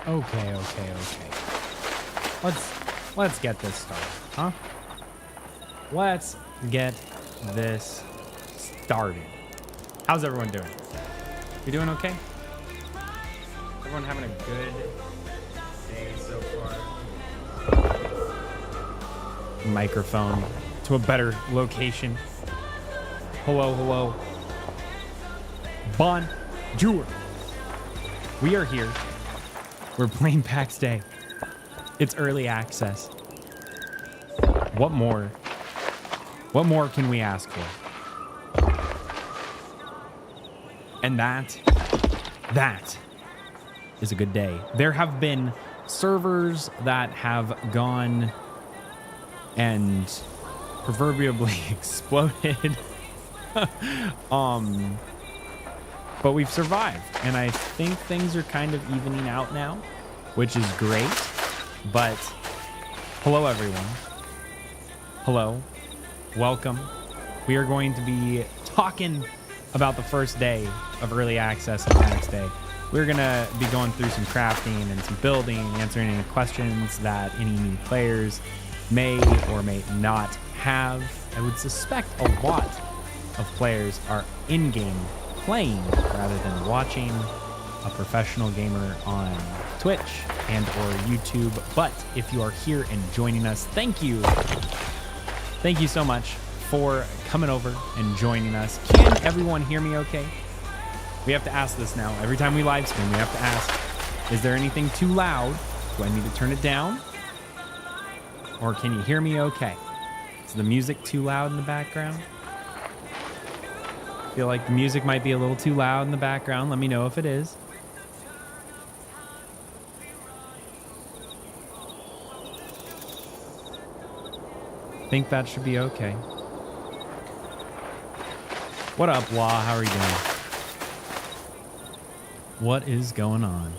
Okay. Let's get this started, huh? Let's get this started. How's everyone doing? You doing okay? Everyone having a good day so far? Microphone to a better location. Hello. Bonjour. We are here. We're playing Pax Dei. It's early access. What more? What more can we ask for? And that is a good day. There have been servers that have gone and proverbially exploded. But we've survived, and I think things are kind of evening out now, which is great. But hello, everyone. Hello. Welcome. We are going to be talking about the first day of early access on Pax Dei. We're going to be going through some crafting and some building, answering any questions that any new players may or may not have. I would suspect a lot of players are in-game playing rather than watching, a professional gamer on Twitch and or YouTube. But if you are here and joining us, thank you. Thank you so much for coming over and joining us. Can everyone hear me okay? We have to ask this now. Every time we live stream, we have to ask, is there anything too loud? Do I need to turn it down? Or can you hear me okay? Is the music too loud in the background? I feel like the music might be a little too loud in the background. Let me know if it is. I think that should be okay. What up, Law? How are you doing? What is going on?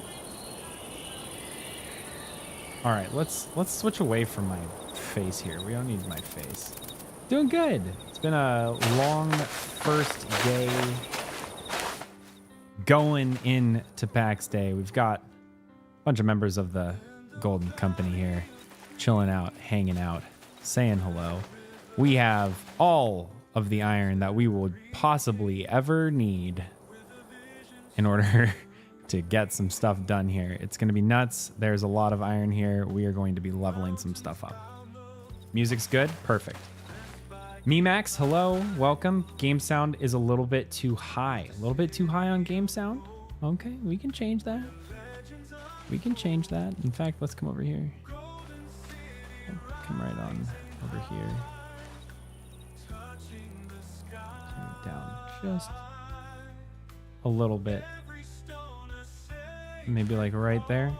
All right, let's switch away from my face here. We don't need my face. Doing good. It's been a long first day going into Pax Dei. We've got a bunch of members of the Golden Company here chilling out, hanging out, saying hello. We have all of the iron that we will possibly ever need in order to get some stuff done here. It's going to be nuts. There's a lot of iron here. We are going to be leveling some stuff up. Music's good? Perfect. Max, hello, welcome. Game sound is a little bit too high. A little bit too high on game sound? Okay, we can change that. We can change that. In fact, let's come over here. Come right on over here. Turn it down just a little bit. Maybe like right there.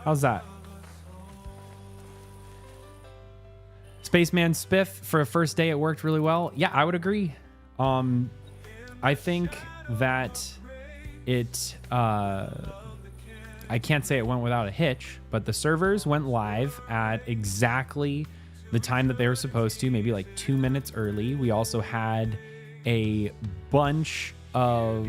How's that? Spaceman Spiff, for a first day, it worked really well. Yeah, I would agree. I think that it, I can't say it went without a hitch, but the servers went live at exactly the time that they were supposed to, maybe like 2 minutes early. We also had a bunch of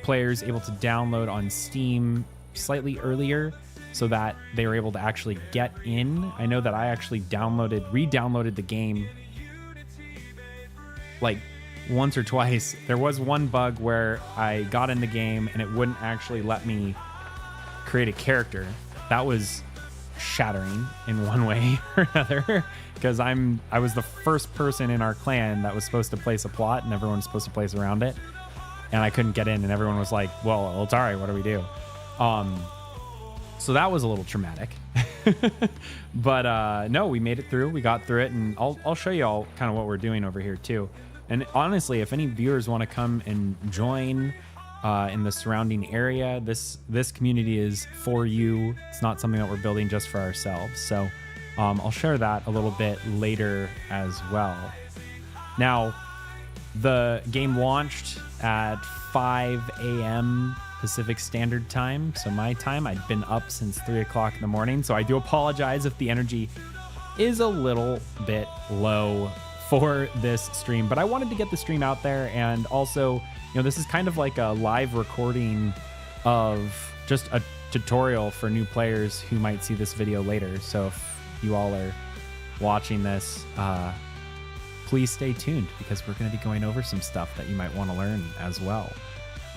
players able to download on Steam slightly earlier so that they were able to actually get in. I know that I actually re-downloaded the game like once or twice. There was one bug where I got in the game and it wouldn't actually let me create a character. That was shattering in one way or another, because I was the first person in our clan that was supposed to place a plot and everyone was supposed to place around it, and I couldn't get in, and everyone was like, well, Eltarii, what do we do? So that was a little traumatic. But no, we made it through. We got through it, and I'll show you all kind of what we're doing over here too. And honestly, if any viewers want to come and join in the surrounding area, this community is for you. It's not something that we're building just for ourselves. So I'll share that a little bit later as well. Now, the game launched at 5 a.m. Pacific Standard Time. So my time, I'd been up since 3 o'clock in the morning. So I do apologize if the energy is a little bit low for this stream, but I wanted to get the stream out there. And also, you know, this is kind of like a live recording of just a tutorial for new players who might see this video later. So if you all are watching this, please stay tuned because we're going to be going over some stuff that you might want to learn as well.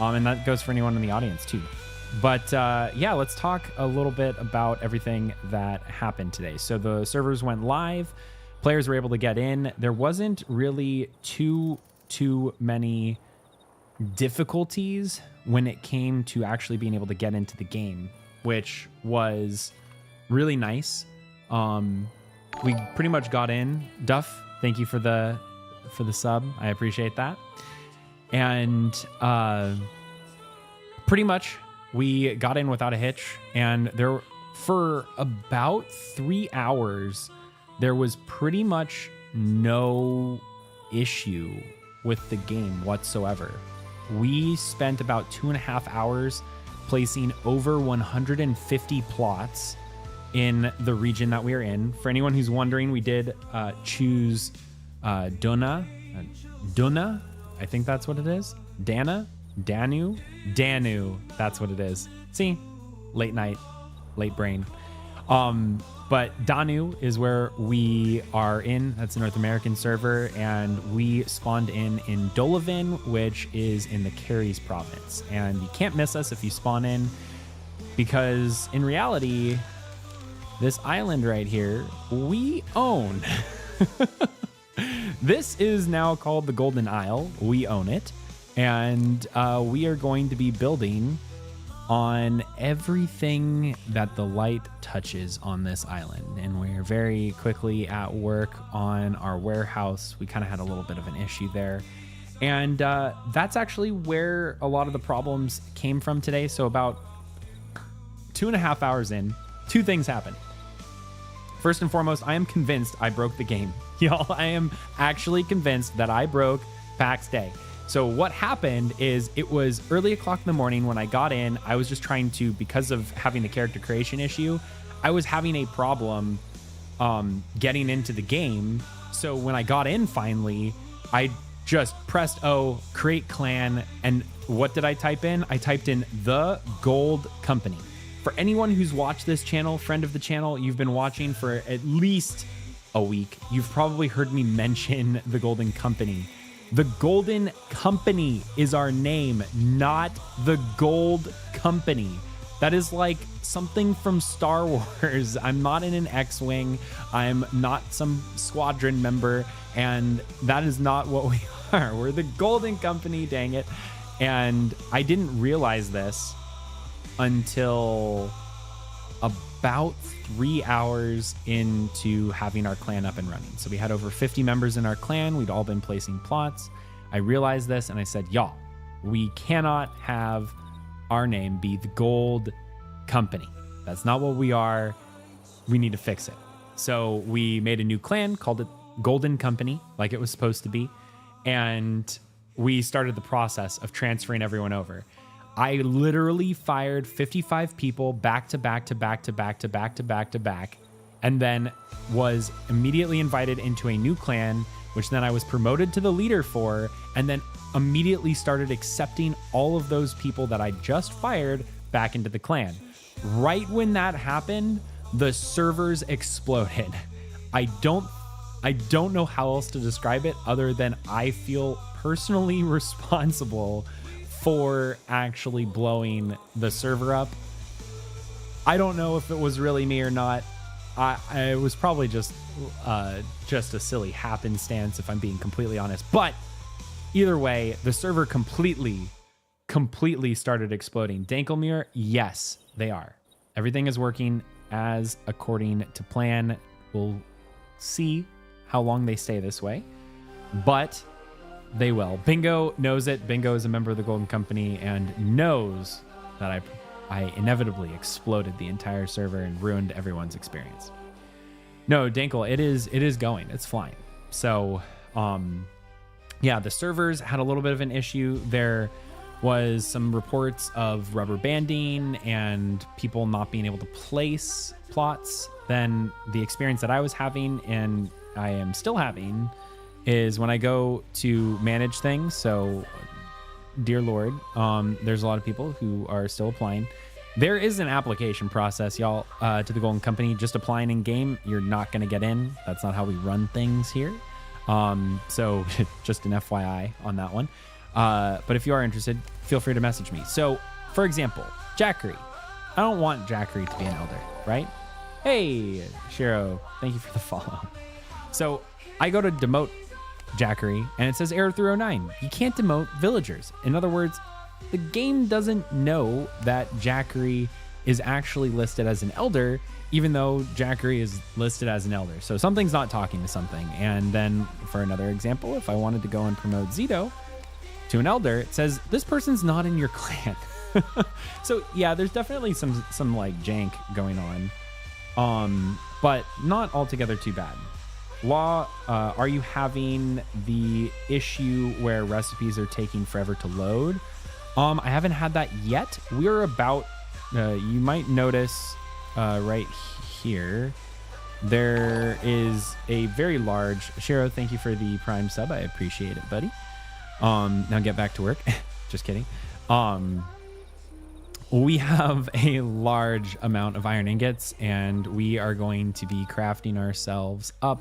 And that goes for anyone in the audience too. But yeah, let's talk a little bit about everything that happened today. So the servers went live. Players were able to get in. There wasn't really too many difficulties when it came to actually being able to get into the game, which was really nice. We pretty much got in. Duff, thank you for the sub. I appreciate that. And pretty much we got in without a hitch, and there for about 3 hours there was pretty much no issue with the game whatsoever. We spent about 2.5 hours placing over 150 plots in the region that we are in. For anyone who's wondering, we did choose Duna, I think that's what it is. Danu, that's what it is. See, late night, late brain. But Danu is where we are in. That's a North American server, and we spawned in Dolavan, which is in the Caries province. And you can't miss us if you spawn in, because in reality, this island right here, we own. This is now called the Golden Isle. We own it. And we are going to be building on everything that the light touches on this island. And we're very quickly at work on our warehouse. We kind of had a little bit of an issue there. And that's actually where a lot of the problems came from today. So about 2.5 hours in, 2 things happened. First and foremost, I am convinced I broke the game. Y'all, I am actually convinced that I broke Pax Dei. So what happened is it was early o'clock in the morning when I got in. I was just trying to, because of having the character creation issue, I was having a problem getting into the game. So when I got in finally, I just pressed O, create clan. And what did I type in? I typed in the Gold Company. For anyone who's watched this channel, friend of the channel, you've been watching for at least a week. You've probably heard me mention the Golden Company. The Golden Company is our name, not the Gold Company. That is like something from Star Wars. I'm not in an X-Wing. I'm not some squadron member. And that is not what we are. We're the Golden Company, dang it. And I didn't realize this until about 3 hours into having our clan up and running. So we had over 50 members in our clan. We'd all been placing plots. I realized this and I said, y'all, we cannot have our name be the Gold Company. That's not what we are. We need to fix it. So we made a new clan, called it Golden Company, like it was supposed to be. And we started the process of transferring everyone over. I literally fired 55 people back to back to back to back to back to back to back, and then was immediately invited into a new clan, which then I was promoted to the leader for, and then immediately started accepting all of those people that I just fired back into the clan. Right when that happened, the servers exploded. I don't know how else to describe it other than I feel personally responsible for actually blowing the server up. I don't know if it was really me or not. It was probably just a silly happenstance, if I'm being completely honest. But either way, the server completely started exploding. Dankelmuir, yes, they are. Everything is working as according to plan. We'll see how long they stay this way, but they will. Bingo knows it. Bingo is a member of the Golden Company and knows that I inevitably exploded the entire server and ruined everyone's experience. No, Dankle, it is going. It's flying. So, yeah, the servers had a little bit of an issue. There was some reports of rubber banding and people not being able to place plots. Then the experience that I was having, and I am still having, is when I go to manage things. So, dear Lord, there's a lot of people who are still applying. There is an application process, y'all, to the Golden Company. Just applying in game, you're not going to get in. That's not how we run things here. So just an FYI on that one. But if you are interested, feel free to message me. So, for example, Jackery. I don't want Jackery to be an elder, right? Hey, Shiro, thank you for the follow. So I go to demote Jackery, and it says error 309. You can't demote villagers. In other words, the game doesn't know that Jackery is actually listed as an elder, even though Jackery is listed as an elder. So something's not talking to something. And then for another example, if I wanted to go and promote Zito to an elder, it says this person's not in your clan. So yeah, there's definitely some like jank going on, but not altogether too bad. Law, are you having the issue where recipes are taking forever to load? I haven't had that yet. We're about, you might notice right here, there is a very large, Shiro, thank you for the Prime sub. I appreciate it, buddy. Now get back to work. Just kidding. We have a large amount of iron ingots, and we are going to be crafting ourselves up,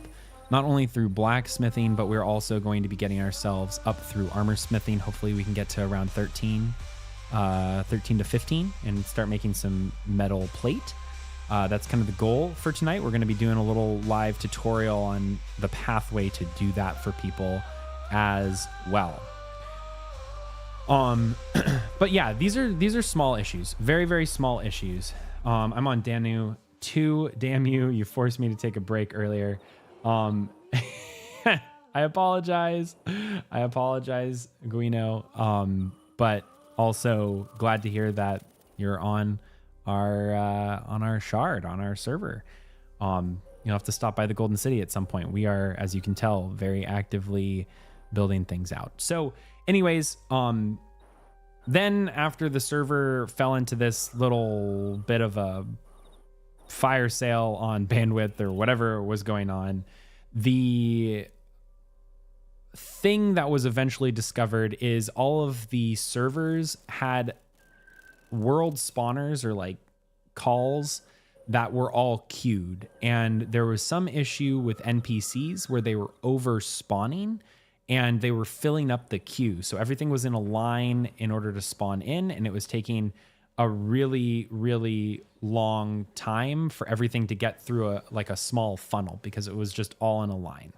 not only through blacksmithing, but we're also going to be getting ourselves up through armor smithing. Hopefully we can get to around 13 to 15 and start making some metal plate. That's kind of the goal for tonight. We're going to be doing a little live tutorial on the pathway to do that for people as well. But yeah, these are small issues, very, very small issues. I'm on Danu 2. Damn you, you forced me to take a break earlier. I apologize, Guino. But also glad to hear that you're on our shard, on our server. You'll have to stop by the Golden City at some point. We are, as you can tell, very actively building things out. So anyways, then after the server fell into this little bit of a fire sale on bandwidth or whatever was going on, the thing that was eventually discovered is all of the servers had world spawners or like calls that were all queued, and there was some issue with NPCs where they were over spawning and they were filling up the queue. So everything was in a line in order to spawn in, and it was taking a really, really long time for everything to get through a small funnel because it was just all in a line.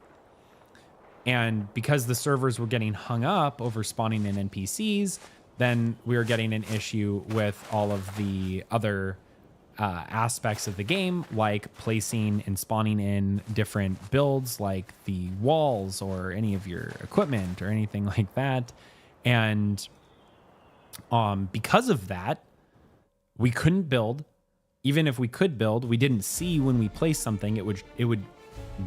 And because the servers were getting hung up over spawning in NPCs, then we were getting an issue with all of the other aspects of the game, like placing and spawning in different builds, like the walls or any of your equipment or anything like that. And because of that, we couldn't build. Even if we could build, we didn't see when we placed something, it would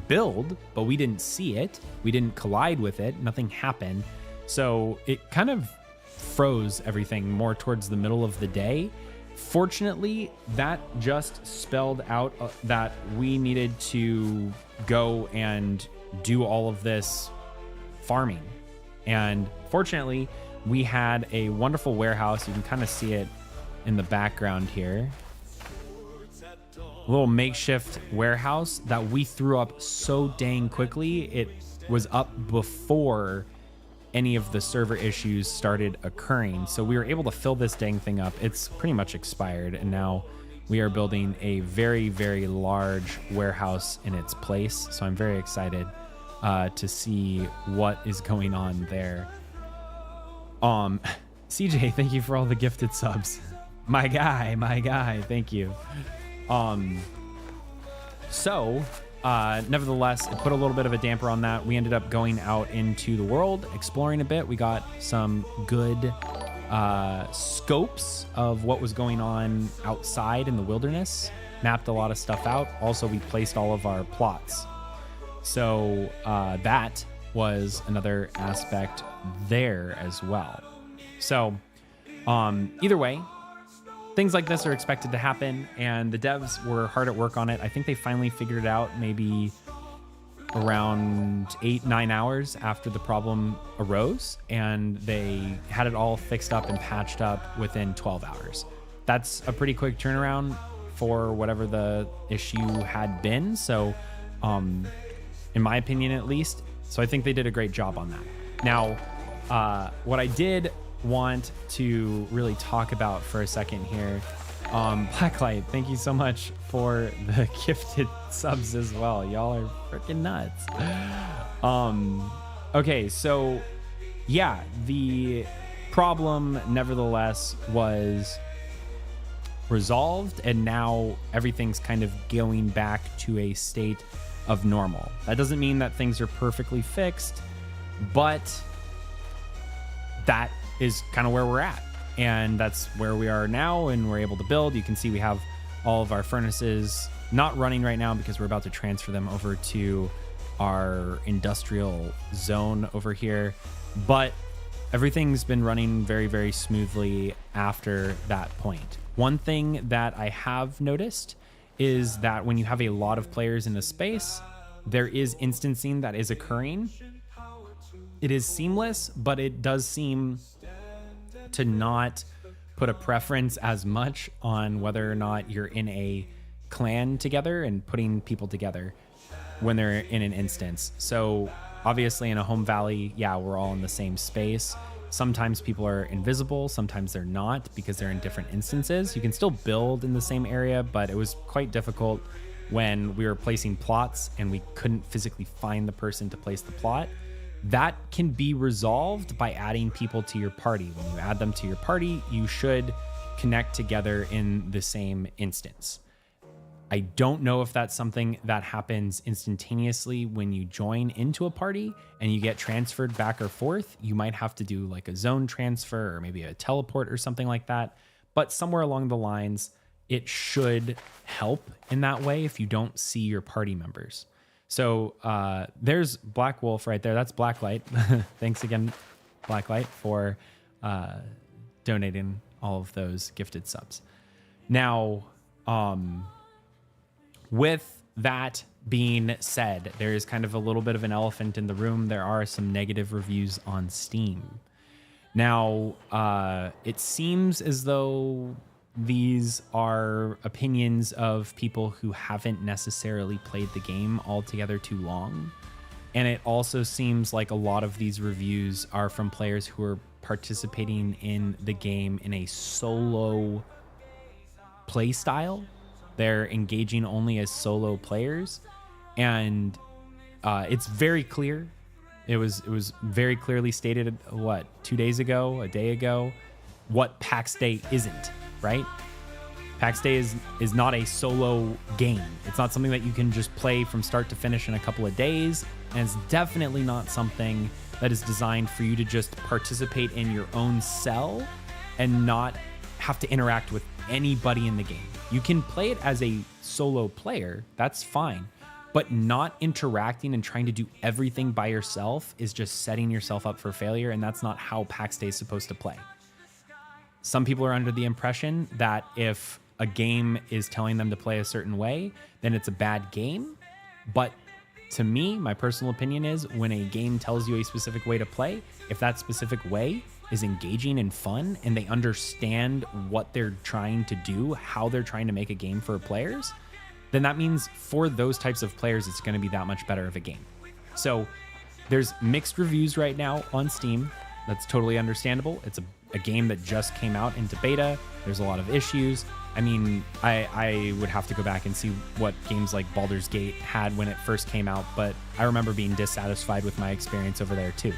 build, but we didn't see it. We didn't collide with it. Nothing happened. So it kind of froze everything more towards the middle of the day. Fortunately, that just spelled out that we needed to go and do all of this farming. And fortunately, we had a wonderful warehouse. You can kind of see it in the background here. A little makeshift warehouse that we threw up so dang quickly. It was up before any of the server issues started occurring. So we were able to fill this dang thing up. It's pretty much expired, and now we are building a very, very large warehouse in its place. So I'm very excited to see what is going on there. CJ, thank you for all the gifted subs. My guy, thank you. Nevertheless, it put a little bit of a damper on that. We ended up going out into the world, exploring a bit. We got some good scopes of what was going on outside in the wilderness, mapped a lot of stuff out. Also, we placed all of our plots. So that was another aspect there as well. So either way, things like this are expected to happen, and the devs were hard at work on it. I think they finally figured it out maybe around 8-9 hours after the problem arose, and they had it all fixed up and patched up within 12 hours. that's a pretty quick turnaround for whatever the issue had been. So, in my opinion, at least. So I think they did a great job on that. Now, what I did want to really talk about for a second here, Blacklight, thank you so much for the gifted subs as well. Y'all are freaking nuts. Okay, so yeah, the problem nevertheless was resolved, and now everything's kind of going back to a state of normal. That doesn't mean that things are perfectly fixed, but that is kind of where we're at, and that's where we are now, and we're able to build. You can see we have all of our furnaces not running right now because we're about to transfer them over to our industrial zone over here, but everything's been running very, very smoothly after that point. One thing that I have noticed is that when you have a lot of players in a space, there is instancing that is occurring. It is seamless, but it does seem to not put a preference as much on whether or not you're in a clan together and putting people together when they're in an instance. So obviously in a home valley, yeah, we're all in the same space. Sometimes people are invisible, sometimes they're not because they're in different instances. You can still build in the same area, but it was quite difficult when we were placing plots and we couldn't physically find the person to place the plot. That can be resolved by adding people to your party. When you add them to your party, you should connect together in the same instance. I don't know if that's something that happens instantaneously when you join into a party and you get transferred back or forth. You might have to do like a zone transfer or maybe a teleport or something like that. But somewhere along the lines, it should help in that way if you don't see your party members. So there's Black Wolf right there. That's Blacklight. Thanks again, Blacklight, for donating all of those gifted subs. Now, with that being said, there is kind of a little bit of an elephant in the room. There are some negative reviews on Steam. Now, it seems as though these are opinions of people who haven't necessarily played the game altogether too long. And it also seems like a lot of these reviews are from players who are participating in the game in a solo play style. They're engaging only as solo players, and it's very clear. It was very clearly stated, 2 days ago, a day ago, what Pax Dei isn't, right? Pax Dei is not a solo game. It's not something that you can just play from start to finish in a couple of days, and it's definitely not something that is designed for you to just participate in your own cell and not have to interact with anybody in the game. You can play it as a solo player, that's fine, but not interacting and trying to do everything by yourself is just setting yourself up for failure, and that's not how Pax Dei is supposed to play. Some people are under the impression that if a game is telling them to play a certain way, then it's a bad game. But to me, my personal opinion is when a game tells you a specific way to play, if that specific way is engaging and fun and they understand what they're trying to do, how they're trying to make a game for players, then that means for those types of players, it's going to be that much better of a game. So there's mixed reviews right now on Steam. That's totally understandable. It's a game that just came out into beta. There's a lot of issues. I mean, I would have to go back and see what games like Baldur's Gate had when it first came out, but I remember being dissatisfied with my experience over there too.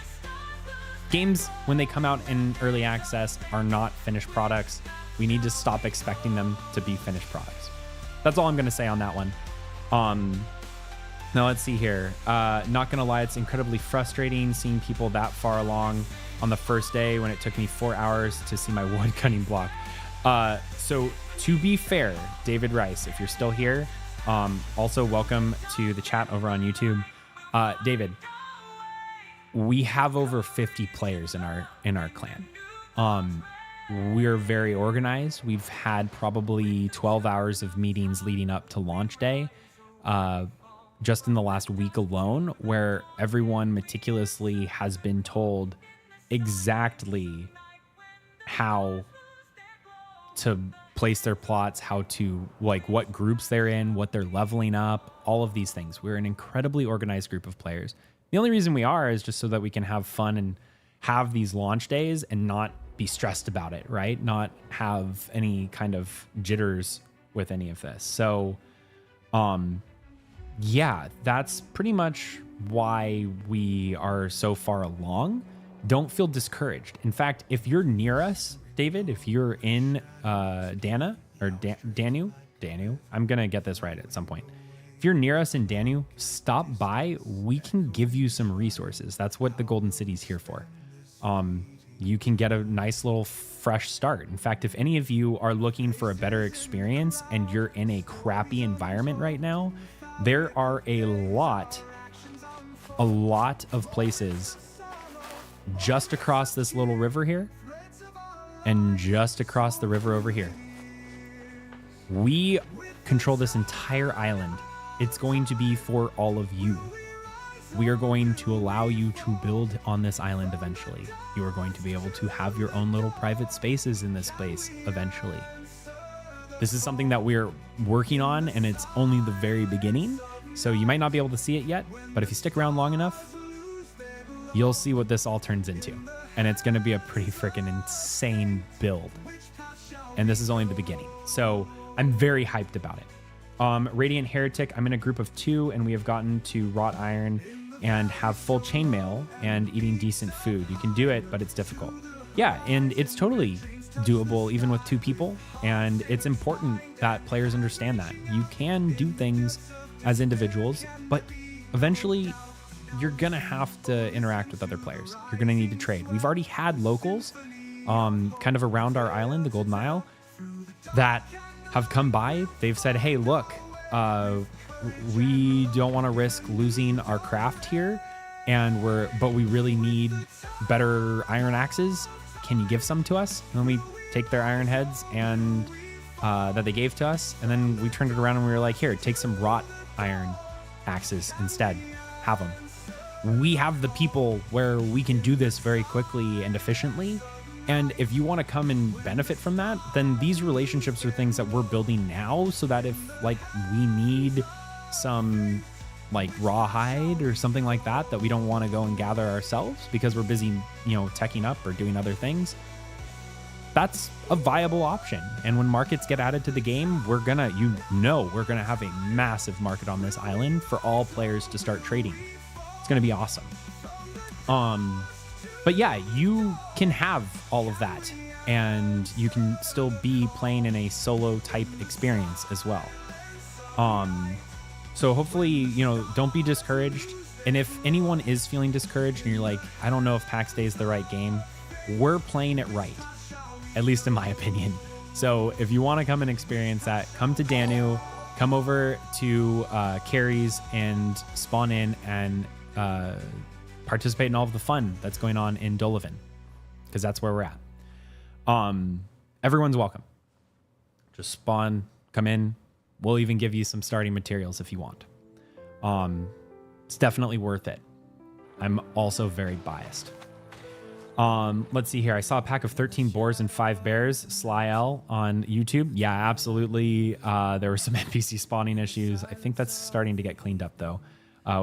Games, when they come out in early access, are not finished products. We need to stop expecting them to be finished products. That's all I'm going to say on that one. Now let's see here. Not going to lie, it's incredibly frustrating seeing people that far along on the first day when it took me 4 hours to see my wood cutting block. So to be fair, David Rice, if you're still here, also welcome to the chat over on YouTube. David, we have over 50 players in our clan. We're very organized. We've had probably 12 hours of meetings leading up to launch day, just in the last week alone, where everyone meticulously has been told exactly how to place their plots, how to like what groups they're in, what they're leveling up, all of these things. We're an incredibly organized group of players. The only reason we are is just so that we can have fun and have these launch days and not be stressed about it, right? Not have any kind of jitters with any of this. So, yeah, that's pretty much why we are so far along. Don't feel discouraged. In fact, if you're near us, David, if you're in Danu, I'm going to get this right at some point. If you're near us in Danu, stop by. We can give you some resources. That's what the Golden City's here for. You can get a nice little fresh start. In fact, if any of you are looking for a better experience and you're in a crappy environment right now, there are a lot of places just across this little river here and just across the river over here. We control this entire island. It's going to be for all of you. We are going to allow you to build on this island eventually. You are going to be able to have your own little private spaces in this place eventually. This is something that we're working on, and it's only the very beginning. So you might not be able to see it yet, but if you stick around long enough, you'll see what this all turns into. And it's going to be a pretty freaking insane build. And this is only the beginning. So I'm very hyped about it. Radiant Heretic, I'm in a group of 2, and we have gotten to wrought iron and have full chainmail and eating decent food. You can do it, but it's difficult. Yeah, and it's totally doable even with 2 people. And it's important that players understand that. You can do things as individuals, but eventually you're going to have to interact with other players. You're going to need to trade. We've already had locals kind of around our island, the Golden Isle, that have come by. They've said, hey, look, we don't want to risk losing our craft here, but we really need better iron axes. Can you give some to us? And then we take their iron heads and that they gave to us, and then we turned it around and we were like, here, take some wrought iron axes instead. Have them. We have the people where we can do this very quickly and efficiently. And if you want to come and benefit from that, then these relationships are things that we're building now, so that if like we need some like rawhide or something like that we don't want to go and gather ourselves because we're busy, teching up or doing other things, that's a viable option. And when markets get added to the game, we're gonna have a massive market on this island for all players to start trading. It's gonna be awesome. But yeah, you can have all of that, and you can still be playing in a solo type experience as well. So hopefully, don't be discouraged. And if anyone is feeling discouraged and you're like, I don't know if Pax Day is the right game, we're playing it right, at least in my opinion. So if you want to come and experience that, come to Danu, come over to Carrie's and spawn in and participate in all of the fun that's going on in Dolavan, because that's where we're at. Everyone's welcome. Just spawn, come in. We'll even give you some starting materials if you want. It's definitely worth it. I'm also very biased. Let's see here. I saw a pack of 13 boars and 5 bears, Sly L, on YouTube. Yeah, absolutely. There were some NPC spawning issues. I think that's starting to get cleaned up though,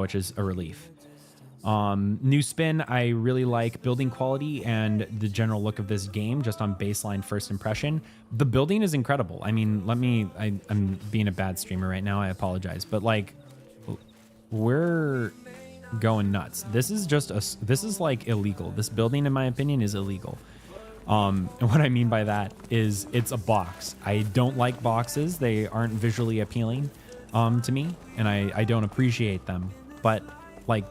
which is a relief. New spin. I really like building quality and the general look of this game just on baseline first impression. The building is incredible. I mean, I'm being a bad streamer right now. I apologize, but like we're going nuts. This is like illegal. This building, in my opinion, is illegal. And what I mean by that is it's a box. I don't like boxes. They aren't visually appealing to me, and I don't appreciate them. But like,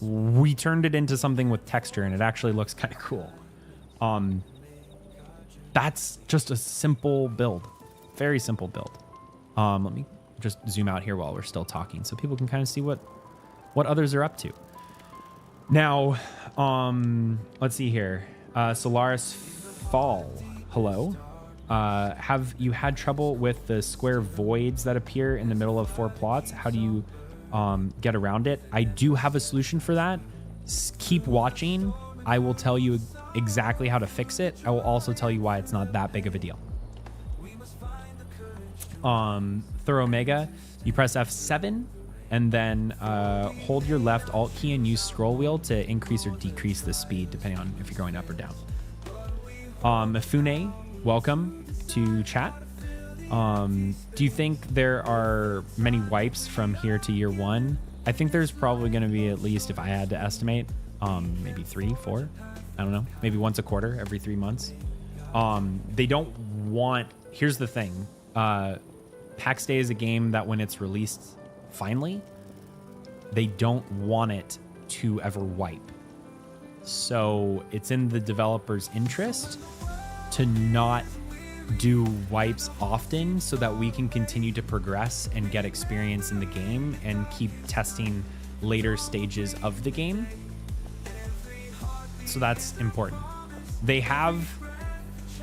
we turned it into something with texture, and it actually looks kind of cool. That's just a simple build. Very simple build. Let me just zoom out here while we're still talking so people can kind of see what others are up to. Now, let's see here. Solaris Fall, hello. Have you had trouble with the square voids that appear in the middle of 4 plots? How do you get around it? I do have a solution for that. Keep watching. I will tell you exactly how to fix it. I will also tell you why it's not that big of a deal. Thorough Omega, you press F7 and then hold your left Alt key and use scroll wheel to increase or decrease the speed depending on if you're going up or down. Mifune, welcome to chat. Do you think there are many wipes from here to year 1? I think there's probably going to be, at least if I had to estimate, maybe 3, 4. I don't know. Maybe once a quarter, every 3 months. They don't want... Here's the thing. Pax Dei is a game that when it's released finally, they don't want it to ever wipe. So it's in the developer's interest to not do wipes often so that we can continue to progress and get experience in the game and keep testing later stages of the game. So that's important. They have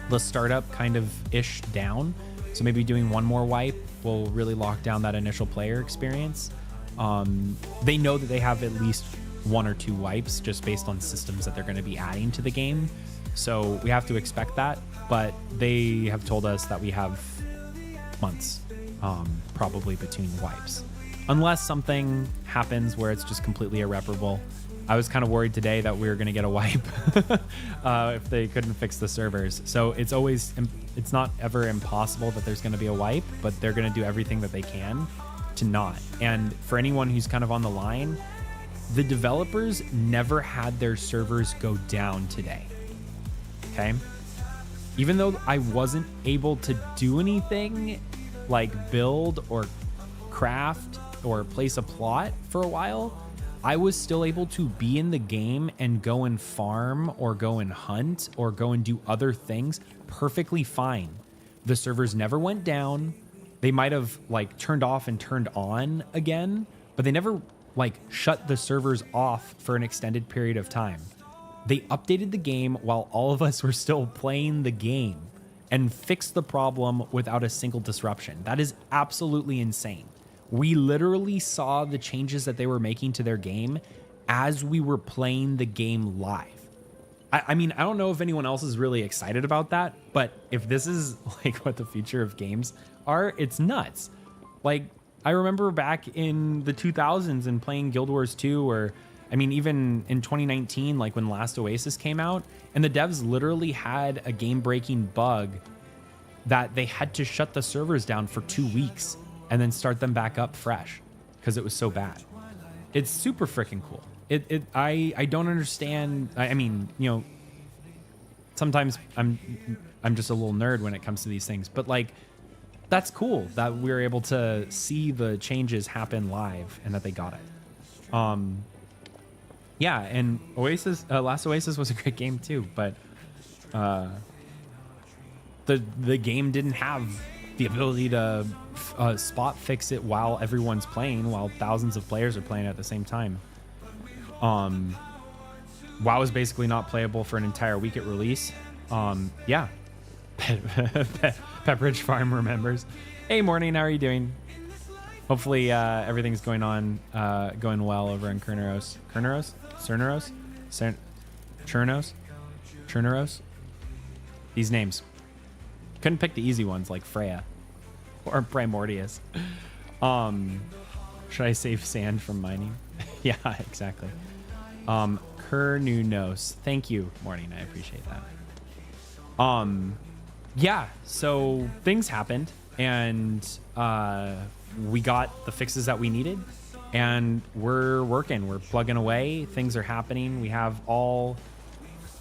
the startup kind of ish down. So maybe doing one more wipe will really lock down that initial player experience. They know that they have at least 1 or 2 wipes just based on systems that they're going to be adding to the game. So we have to expect that, but they have told us that we have months, probably between wipes. Unless something happens where it's just completely irreparable. I was kind of worried today that we were going to get a wipe if they couldn't fix the servers. So it's not ever impossible that there's going to be a wipe, but they're going to do everything that they can to not. And for anyone who's kind of on the line, the developers never had their servers go down today. Okay? Even though I wasn't able to do anything like build or craft or place a plot for a while, I was still able to be in the game and go and farm or go and hunt or go and do other things perfectly fine. The servers never went down. They might have like turned off and turned on again, but they never like shut the servers off for an extended period of time. They updated the game while all of us were still playing the game and fixed the problem without a single disruption. That is absolutely insane. We literally saw the changes that they were making to their game as we were playing the game live. I mean, I don't know if anyone else is really excited about that, but if this is like what the future of games are, it's nuts. Like, I remember back in the 2000s and playing Guild Wars 2, or I mean, even in 2019, like when Last Oasis came out, and the devs literally had a game-breaking bug that they had to shut the servers down for 2 weeks and then start them back up fresh because it was so bad. It's super freaking cool. I don't understand. I mean, you know, sometimes I'm just a little nerd when it comes to these things, but like, that's cool that we were able to see the changes happen live and that they got it. Yeah, and Oasis, Last Oasis was a great game too, but the game didn't have the ability to spot fix it while everyone's playing, while thousands of players are playing at the same time. WoW was basically not playable for an entire week at release. Yeah. Pepperidge Farm remembers. Hey, morning, how are you doing? Hopefully everything's going well over in Cerneros. Cherneros? These names. Couldn't pick the easy ones like Freya or Primordius. Should I save sand from mining? Yeah, exactly. Kernunos. Thank you, morning. I appreciate that. Yeah, so things happened and we got the fixes that we needed and we're working, we're plugging away. Things are happening. We have all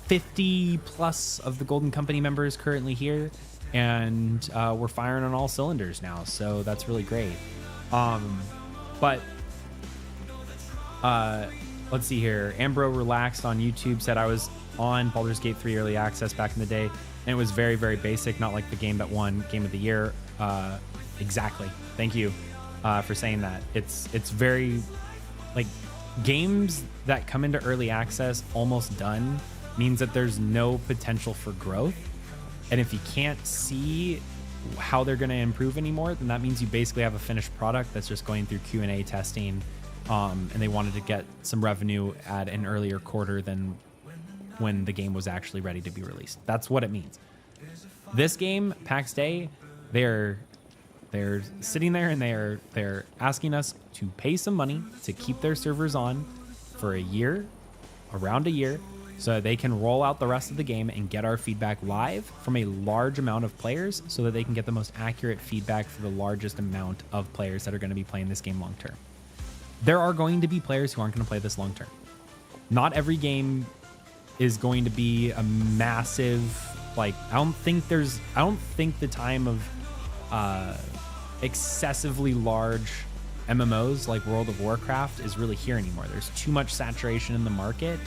50 plus of the Golden Company members currently here and we're firing on all cylinders now. So that's really great. But let's see here. Ambro Relaxed on YouTube said I was on Baldur's Gate 3 Early Access back in the day, and it was very, very basic, not like the game that won Game of the Year. Exactly. Thank you for saying that. It's very, like, games that come into Early Access almost done means that there's no potential for growth. And if you can't see how they're going to improve anymore, then that means you basically have a finished product that's just going through Q&A testing. And they wanted to get some revenue at an earlier quarter than when the game was actually ready to be released. That's what it means. This game, Pax Dei, they're They're sitting there and they're asking us to pay some money to keep their servers on for a year, around a year, so that they can roll out the rest of the game and get our feedback live from a large amount of players so that they can get the most accurate feedback for the largest amount of players that are going to be playing this game long term. There are going to be players who aren't going to play this long term. Not every game is going to be a massive, like, I don't think the time of excessively large MMOs like World of Warcraft is really here anymore. There's too much saturation in the market.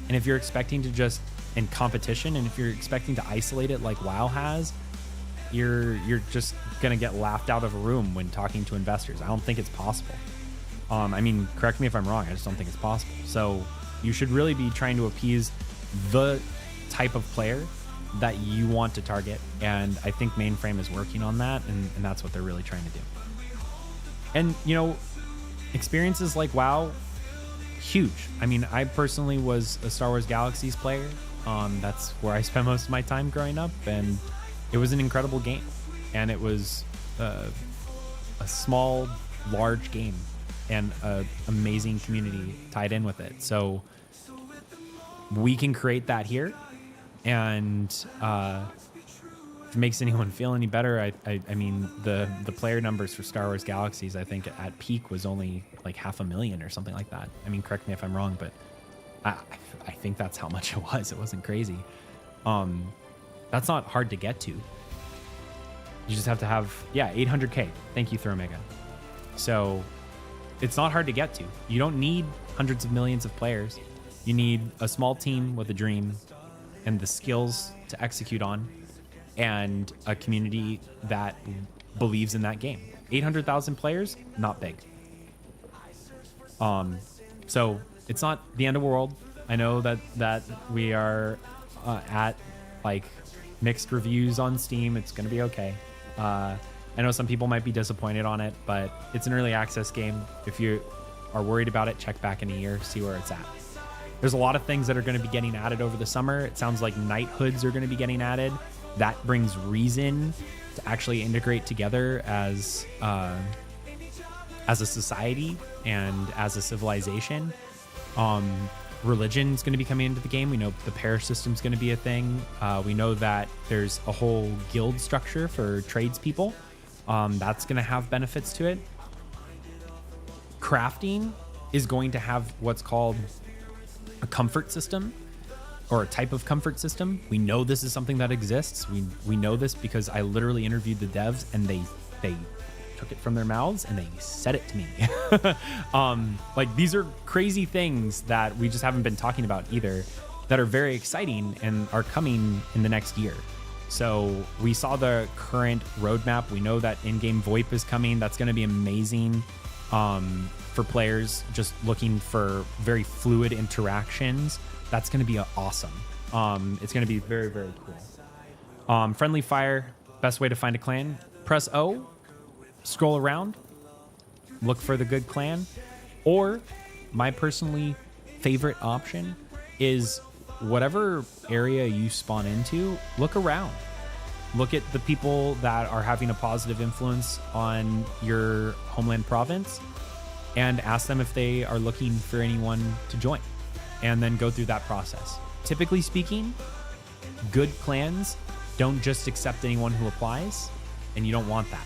And if you're expecting to just, in competition, and if you're expecting to isolate it like WoW has, you're just gonna get laughed out of a room when talking to investors. I don't think it's possible. I mean, correct me if I'm wrong, I just don't think it's possible. So you should really be trying to appease the type of player that you want to target. And I think Mainframe is working on that, and that's what they're really trying to do. And, you know, experiences like WoW, huge. I mean, I personally was a Star Wars Galaxies player. That's where I spent most of my time growing up, and it was an incredible game. And it was a small, large game and an amazing community tied in with it. So we can create that here. And if it makes anyone feel any better, I mean, the player numbers for Star Wars Galaxies, I think at peak was only like 500,000 or something like that. I mean, correct me if I'm wrong, but I think that's how much it was. It wasn't crazy. That's not hard to get to. You just have to have, 800K. Thank you, Thromega. So it's not hard to get to. You don't need hundreds of millions of players. You need a small team with a dream and the skills to execute on, and a community that believes in that game. 800,000 players, not big. So it's not the end of the world. I know that we are at like mixed reviews on Steam. It's going to be okay. I know some people might be disappointed on it, but it's an early access game. If you are worried about it, check back in a year, see where it's at. There's a lot of things that are going to be getting added over the summer. It sounds like knighthoods are going to be getting added. That brings reason to actually integrate together as a society and as a civilization. Religion is going to be coming into the game. We know the parish system is going to be a thing. We know that there's a whole guild structure for tradespeople. That's going to have benefits to it. Crafting is going to have what's called a comfort system, or a type of comfort system. We know this is something that exists. We know this because I literally interviewed the devs, and they took it from their mouths and they said it to me. Like, these are crazy things that we just haven't been talking about either, that are very exciting and are coming in the next year. So we saw the current roadmap. We know that in-game VoIP is coming. That's going to be amazing for players just looking for very fluid interactions. That's going to be awesome. It's going to be very, very cool. Friendly fire, best way to find a clan. Press O, scroll around, look for the good clan. Or my personally favorite option is whatever area you spawn into, look around. Look at the people that are having a positive influence on your homeland province and ask them if they are looking for anyone to join, and then go through that process. Typically speaking, good clans don't just accept anyone who applies, and you don't want that.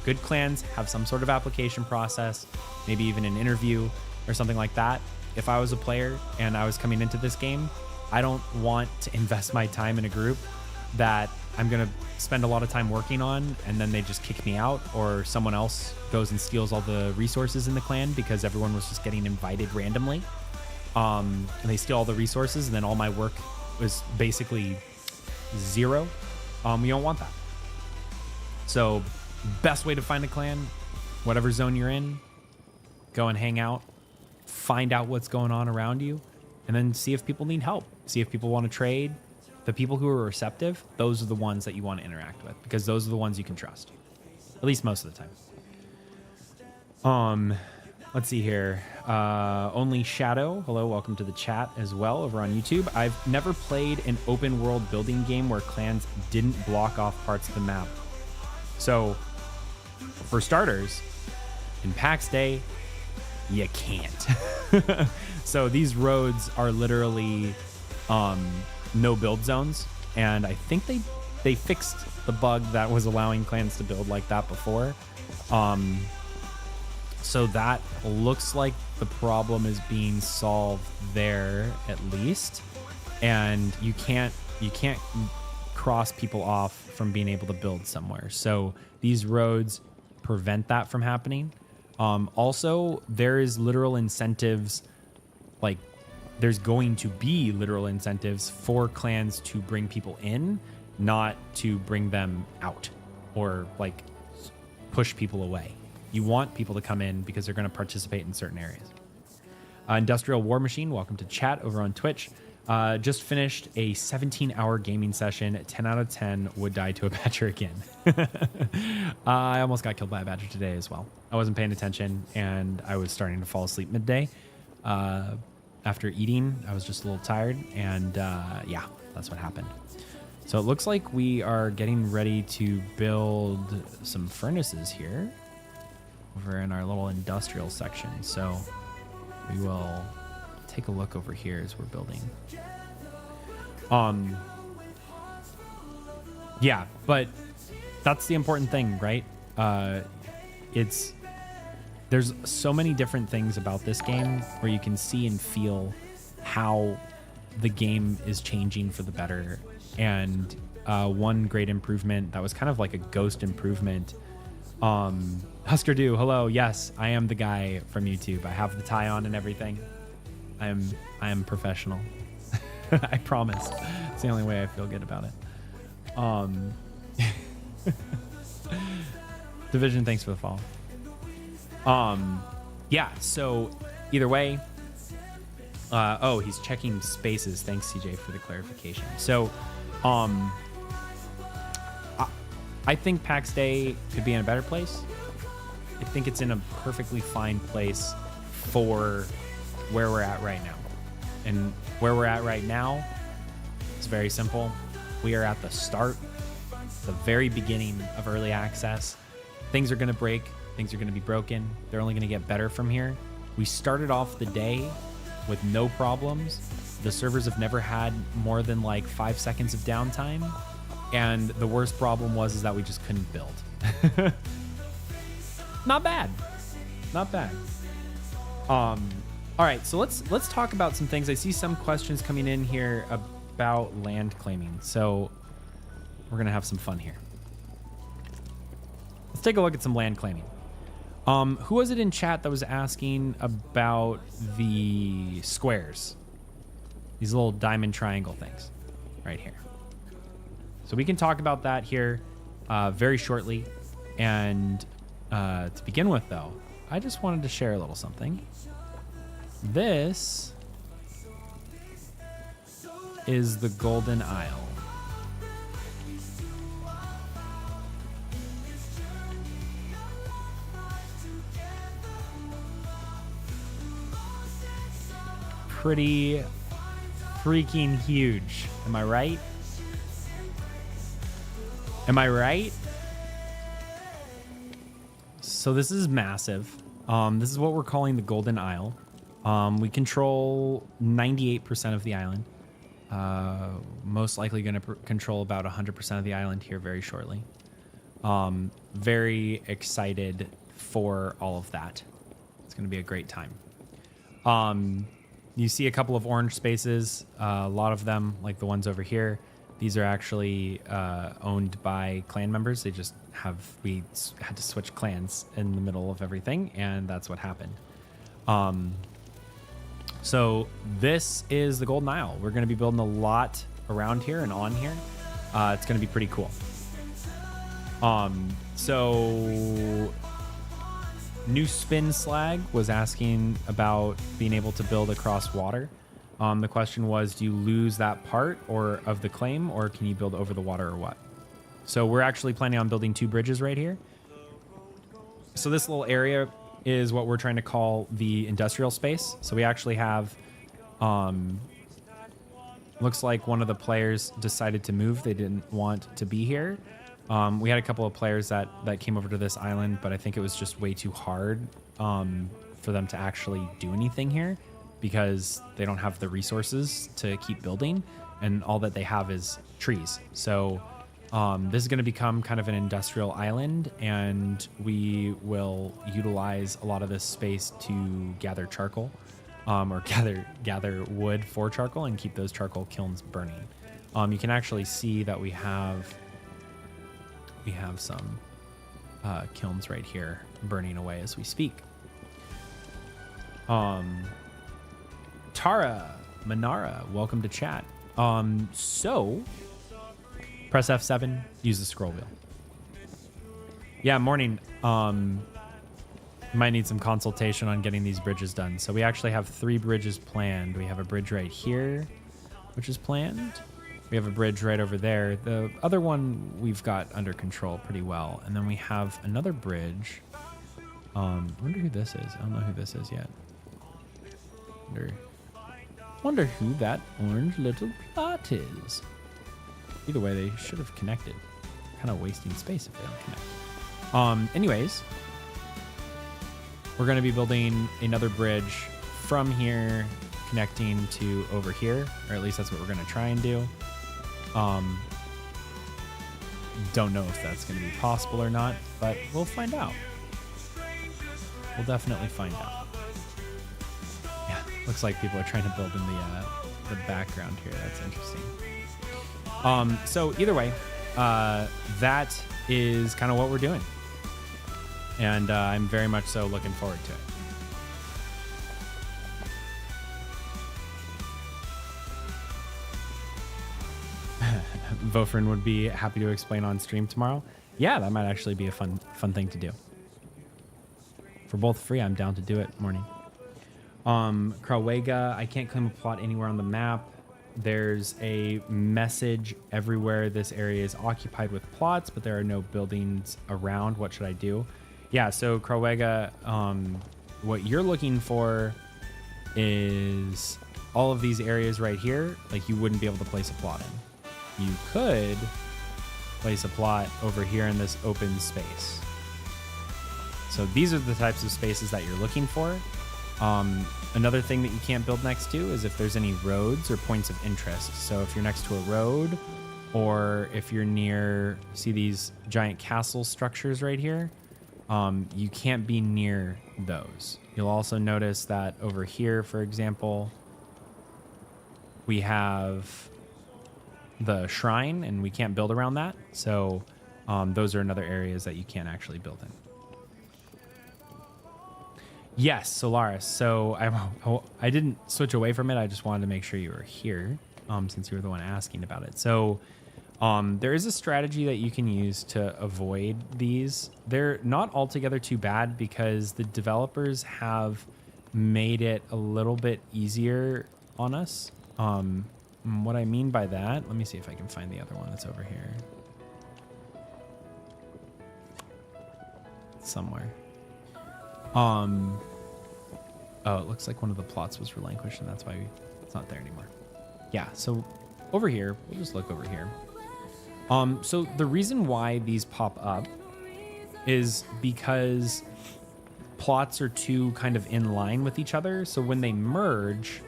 Good clans have some sort of application process, maybe even an interview or something like that. If I was a player and I was coming into this game, I don't want to invest my time in a group that I'm going to spend a lot of time working on, and then they just kick me out, or someone else goes and steals all the resources in the clan because everyone was just getting invited randomly. And they steal all the resources, and then all my work was basically zero. We don't want that. So best way to find a clan, whatever zone you're in, go and hang out, find out what's going on around you, and then see if people need help. See if people want to trade. The people who are receptive, those are the ones that you want to interact with, because those are the ones you can trust, at least most of the time. Let's see here. Only Shadow, hello, welcome to the chat as well over on YouTube. I've never played an open world building game where clans didn't block off parts of the map. So For starters, in Pax Dei, you can't. So these roads are literally no build zones, and I think they fixed the bug that was allowing clans to build like that before. So that looks like the problem is being solved there at least, and you can't cross people off from being able to build somewhere. So these roads prevent that from happening. Also, there is literal incentives, like there's going to be literal incentives for clans to bring people in, not to bring them out or like push people away. You want people to come in because they're going to participate in certain areas. Industrial War Machine, welcome to chat over on Twitch. Just finished a 17-hour gaming session. 10 out of 10 would die to a badger again. I almost got killed by a badger today as well. I wasn't paying attention, and I was starting to fall asleep midday. After eating, I was just a little tired, and yeah, that's what happened. So it looks like we are getting ready to build some furnaces here over in our little industrial section. So we will take a look over here as we're building. Yeah, but that's the important thing, right? There's so many different things about this game where you can see and feel how the game is changing for the better. And one great improvement that was kind of like a ghost improvement. Husker Do, hello. Yes, I am the guy from YouTube. I have the tie on and everything. I am professional. I promise. It's the only way I feel good about it. Division, thanks for the follow. Yeah, so either way, oh, he's checking spaces. Thanks, CJ, for the clarification. So, I think Pax Dei could be in a better place. I think it's in a perfectly fine place for where we're at right now. And where we're at right now, it's very simple. We are at the start, the very beginning of early access. Things are going to break. Things are going to be broken. They're only going to get better from here. We started off the day with no problems. The servers have never had more than like 5 seconds of downtime. And the worst problem is that we just couldn't build. Not bad. Not bad. All right, so let's talk about some things. I see some questions coming in here about land claiming. So we're going to have some fun here. Let's take a look at some land claiming. Who was it in chat that was asking about the squares? These little diamond triangle things right here. So we can talk about that here very shortly. And to begin with, though, I just wanted to share a little something. This is the Golden Isle. Pretty freaking huge. Am I right? Am I right? So this is massive. This is what we're calling the Golden Isle. We control 98% of the island. Most likely going to control about 100% of the island here very shortly. Very excited for all of that. It's going to be a great time. You see a couple of orange spaces. A lot of them, like the ones over here, these are actually owned by clan members. We had to switch clans in the middle of everything, and that's what happened. So this is the Golden Isle. We're going to be building a lot around here and on here. It's going to be pretty cool. So New Spin Slag was asking about being able to build across water. The question was, do you lose that part of the claim, or can you build over the water, or what? So we're actually planning on building 2 bridges right here. So this little area is what we're trying to call the industrial space. So we actually have, looks like one of the players decided to move. They didn't want to be here. We had a couple of players that came over to this island, but I think it was just way too hard for them to actually do anything here because they don't have the resources to keep building, and all that they have is trees. So this is going to become kind of an industrial island, and we will utilize a lot of this space to gather charcoal or gather wood for charcoal and keep those charcoal kilns burning. You can actually see that we have some kilns right here burning away as we speak. Tara Manara, welcome to chat. So press F7, use the scroll wheel. Yeah, morning. Might need some consultation on getting these bridges done. So we actually have 3 bridges planned. We have a bridge right here, which is planned. We have a bridge right over there. The other one we've got under control pretty well. And then we have another bridge. I wonder who this is. I don't know who this is yet. Wonder who that orange little plot is. Either way, they should have connected. Kind of wasting space if they don't connect. Anyways, we're going to be building another bridge from here connecting to over here, or at least that's what we're going to try and do. Don't know if that's going to be possible or not, but we'll find out. We'll definitely find out. Yeah, looks like people are trying to build in the background here. That's interesting. So either way, that is kind of what we're doing. And I'm very much so looking forward to it. Vofrin would be happy to explain on stream tomorrow. Yeah, that might actually be a fun thing to do. For both free, I'm down to do it. Morning. Krawega, I can't claim a plot anywhere on the map. There's a message everywhere. This area is occupied with plots, but there are no buildings around. What should I do? Yeah, so Krawega, what you're looking for is all of these areas right here. Like, you wouldn't be able to place a plot in. You could place a plot over here in this open space. So these are the types of spaces that you're looking for. Another thing that you can't build next to is if there's any roads or points of interest. So if you're next to a road, or if you're near, see these giant castle structures right here, you can't be near those. You'll also notice that over here, for example, we have the shrine, and we can't build around that. So those are another areas that you can't actually build in. Yes, Solaris. So I didn't switch away from it. I just wanted to make sure you were here, since you were the one asking about it. So there is a strategy that you can use to avoid these. They're not altogether too bad because the developers have made it a little bit easier on us. What I mean by that, let me see if I can find the other one that's over here. Somewhere. Oh, it looks like one of the plots was relinquished, and that's why it's not there anymore. Yeah, so over here, we'll just look over here. So the reason why these pop up is because plots are too kind of in line with each other. So when they merge,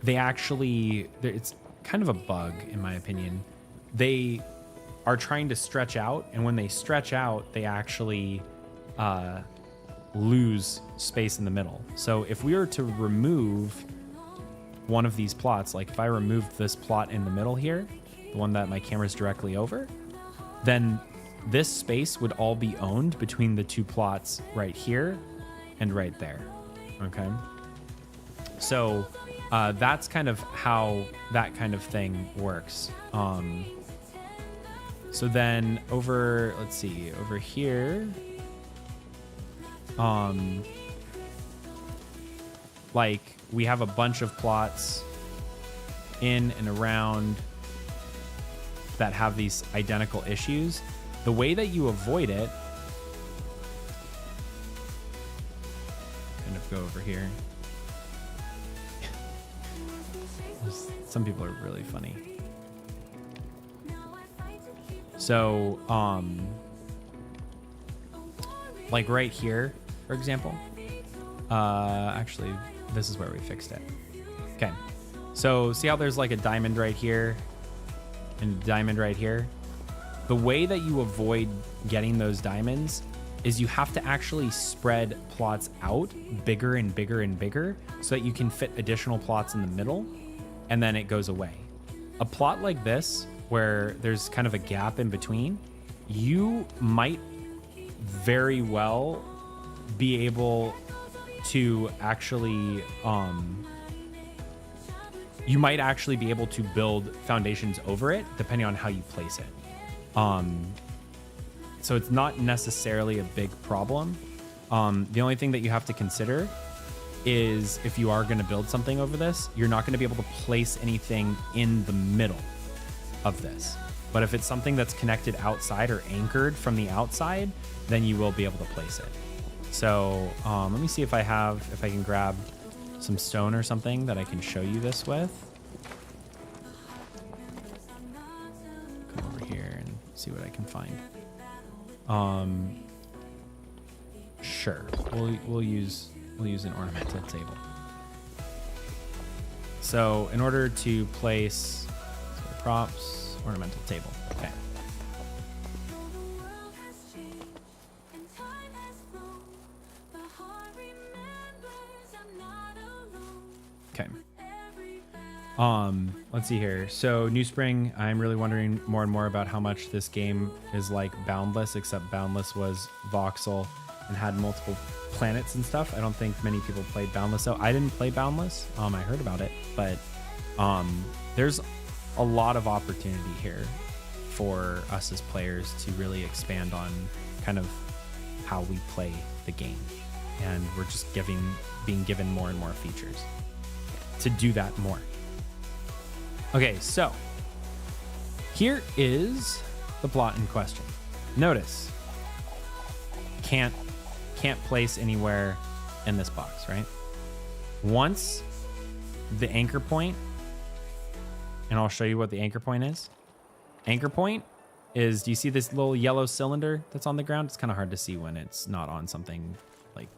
they actually, it's kind of a bug in my opinion. They are trying to stretch out, and when they stretch out, they actually lose space in the middle. So if we were to remove one of these plots, like if I removed this plot in the middle here, the one that my camera's directly over, then this space would all be owned between the 2 plots right here and right there. Okay. So that's kind of how that kind of thing works. So then over, let's see, over here, like we have a bunch of plots in and around that have these identical issues. The way that you avoid it, kind of go over here. Some people are really funny. So, like right here, for example, actually, this is where we fixed it. Okay. So see how there's like a diamond right here and a diamond right here? The way that you avoid getting those diamonds is you have to actually spread plots out bigger and bigger and bigger so that you can fit additional plots in the middle, and then it goes away. A plot like this, where there's kind of a gap in between, you might very well be able to actually, you might actually be able to build foundations over it depending on how you place it. So it's not necessarily a big problem. The only thing that you have to consider is if you are going to build something over this, you're not going to be able to place anything in the middle of this. But if it's something that's connected outside or anchored from the outside, then you will be able to place it. So let me see if I can grab some stone or something that I can show you this with. Come over here and see what I can find. Sure, we'll use an ornamental table. So in order to place props, ornamental table. Okay. Okay. Let's see here. So New Spring, I'm really wondering more and more about how much this game is like Boundless, except Boundless was voxel and had multiple planets and stuff. I don't think many people played Boundless. So I didn't play Boundless. I heard about it, but there's a lot of opportunity here for us as players to really expand on kind of how we play the game. And we're just being given more and more features to do that more. Okay, so here is the plot in question. Notice, can't place anywhere in this box, right? Once the anchor point, and I'll show you what the anchor point is. Anchor point is, do you see this little yellow cylinder that's on the ground? It's kind of hard to see when it's not on something like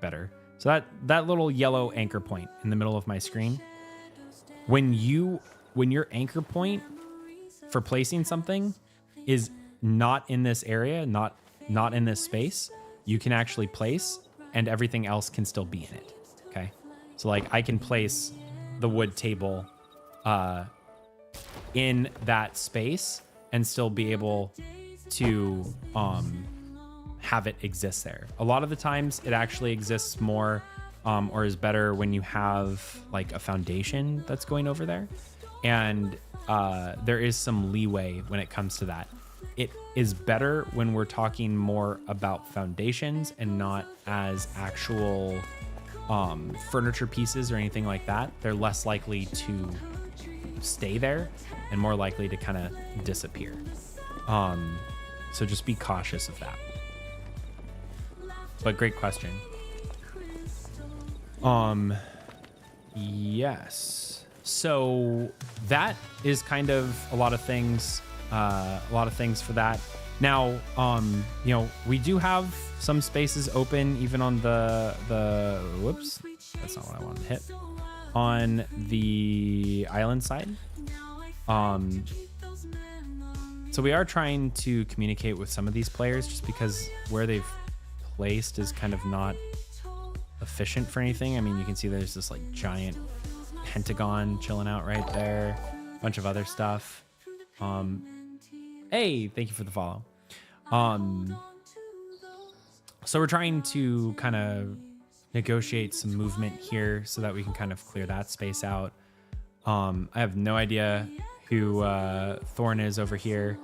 better. So that little yellow anchor point in the middle of my screen, when your anchor point for placing something is not in this area, not in this space, you can actually place and everything else can still be in it. Okay. So like I can place the wood table in that space and still be able to have it exist there. A lot of the times it actually exists more or is better when you have like a foundation that's going over there. And there is some leeway when it comes to that. It is better when we're talking more about foundations and not as actual furniture pieces or anything like that. They're less likely to stay there and more likely to kind of disappear. So just be cautious of that. But great question. Yes. So that is kind of a lot of things for that. Now, we do have some spaces open even on the whoops, that's not what I wanted to hit, on the island side. So we are trying to communicate with some of these players just because where they've placed is kind of not efficient for anything. I mean, you can see there's this like giant pentagon chilling out right there, a bunch of other stuff. Hey, thank you for the follow. So we're trying to kind of negotiate some movement here so that we can kind of clear that space out. I have no idea who Thorn is over here,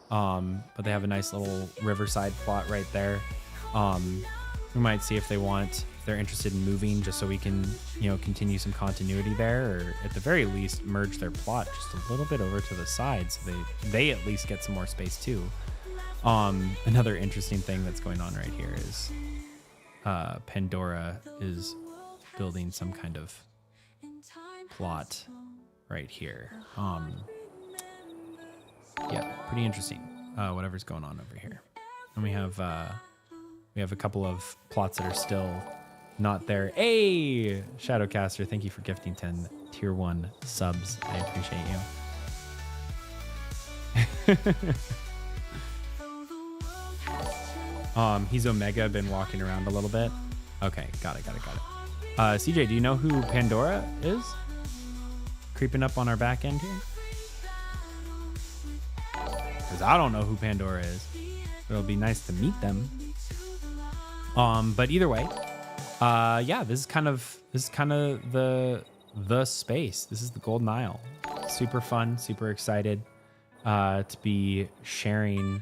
but they have a nice little riverside plot right there. We might see if they're interested in moving just so we can, continue some continuity there, or at the very least merge their plot just a little bit over to the side so they at least get some more space too. Another interesting thing that's going on right here is Pandora is building some kind of plot right here. Yeah, pretty interesting. Whatever's going on over here. And we have a couple of plots that are still not there. Hey, Shadowcaster, thank you for gifting 10 tier 1 subs. I appreciate you. He's Omega, been walking around a little bit. Okay, got it. CJ, do you know who Pandora is? Creeping up on our back end here? Because I don't know who Pandora is. But it'll be nice to meet them. But either way, yeah, this is kind of the space. This is the Golden Isle. Super fun, super excited to be sharing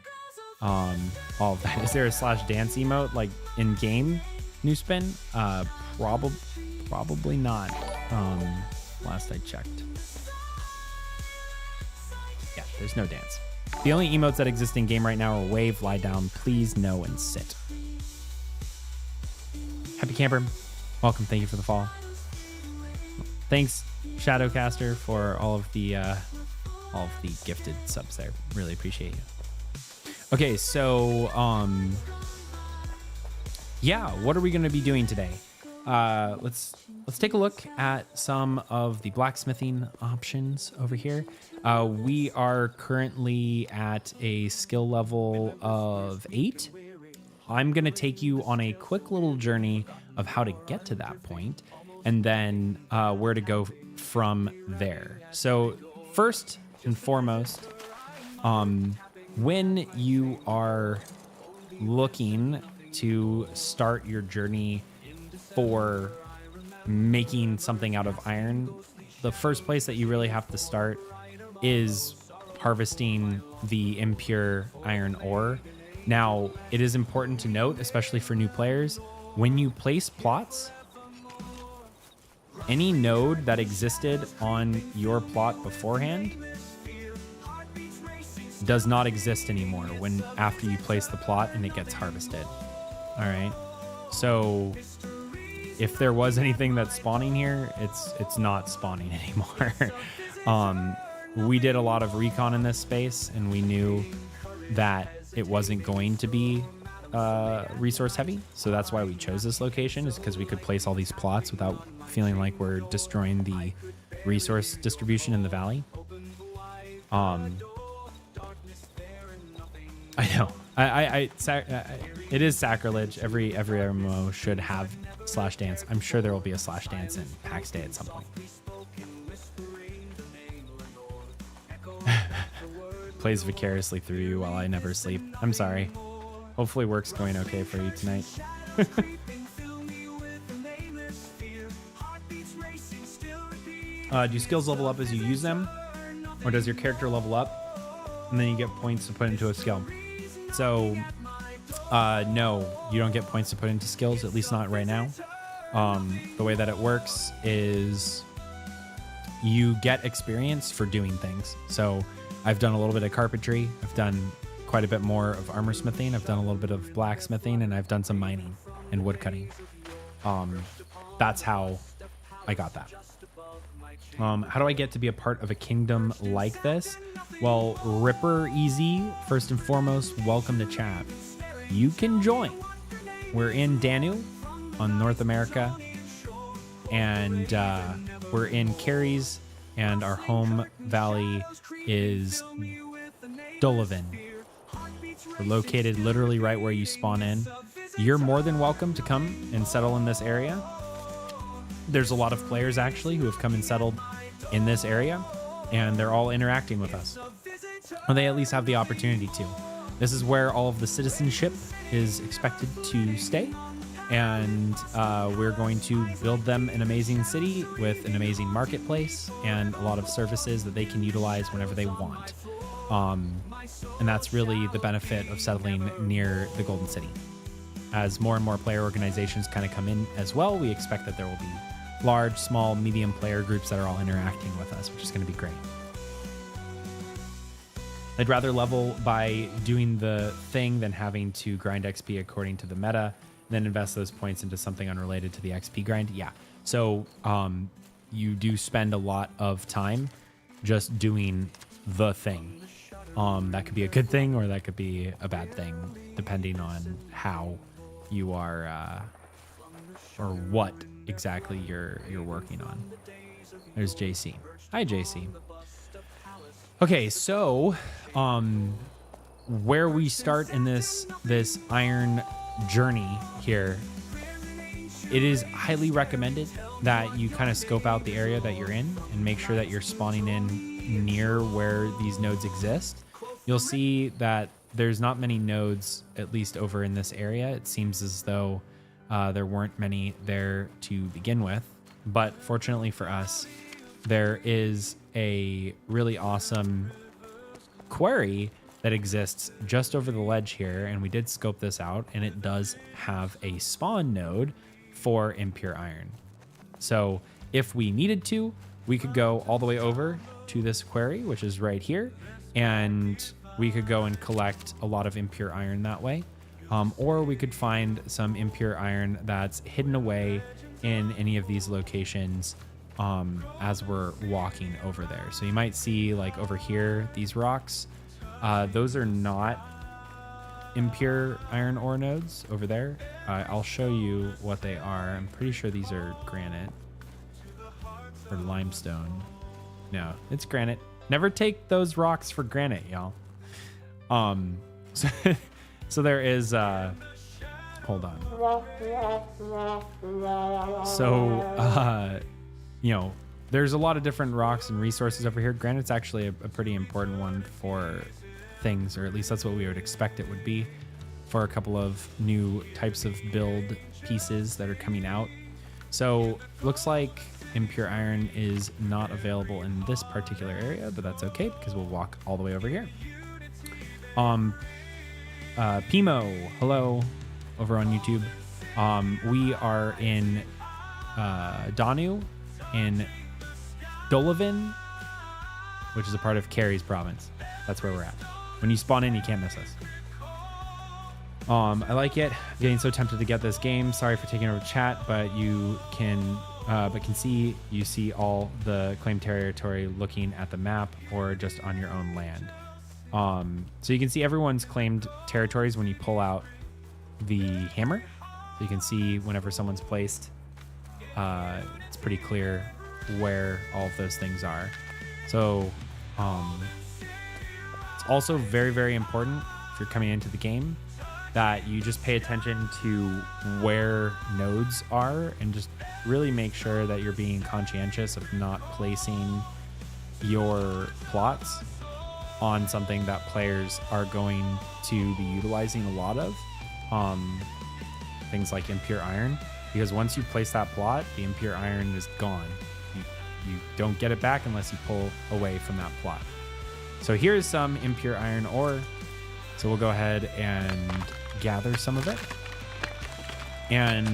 all of that. Is there a slash dance emote like in game, New Spin? Probably not. Last I checked. Yeah, there's no dance. The only emotes that exist in game right now are wave, lie down, please, no, and sit. Happy camper, welcome. Thank you for the follow. Thanks, Shadowcaster, for all of the gifted subs there. Really appreciate you. Okay, so yeah, what are we going to be doing today? Let's take a look at some of the blacksmithing options over here. We are currently at a skill level of 8. I'm going to take you on a quick little journey of how to get to that point and then where to go from there. So first and foremost, when you are looking to start your journey for making something out of iron, the first place that you really have to start is harvesting the impure iron ore. Now, it is important to note, especially for new players, when you place plots, any node that existed on your plot beforehand does not exist anymore when after you place the plot and it gets harvested. All right. So if there was anything that's spawning here, it's not spawning anymore. We did a lot of recon in this space, and we knew that it wasn't going to be resource heavy. So that's why we chose this location, is because we could place all these plots without feeling like we're destroying the resource distribution in the valley. I know. It is sacrilege. Every MMO should have slash dance. I'm sure there will be a slash dance in Pax Day at some point. Plays vicariously through you while I never sleep. I'm sorry. Hopefully work's going okay for you tonight. Do skills level up as you use them? Or does your character level up and then you get points to put into a skill? So, no, you don't get points to put into skills, at least not right now. The way that it works is you get experience for doing things. So I've done a little bit of carpentry. I've done quite a bit more of armor smithing. I've done a little bit of blacksmithing, and I've done some mining and wood cutting. That's how I got that. How do I get to be a part of a kingdom like this? Well, Ripper Easy, first and foremost, welcome to chat. You can join. We're in Danu on North America, and we're in Caries, and our home valley is Dolavan. We're located literally right where you spawn in. You're more than welcome to come and settle in this area. There's a lot of players actually who have come and settled in this area, and they're all interacting with us. Or they at least have the opportunity to. This is where all of the citizenship is expected to stay, and we're going to build them an amazing city with an amazing marketplace and a lot of services that they can utilize whenever they want. And that's really the benefit of settling near the Golden City. As more and more player organizations kind of come in as well, we expect that there will be large, small, medium player groups that are all interacting with us, which is going to be great. I'd rather level by doing the thing than having to grind XP according to the meta, and then invest those points into something unrelated to the XP grind. Yeah. So you do spend a lot of time just doing the thing. That could be a good thing or that could be a bad thing, depending on how you are or what exactly you're working on. There's JC. Hi, JC. Okay, so where we start in this iron journey here, it is highly recommended that you kind of scope out the area that you're in and make sure that you're spawning in near where these nodes exist. You'll see that there's not many nodes, at least over in this area. It seems as though there weren't many there to begin with, but fortunately for us, there is a really awesome quarry that exists just over the ledge here, and we did scope this out, and it does have a spawn node for impure iron. So if we needed to, we could go all the way over to this quarry, which is right here, and we could go and collect a lot of impure iron that way. Or we could find some impure iron that's hidden away in any of these locations as we're walking over there. So you might see like over here, these rocks, those are not impure iron ore nodes over there. I'll show you what they are. I'm pretty sure these are granite or limestone. No, it's granite. Never take those rocks for granite, y'all. So there is hold on. So you know, there's a lot of different rocks and resources over here. Granite's actually a pretty important one for things, or at least that's what we would expect it would be for a couple of new types of build pieces that are coming out. So looks like impure iron is not available in this particular area, but that's okay because we'll walk all the way over here. Pimo, hello, over on YouTube. We are in Danu in Dolovan, which is a part of Kerry's province. That's where we're at. When you spawn in, you can't miss us. I like it. I'm getting so tempted to get this game. Sorry for taking over chat, but you can see all the claimed territory looking at the map or just on your own land. So you can see everyone's claimed territories when you pull out the hammer. So you can see whenever someone's placed, it's pretty clear where all of those things are. So it's also very, very important if you're coming into the game that you just pay attention to where nodes are and just really make sure that you're being conscientious of not placing your plots on something that players are going to be utilizing a lot of, things like impure iron, because once you place that plot, the impure iron is gone. You don't get it back unless you pull away from that plot. So here's some impure iron ore. So we'll go ahead and gather some of it. And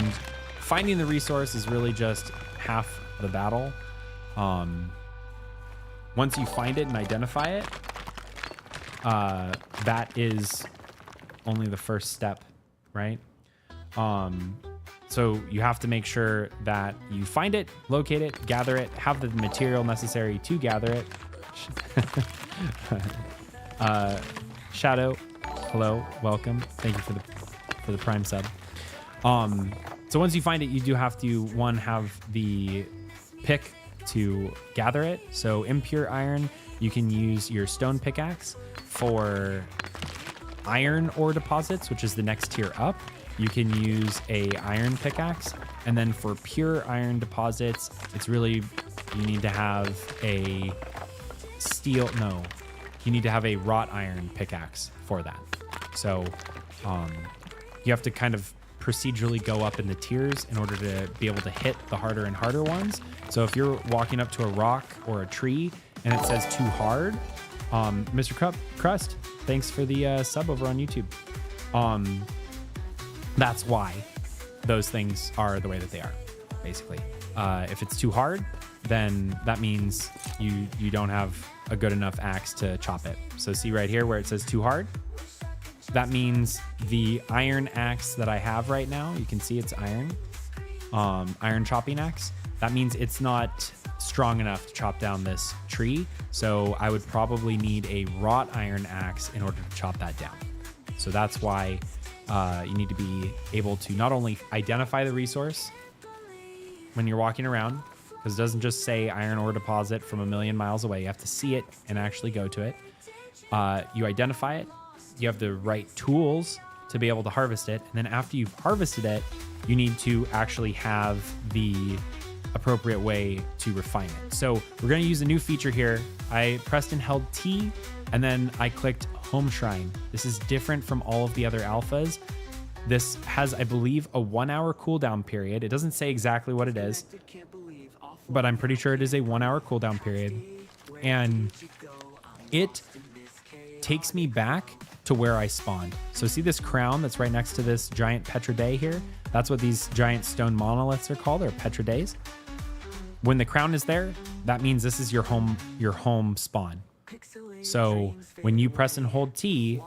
finding the resource is really just half the battle. Once you find it and identify it, that is only the first step, right? So you have to make sure that you find it, locate it, gather it, have the material necessary to gather it. Shadow, hello, welcome. Thank you for the Prime sub. So once you find it, you do have to have the pick to gather it. So impure iron, you can use your stone pickaxe. For iron ore deposits, which is the next tier up, you can use a iron pickaxe. And then for pure iron deposits, it's really, you need to have a you need to have a wrought iron pickaxe for that. So you have to kind of procedurally go up in the tiers in order to be able to hit the harder and harder ones. So if you're walking up to a rock or a tree and it says too hard, Mr. Crust, thanks for the sub over on YouTube. That's why those things are the way that they are, basically. If it's too hard, then that means you don't have a good enough axe to chop it. So see right here where it says too hard? That means the iron axe that I have right now, you can see it's iron chopping axe. That means it's not strong enough to chop down this tree. So I would probably need a wrought iron axe in order to chop that down. So that's why you need to be able to not only identify the resource when you're walking around, because it doesn't just say iron ore deposit from a million miles away. You have to see it and actually go to it. You identify it. You have the right tools to be able to harvest it. And then after you've harvested it, you need to actually have the appropriate way to refine it. So we're going to use a new feature here. I pressed and held T, and then I clicked Home Shrine. This is different from all of the other alphas. This has, I believe, a 1 hour cooldown period. It doesn't say exactly what it is, but I'm pretty sure it is a 1 hour cooldown period. And it takes me back to where I spawned. So see this crown that's right next to this giant Petra Dei here? That's what these giant stone monoliths are called, or Petra Deis. When the crown is there, that means this is your home spawn. So when you press and hold T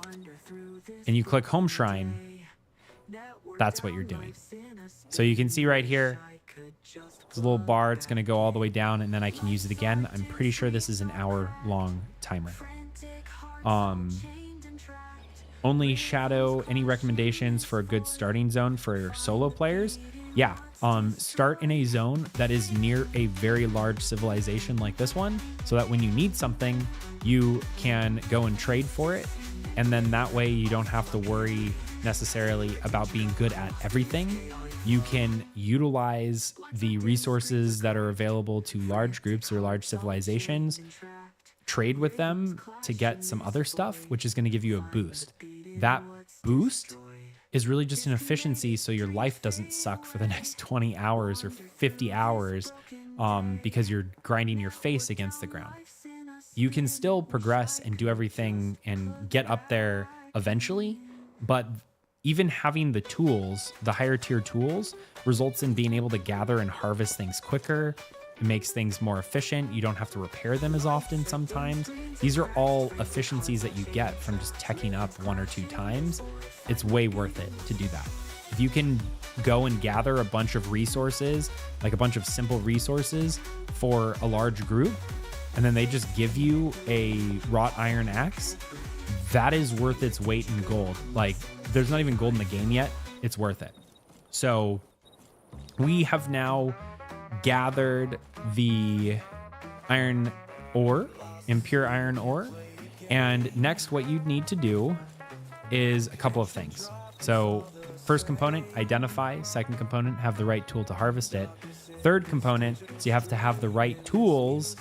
and you click Home Shrine, that's what you're doing. So you can see right here, there's a little bar. It's going to go all the way down, and then I can use it again. I'm pretty sure this is an hour-long timer. Only Shadow, any recommendations for a good starting zone for solo players? Yeah, start in a zone that is near a very large civilization like this one, so that when you need something, you can go and trade for it. And then that way you don't have to worry necessarily about being good at everything. You can utilize the resources that are available to large groups or large civilizations, trade with them to get some other stuff, which is going to give you a boost. That boost is really just an efficiency, so your life doesn't suck for the next 20 hours or 50 hours because you're grinding your face against the ground. You can still progress and do everything and get up there eventually, but even having the tools, the higher tier tools, results in being able to gather and harvest things quicker. It makes things more efficient. You don't have to repair them as often sometimes. These are all efficiencies that you get from just teching up 1 or 2 times. It's way worth it to do that. If you can go and gather a bunch of resources, like a bunch of simple resources for a large group, and then they just give you a wrought iron axe, that is worth its weight in gold. Like, there's not even gold in the game yet. It's worth it. So we have now gathered the iron ore, impure iron ore. And next, what you'd need to do is a couple of things. So first component, identify. Second component, have the right tool to harvest it. Third component, so you have to have the right tools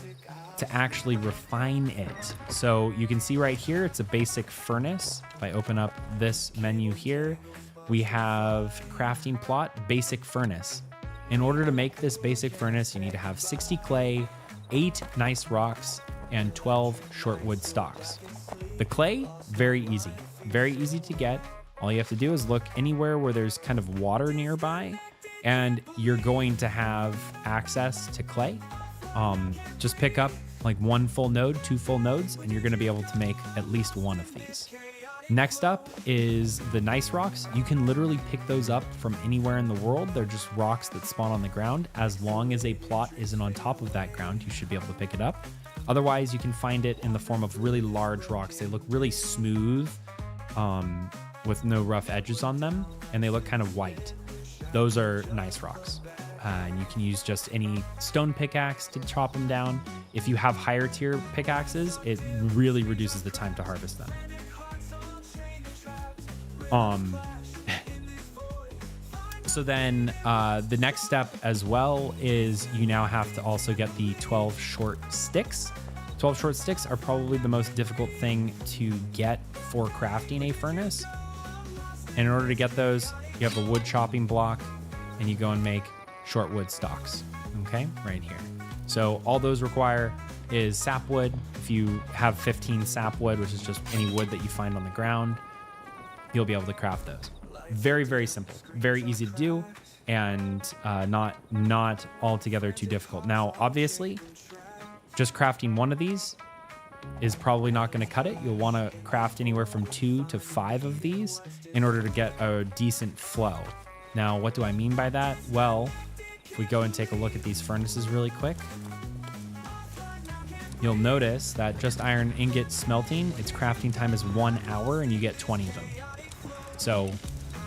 to actually refine it. So you can see right here, it's a basic furnace. If I open up this menu here, we have crafting plot, basic furnace. In order to make this basic furnace, you need to have 60 clay, 8 nice rocks, and 12 short wood stalks. The clay, very easy to get. All you have to do is look anywhere where there's kind of water nearby, and you're going to have access to clay. Just pick up like 1 full node, 2 full nodes, and you're going to be able to make at least 1 of these. Next up is the nice rocks. You can literally pick those up from anywhere in the world. They're just rocks that spawn on the ground. As long as a plot isn't on top of that ground, you should be able to pick it up. Otherwise, you can find it in the form of really large rocks. They look really smooth with no rough edges on them, and they look kind of white. Those are nice rocks. And you can use just any stone pickaxe to chop them down. If you have higher tier pickaxes, it really reduces the time to harvest them. So then the next step as well is you now have to also get the 12 short sticks. 12 short sticks are probably the most difficult thing to get for crafting a furnace. And in order to get those, you have a wood chopping block and you go and make short wood stalks. Okay, right here. So all those require is sapwood. If you have 15 sapwood, which is just any wood that you find on the ground, you'll be able to craft those. Very, very simple, very easy to do, and not altogether too difficult. Now, obviously, just crafting 1 of these is probably not going to cut it. You'll want to craft anywhere from 2 to 5 of these in order to get a decent flow. Now, what do I mean by that? Well, if we go and take a look at these furnaces really quick, you'll notice that just iron ingot smelting, its crafting time is 1 hour and you get 20 of them. So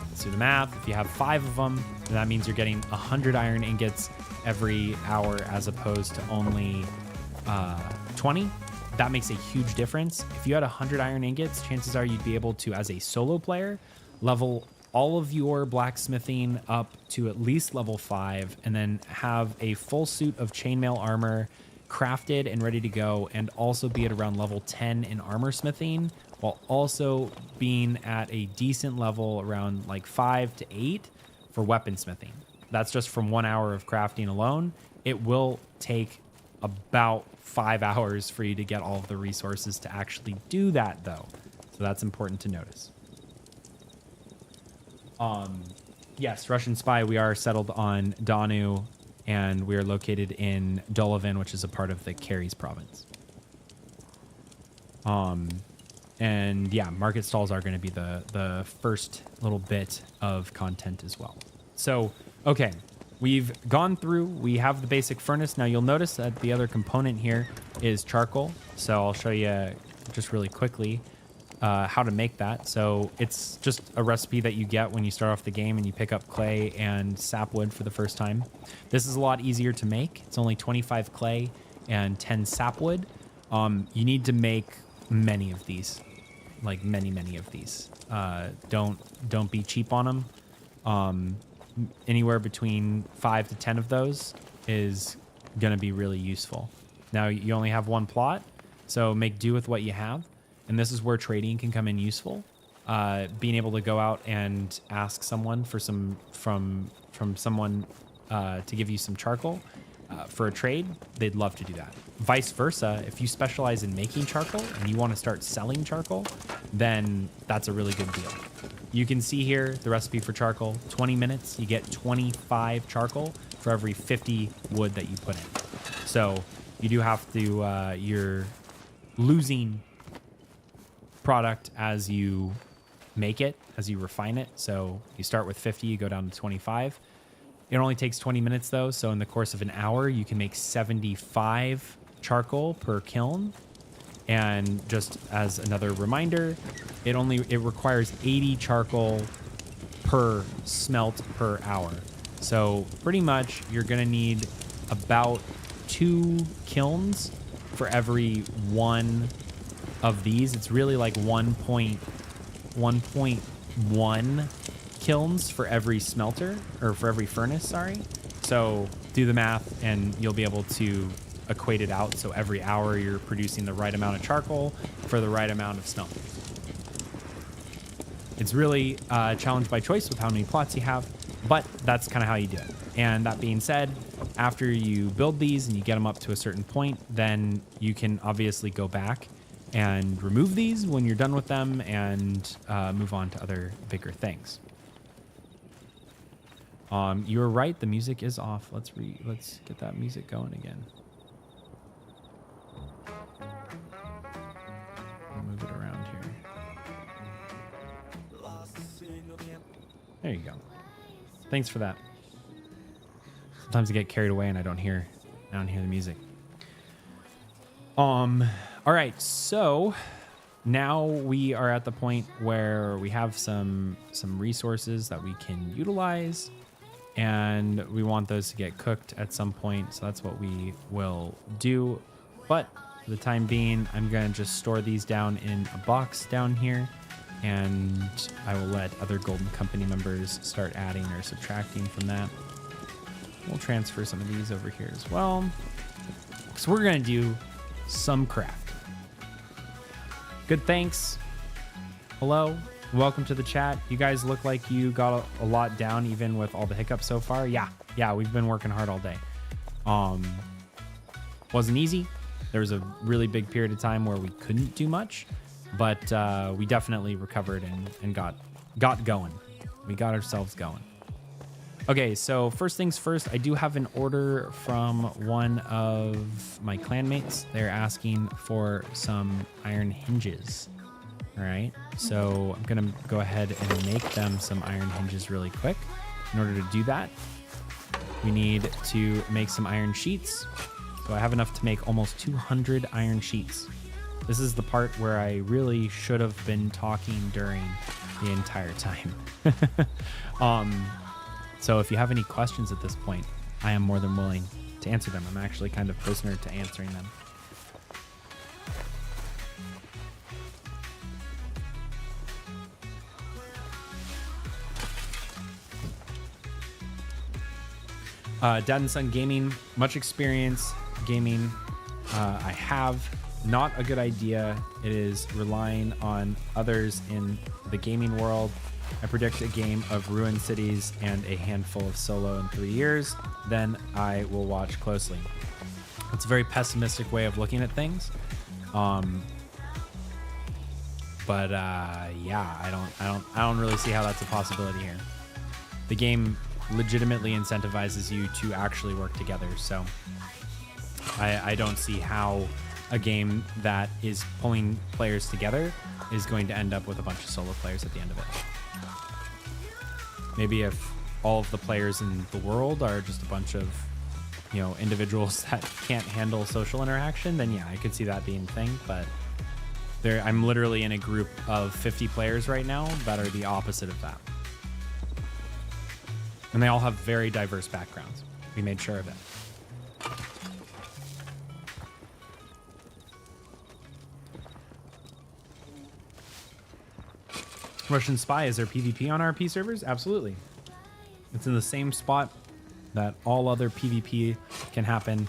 let's do the math. If you have 5 of them, then that means you're getting 100 iron ingots every hour as opposed to only 20. That makes a huge difference. If you had 100 iron ingots, chances are you'd be able to, as a solo player, level all of your blacksmithing up to at least level 5 and then have a full suit of chainmail armor crafted and ready to go, and also be at around level 10 in armor smithing, while also being at a decent level around like 5 to 8 for weaponsmithing. That's just from 1 hour of crafting alone. It will take about 5 hours for you to get all of the resources to actually do that, though. So that's important to notice. Yes, Russian spy, we are settled on Danu, and we are located in Dolovan, which is a part of the Caries province. And yeah, market stalls are going to be the first little bit of content as well. So, okay, we've gone through, we have the basic furnace. Now you'll notice that the other component here is charcoal. So I'll show you just really quickly how to make that. So it's just a recipe that you get when you start off the game and you pick up clay and sapwood for the first time. This is a lot easier to make. It's only 25 clay and 10 sapwood. You need to make many of these, like many of these. Don't be cheap on them. Anywhere between 5 to 10 of those is going to be really useful. Now you only have 1 plot, so make do with what you have. And this is where trading can come in useful. Being able to go out and ask someone for some from someone to give you some charcoal for a trade, they'd love to do that. Vice versa, if you specialize in making charcoal and you want to start selling charcoal, then that's a really good deal. You can see here the recipe for charcoal. 20 minutes, you get 25 charcoal for every 50 wood that you put in. So you do have to, you're losing product as you make it, as you refine it. So you start with 50, you go down to 25. It only takes 20 minutes though. So in the course of an hour, you can make 75 charcoal per kiln. And just as another reminder, it requires 80 charcoal per smelt per hour. So pretty much you're gonna need about 2 kilns for every 1 of these. It's really like 1.1 kilns for every smelter, or for every furnace, sorry. So do the math and you'll be able to equate it out. So every hour you're producing the right amount of charcoal for the right amount of smelters. It's really a challenge by choice with how many plots you have, but that's kind of how you do it. And that being said, after you build these and you get them up to a certain point, then you can obviously go back and remove these when you're done with them and move on to other bigger things. You're right, the music is off. Let's get that music going again. I'll move it around here. There you go. Thanks for that. Sometimes I get carried away and I don't hear the music. All right, so now we are at the point where we have some resources that we can utilize, and we want those to get cooked at some point. So that's what we will do. But for the time being, I'm going to just store these down in a box down here, and I will let other Golden Company members start adding or subtracting from that. We'll transfer some of these over here as well. So we're going to do some craft. Good, thanks. Hello, welcome to the chat. You guys look like you got a lot down even with all the hiccups so far. Yeah, we've been working hard all day. Wasn't easy. There was a really big period of time where we couldn't do much, but we definitely recovered and got going. We got ourselves going. Okay, so first things first, I do have an order from one of my clanmates. They're asking for some iron hinges. All right, so I'm gonna go ahead and make them some iron hinges really quick. In order to do that, we need to make some iron sheets. So I have enough to make almost 200 iron sheets. This is the part where I really should have been talking during the entire time. So if you have any questions at this point, I am more than willing to answer them. I'm actually kind of prisoner to answering them. Dad and Son Gaming, much experience gaming. I have not a good idea. It is relying on others in the gaming world. I predict a game of ruined cities and a handful of solo in 3 years. Then I will watch closely. It's a very pessimistic way of looking at things. Yeah, I don't really see how that's a possibility here. The game legitimately incentivizes you to actually work together. So I don't see how a game that is pulling players together is going to end up with a bunch of solo players at the end of it. Maybe if all of the players in the world are just a bunch of, individuals that can't handle social interaction, then yeah, I could see that being a thing. But I'm literally in a group of 50 players right now that are the opposite of that. And they all have very diverse backgrounds. We made sure of it. Russian Spy, is there PvP on RP servers? Absolutely. It's in the same spot that all other PvP can happen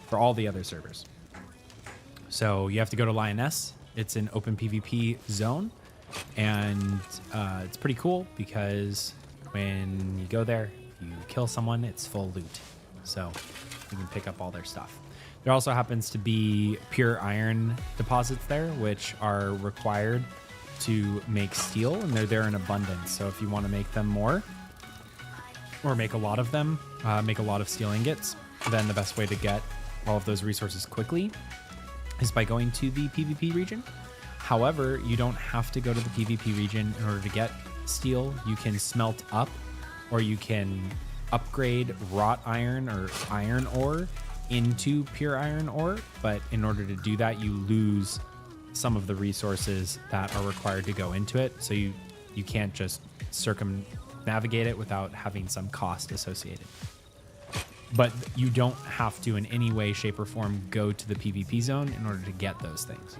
for all the other servers. So you have to go to Lioness. It's an open PvP zone. And it's pretty cool because when you go there, you kill someone, it's full loot. So you can pick up all their stuff. There also happens to be pure iron deposits there, which are required to make steel, and they're there in abundance. So if you want to make them more, or make a lot of them, make a lot of steel ingots, then the best way to get all of those resources quickly is by going to the PvP region. However, you don't have to go to the PvP region in order to get steel. You can smelt up, or you can upgrade wrought iron or iron ore into pure iron ore. But in order to do that, you lose some of the resources that are required to go into it. So you can't just circumnavigate it without having some cost associated. But you don't have to in any way, shape, or form go to the PvP zone in order to get those things.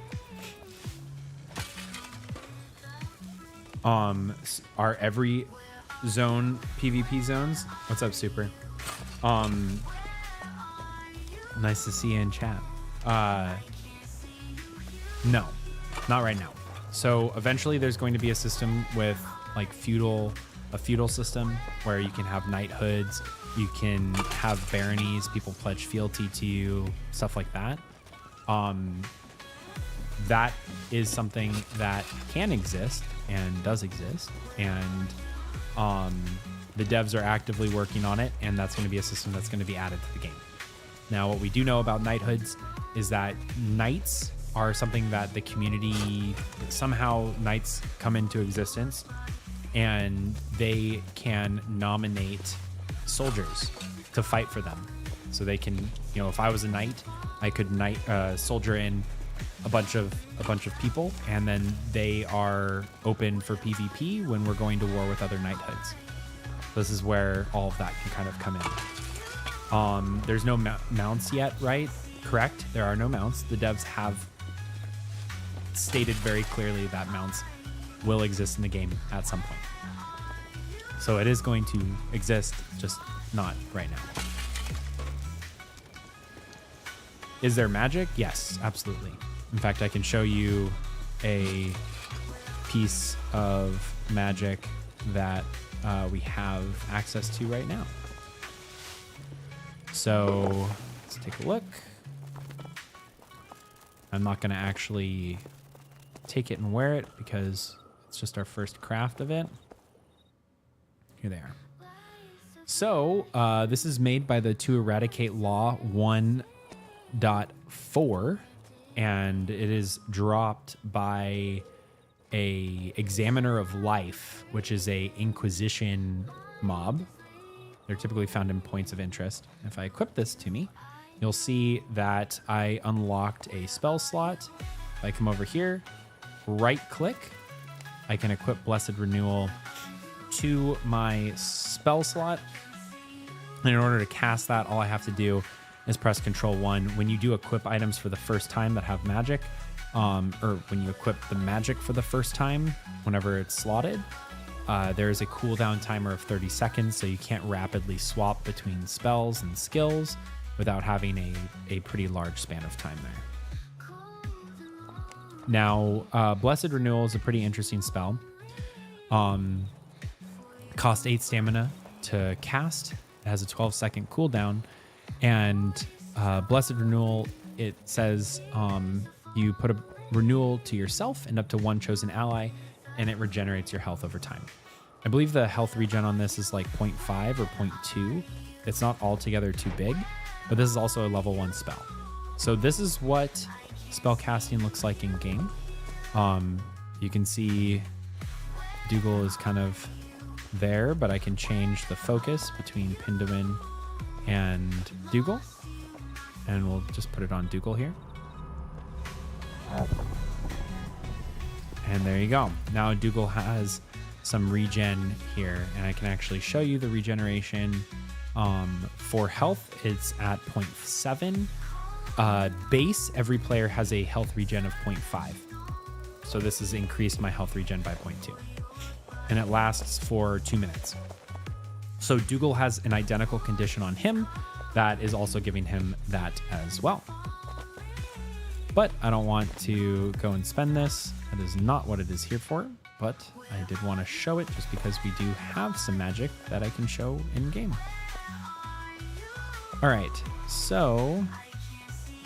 Are every zone PvP zones? What's up, Super? Nice to see you in chat. No, not right now. So eventually there's going to be a system with like a feudal system where you can have knighthoods, you can have baronies, people pledge fealty to you, stuff like that. That is something that can exist and does exist, and the devs are actively working on it, and that's going to be a system that's going to be added to the game. Now, what we do know about knighthoods is that knights are something that the community, somehow knights come into existence, and they can nominate soldiers to fight for them. So they can, if I was a knight, I could soldier in a bunch of people, and then they are open for PvP when we're going to war with other knighthoods. This is where all of that can kind of come in. There's no mounts yet, right? Correct. There are no mounts. The devs have stated very clearly that mounts will exist in the game at some point. So it is going to exist, just not right now. Is there magic? Yes, absolutely. In fact, I can show you a piece of magic that we have access to right now. So let's take a look. I'm not going to actually take it and wear it because it's just our first craft of it. Here they are. So this is made by the To Eradicate Law 1.4, and it is dropped by a Examiner of Life, which is a Inquisition mob. They're typically found in points of interest. If I equip this to me, you'll see that I unlocked a spell slot. If I come over here, right click, I can equip Blessed Renewal to my spell slot. And in order to cast that, all I have to do is press Control 1. When you do equip items for the first time that have magic, or when you equip the magic for the first time, whenever it's slotted, there is a cooldown timer of 30 seconds, so you can't rapidly swap between spells and skills without having a pretty large span of time there. Now, Blessed Renewal is a pretty interesting spell. Cost 8 stamina to cast. It has a 12-second cooldown. And Blessed Renewal, it says you put a renewal to yourself and up to one chosen ally, and it regenerates your health over time. I believe the health regen on this is like 0.5 or 0.2. It's not altogether too big, but this is also a level 1 spell. So this is what spell casting looks like in game. You can see Dougal is kind of there, but I can change the focus between Pindamin and Dougal, and we'll just put it on Dougal here. And there you go. Now Dougal has some regen here, and I can actually show you the regeneration. For health, it's at 0.7. Base, every player has a health regen of 0.5. So this has increased my health regen by 0.2. And it lasts for 2 minutes. So Dougal has an identical condition on him that is also giving him that as well. But I don't want to go and spend this. That is not what it is here for. But I did want to show it just because we do have some magic that I can show in game. All right, so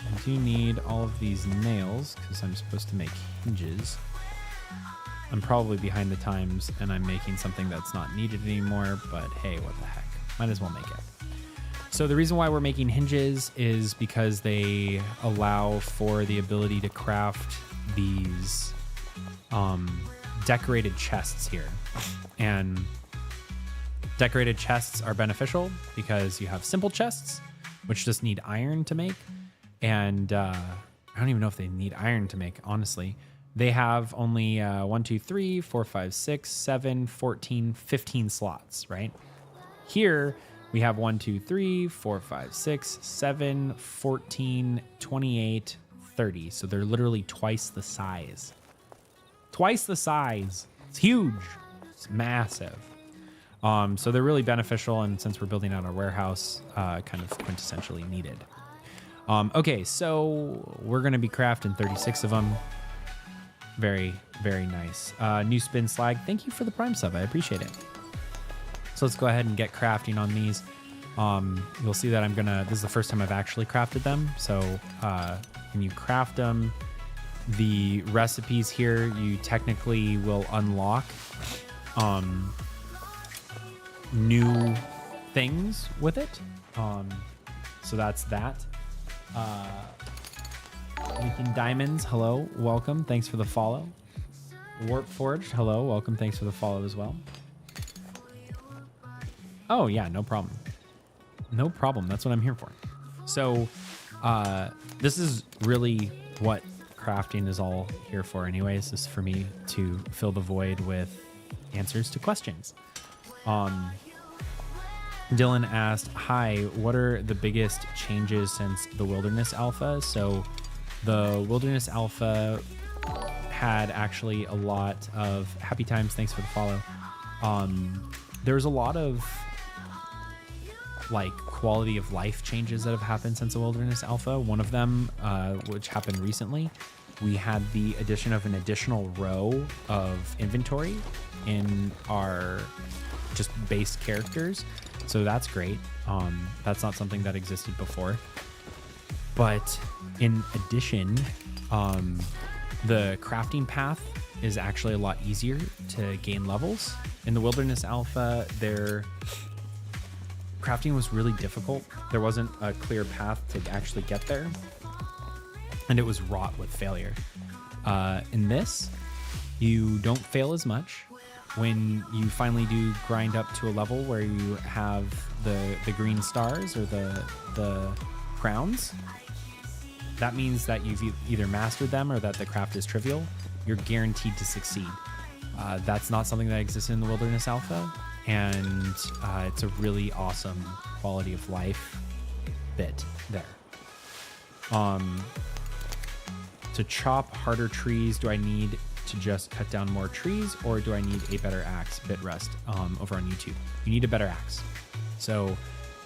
I do need all of these nails because I'm supposed to make hinges. I'm probably behind the times and I'm making something that's not needed anymore, but hey, what the heck? Might as well make it. So the reason why we're making hinges is because they allow for the ability to craft these decorated chests here. And decorated chests are beneficial because you have simple chests, which just need iron to make. And I don't even know if they need iron to make, honestly. They have only 1, 2, 3, 4, 5, 6, 7, 14, 15 slots, right? Here we have 1, 2, 3, 4, 5, 6, 7, 14, 28, 30. So they're literally twice the size. Twice the size. It's huge. It's massive. So they're really beneficial, and since we're building out our warehouse, kind of quintessentially needed. Okay, so we're going to be crafting 36 of them. Very, very nice. New Spin Slag, thank you for the Prime sub. I appreciate it. So let's go ahead and get crafting on these. You'll see that this is the first time I've actually crafted them. So when you craft them, the recipes here, you technically will unlock new things with it. So that's that. Leaking Diamonds, hello, welcome, thanks for the follow. Warp Forged, hello, welcome, thanks for the follow as well. Oh yeah, no problem. No problem, that's what I'm here for. So this is really what crafting is all here for anyways, is for me to fill the void with answers to questions. Dylan asked, hi, what are the biggest changes since the Wilderness Alpha? So the Wilderness Alpha had actually a lot of happy times. Thanks for the follow. There's a lot of like quality of life changes that have happened since the Wilderness Alpha. One of them, which happened recently, we had the addition of an additional row of inventory in our just base characters. So that's great. That's not something that existed before. But in addition, the crafting path is actually a lot easier to gain levels. In the Wilderness Alpha, crafting was really difficult. There wasn't a clear path to actually get there, and it was wrought with failure. In this, you don't fail as much. When you finally do grind up to a level where you have the green stars or the crowns, that means that you've either mastered them or that the craft is trivial. You're guaranteed to succeed. That's not something that exists in the Wilderness Alpha, and it's a really awesome quality of life bit there. To chop harder trees, do I need to just cut down more trees, or do I need a better axe? Bitrust over on YouTube. You need a better axe. So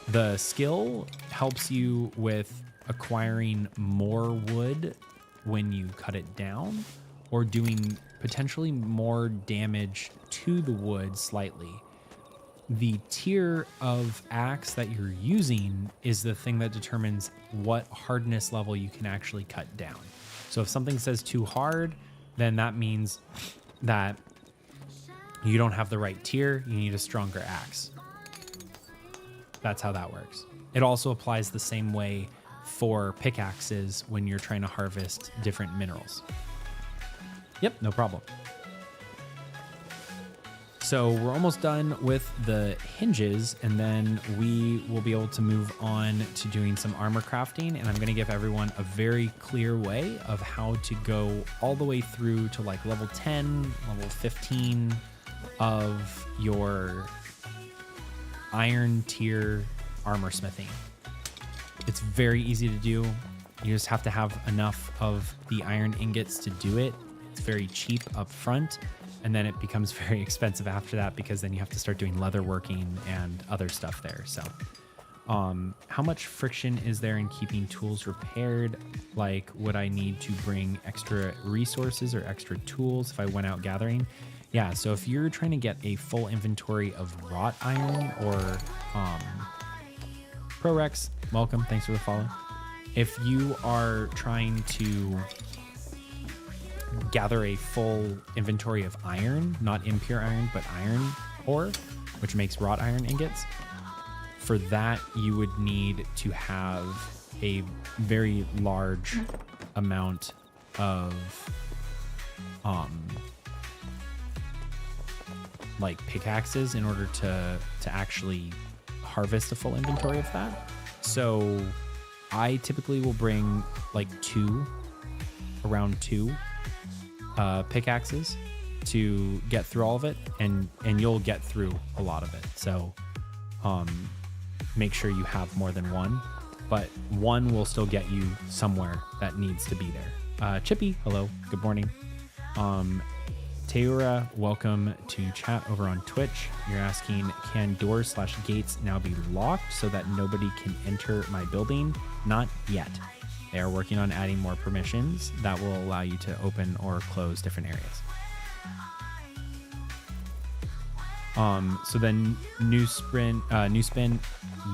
the skill helps you with acquiring more wood when you cut it down, or doing potentially more damage to the wood slightly. The tier of axe that you're using is the thing that determines what hardness level you can actually cut down. So if something says too hard, then that means that you don't have the right tier. You need a stronger axe. That's how that works. It also applies the same way for pickaxes when you're trying to harvest different minerals. Yep, no problem. So we're almost done with the hinges, and then we will be able to move on to doing some armor crafting. And I'm going to give everyone a very clear way of how to go all the way through to like level 10, level 15 of your iron tier armor smithing. It's very easy to do. You just have to have enough of the iron ingots to do it. It's very cheap up front, and then it becomes very expensive after that, because then you have to start doing leather working and other stuff there. So how much friction is there in keeping tools repaired? Like, would I need to bring extra resources or extra tools if I went out gathering? Yeah, so if you're trying to get a full inventory of wrought iron, or ProRex, welcome, thanks for the follow. If you are trying to gather a full inventory of iron, not impure iron, but iron ore, which makes wrought iron ingots, for that you would need to have a very large amount of like pickaxes in order to actually harvest a full inventory of that. So I typically will bring like around two pickaxes to get through all of it, and you'll get through a lot of it. So make sure you have more than one, but one will still get you somewhere that needs to be there. Chippy, hello, good morning. Teura, welcome to chat over on Twitch. You're asking, can doors/gates now be locked so that nobody can enter my building? Not yet. They are working on adding more permissions that will allow you to open or close different areas. So then new spin,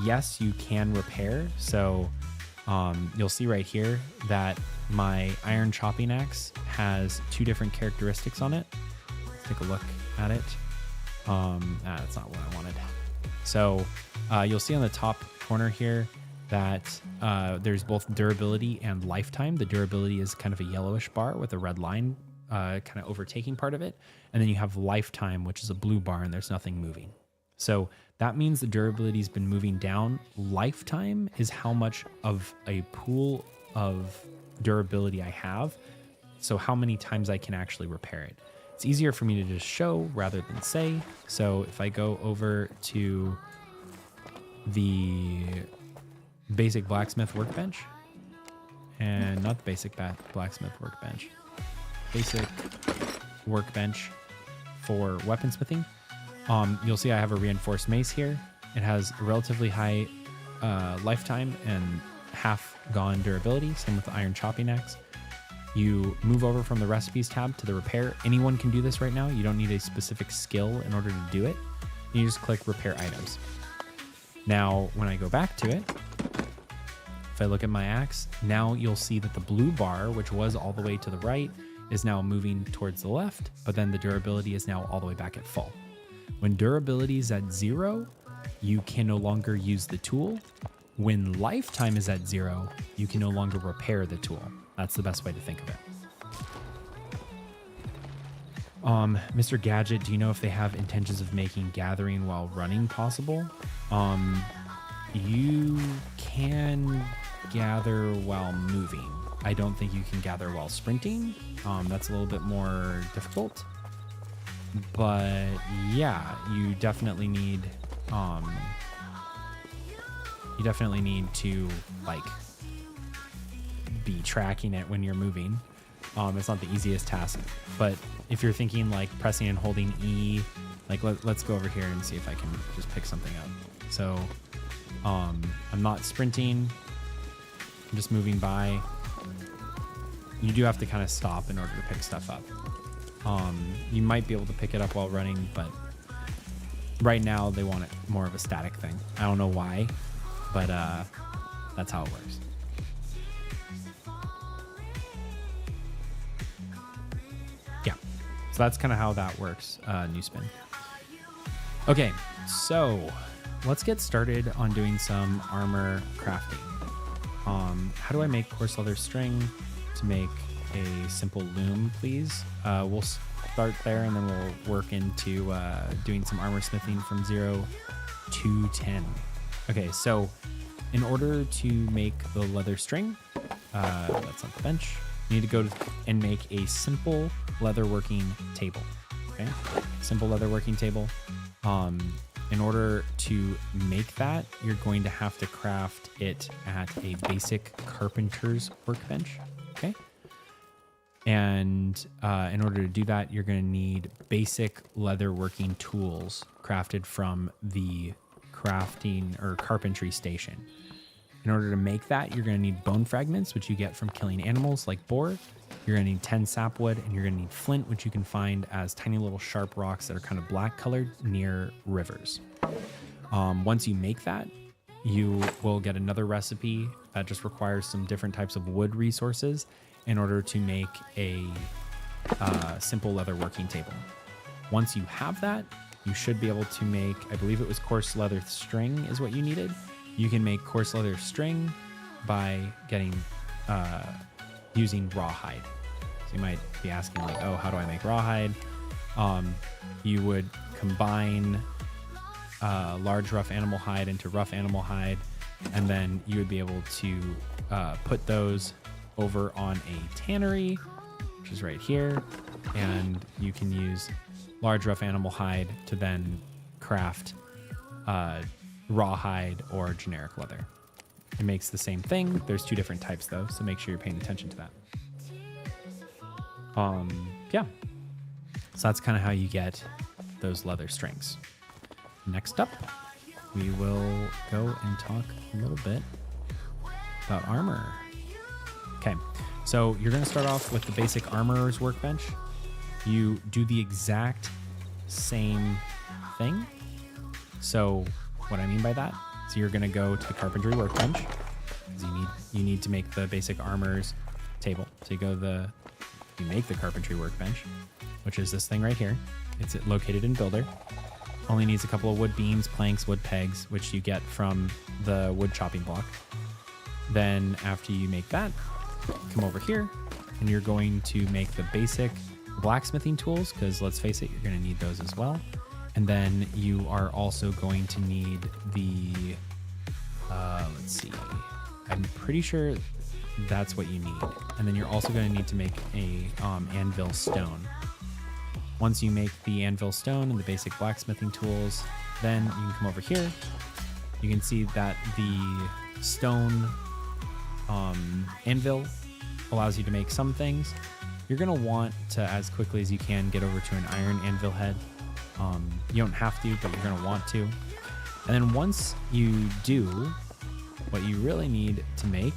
yes, you can repair. So you'll see right here that my iron chopping axe has two different characteristics on it. Let's take a look at it. That's not what I wanted. So you'll see on the top corner here that there's both durability and lifetime. The durability is kind of a yellowish bar with a red line kind of overtaking part of it. And then you have lifetime, which is a blue bar, and there's nothing moving. So that means the durability has been moving down. Lifetime is how much of a pool of durability I have. So how many times I can actually repair it. It's easier for me to just show rather than say. So if I go over to the basic blacksmith workbench, and not the basic blacksmith workbench, basic workbench for weaponsmithing, you'll see I have a reinforced mace here. It has a relatively high lifetime and half gone durability. Same with the iron chopping axe. You move over from the recipes tab to the repair. Anyone can do this right now. You don't need a specific skill in order to do it. You just click repair items. Now, when I go back to it, if I look at my axe, now you'll see that the blue bar, which was all the way to the right, is now moving towards the left, but then the durability is now all the way back at full. When durability is at 0, you can no longer use the tool. When lifetime is at 0, you can no longer repair the tool. That's the best way to think of it. Mr. Gadget, do you know if they have intentions of making gathering while running possible? You can gather while moving. I don't think you can gather while sprinting. That's a little bit more difficult. But yeah, you definitely need to like be tracking it when you're moving. It's not the easiest task, but if you're thinking like pressing and holding E, like let's go over here and see if I can just pick something up. So I'm not sprinting, I'm just moving by. You do have to kind of stop in order to pick stuff up. You might be able to pick it up while running, but right now they want it more of a static thing. I don't know why, but that's how it works. Yeah, so that's kind of how that works, new spin. Okay, so let's get started on doing some armor crafting. How do I make coarse leather string to make a simple loom, please? We'll start there and then we'll work into doing some armor smithing from 0 to 10. Okay, so in order to make the leather string, that's on the bench, you need to go and make a simple leather working table. Okay, simple leather working table. In order to make that, you're going to have to craft it at a basic carpenter's workbench. Okay. And in order to do that, you're going to need basic leather working tools crafted from the crafting or carpentry station. In order to make that, you're going to need bone fragments, which you get from killing animals like boar. You're going to need 10 sapwood, and you're going to need flint, which you can find as tiny little sharp rocks that are kind of black colored near rivers. Once you make that, you will get another recipe that just requires some different types of wood resources in order to make a simple leather working table. Once you have that, you should be able to make, I believe it was coarse leather string is what you needed. You can make coarse leather string by getting using rawhide. So you might be asking like, oh, how do I make rawhide? You would combine large rough animal hide into rough animal hide, and then you would be able to put those over on a tannery, which is right here, and you can use large rough animal hide to then craft rawhide or generic leather. It makes the same thing. There's two different types though, so make sure you're paying attention to that. Yeah, so that's kind of how you get those leather strings. Next up, we will go and talk a little bit about armor. Okay, so you're going to start off with the basic armorer's workbench. You do the exact same thing. So what I mean by that, so you're going to go to the carpentry workbench, because you need to make the basic armorer's table. So you make the carpentry workbench, which is this thing right here. It's located in Builder. Only needs a couple of wood beams, planks, wood pegs, which you get from the wood chopping block. Then after you make that, come over here and you're going to make the basic blacksmithing tools, because let's face it, you're going to need those as well. And then you are also going to need the, let's see, I'm pretty sure that's what you need. And then you're also going to need to make a anvil stone. Once you make the anvil stone and the basic blacksmithing tools, then you can come over here. You can see that the stone anvil allows you to make some things. You're going to want to, as quickly as you can, get over to an iron anvil head. You don't have to, but you're going to want to. And then once you do, what you really need to make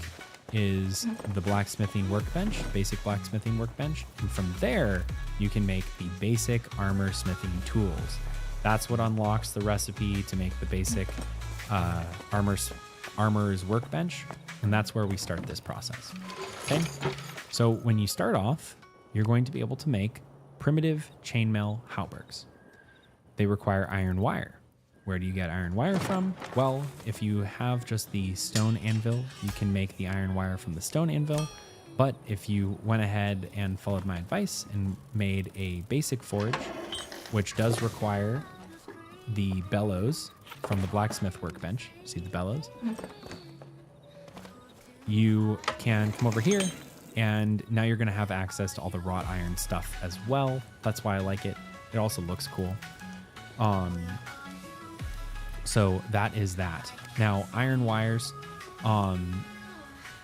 is the blacksmithing workbench, basic blacksmithing workbench. And from there, you can make the basic armor smithing tools. That's what unlocks the recipe to make the basic armor's workbench. And that's where we start this process. Okay. So when you start off, you're going to be able to make primitive chainmail hauberks. They require iron wire. Where do you get iron wire from? Well, if you have just the stone anvil, you can make the iron wire from the stone anvil. But if you went ahead and followed my advice and made a basic forge, which does require the bellows from the blacksmith workbench, see the bellows? you can come over here, and now you're going to have access to all the wrought iron stuff as well. That's why I like it. It also looks cool. So that is that. Now, iron wires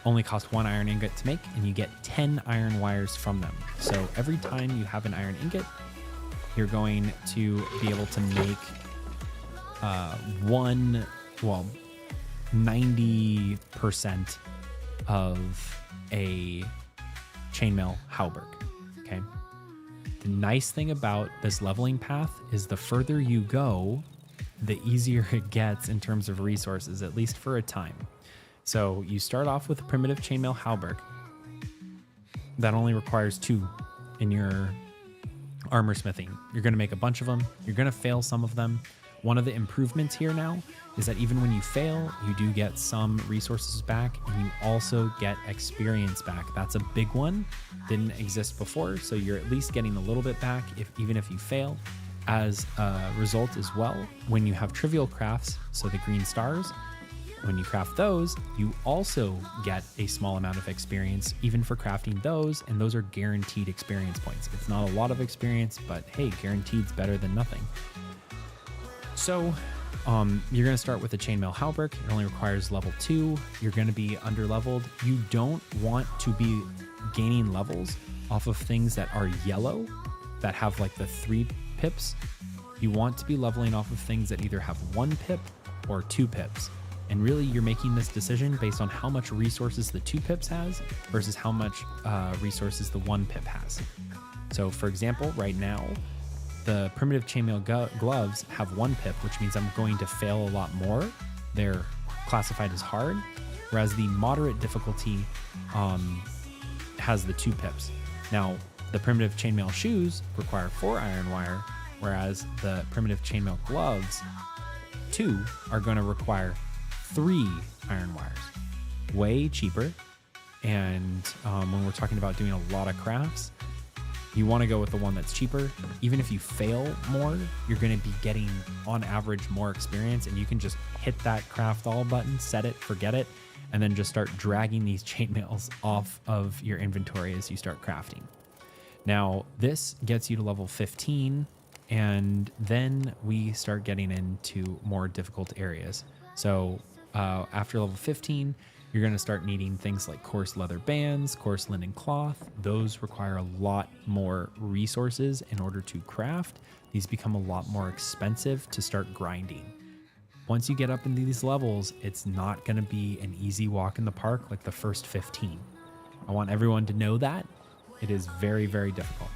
only cost 1 iron ingot to make, and you get 10 iron wires from them. So every time you have an iron ingot, you're going to be able to make 90% of a chainmail halberd. Okay. The nice thing about this leveling path is the further you go, the easier it gets in terms of resources, at least for a time. So you start off with a primitive chainmail halberd that only requires 2 in your armor smithing. You're going to make a bunch of them. You're going to fail some of them. One of the improvements here now is that even when you fail, you do get some resources back, and you also get experience back. That's a big one. Didn't exist before, so you're at least getting a little bit back even if you fail. As a result as well, when you have trivial crafts, so the green stars, when you craft those, you also get a small amount of experience even for crafting those, and those are guaranteed experience points. It's not a lot of experience, but hey, guaranteed's better than nothing. So you're going to start with a chainmail halberd. It only requires level 2. You're going to be under leveled. You don't want to be gaining levels off of things that are yellow, that have like the 3 pips. You want to be leveling off of things that either have 1 pip or 2 pips. And really, you're making this decision based on how much resources the 2 pips has versus how much resources the 1 pip has. So for example, right now, the primitive chainmail gloves have 1 pip, which means I'm going to fail a lot more. They're classified as hard, whereas the moderate difficulty has the 2 pips. Now, the primitive chainmail shoes require 4 iron wire, whereas the primitive chainmail gloves, 2, are going to require 3 iron wires. Way cheaper. And when we're talking about doing a lot of crafts, you want to go with the one that's cheaper. Even if you fail more, you're going to be getting, on average, more experience, and you can just hit that craft all button, set it, forget it, and then just start dragging these chainmails off of your inventory as you start crafting. Now, this gets you to level 15, and then we start getting into more difficult areas. So after level 15, you're going to start needing things like coarse leather bands, coarse linen cloth. Those require a lot more resources in order to craft. These become a lot more expensive to start grinding. Once you get up into these levels, it's not going to be an easy walk in the park like the first 15. I want everyone to know that. It is very, very difficult.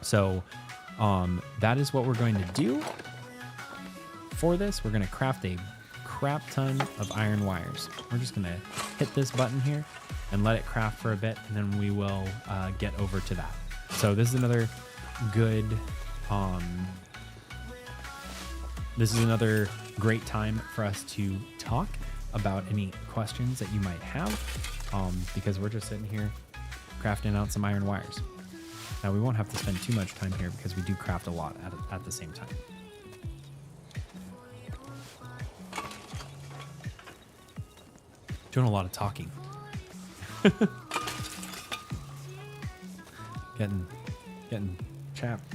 So that is what we're going to do. For this, we're going to craft a crap ton of iron wires. We're just going to hit this button here and let it craft for a bit, and then we will get over to that. So this is another good, this is another great time for us to talk about any questions that you might have, because we're just sitting here crafting out some iron wires. Now, we won't have to spend too much time here because we do craft a lot at the same time. Doing a lot of talking. getting chapped.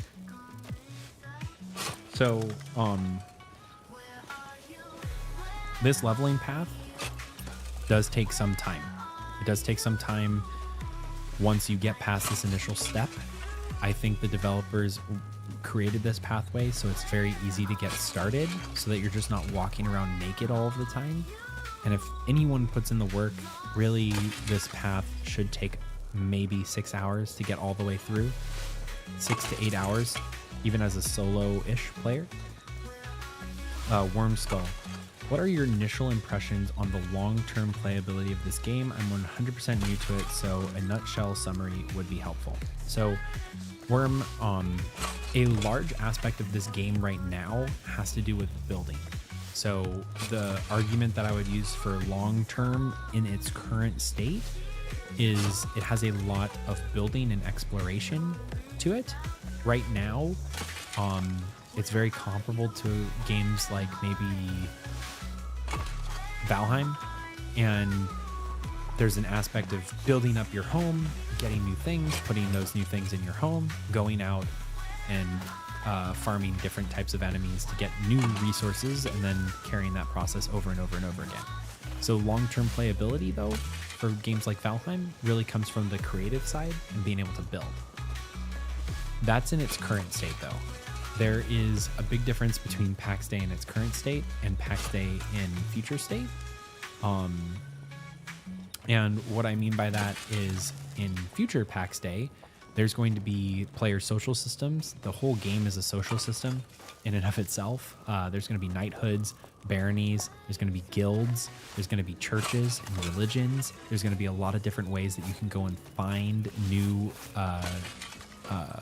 So, this leveling path does take some time. It does take some time once you get past this initial step. I think the developers created this pathway so it's very easy to get started, so that you're just not walking around naked all of the time. And if anyone puts in the work, really this path should take maybe 6 hours to get all the way through. 6 to 8 hours, even as a solo-ish player. Worm Skull. What are your initial impressions on the long-term playability of this game? I'm 100% new to it, so a nutshell summary would be helpful. So, Worm, a large aspect of this game right now has to do with building. So the argument that I would use for long-term in its current state is it has a lot of building and exploration to it. Right now, it's very comparable to games like maybe Valheim, and There's an aspect of building up your home, getting new things, putting those new things in your home, going out and farming different types of enemies to get new resources, and then carrying that process over and over and over again. So long-term playability, though, for games like Valheim really comes from the creative side and being able to build. That's in its current state, though. There is a big difference between Pax Dei in its current state and Pax Dei in future state. And what I mean by that is in future Pax Dei, there's going to be player social systems. The whole game is a social system in and of itself. There's going to be knighthoods, baronies, there's going to be guilds, there's going to be churches and religions. There's going to be a lot of different ways that you can go and find new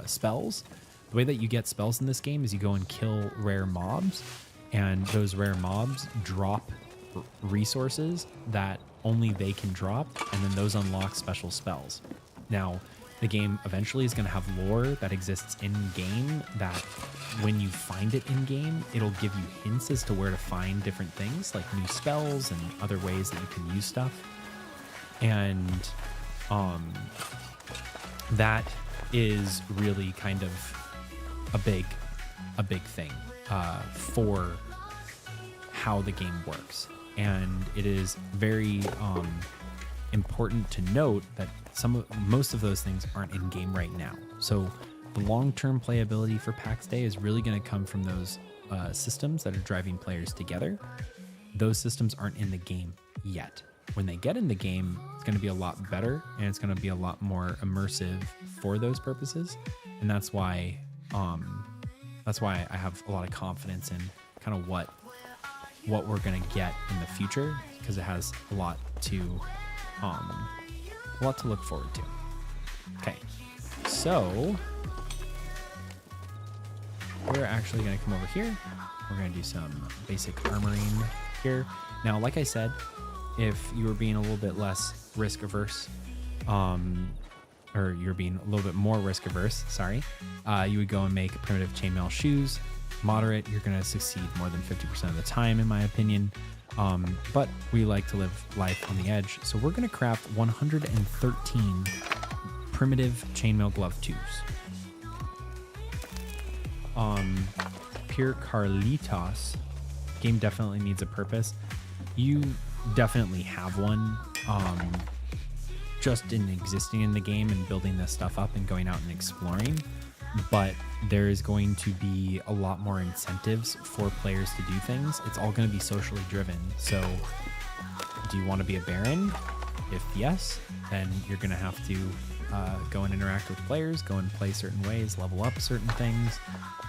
spells. The way that you get spells in this game is you go and kill rare mobs, and those rare mobs drop resources that only they can drop, and then those unlock special spells. Now, the game eventually is going to have lore that exists in-game that when you find it in-game, it'll give you hints as to where to find different things, like new spells and other ways that you can use stuff. And that is really kind of a big thing for how the game works. And it is very important to note that most of those things aren't in game right now. So the long-term playability for Pax Dei is really going to come from those systems that are driving players together. Those systems aren't in the game yet. When they get in the game, it's going to be a lot better, and it's going to be a lot more immersive for those purposes. And that's why I have a lot of confidence in kind of what we're going to get in the future, because it has a lot to look forward to. Okay, so we're actually going to come over here. We're going to do some basic armoring here. Now, like I said, if you were being a little bit less risk averse, or you're being a little bit more risk averse, you would go and make primitive chainmail shoes. Moderate, you're going to succeed more than 50% of the time, in my opinion. But we like to live life on the edge. So we're going to craft 113 primitive chainmail glove tubes. Pure Carlitos. Game definitely needs a purpose. You definitely have one. Just in existing in the game and building this stuff up and going out and exploring. But there is going to be a lot more incentives for players to do things. It's all going to be socially driven. So do you want to be a baron? If yes, then you're going to have to go and interact with players, go and play certain ways, level up certain things,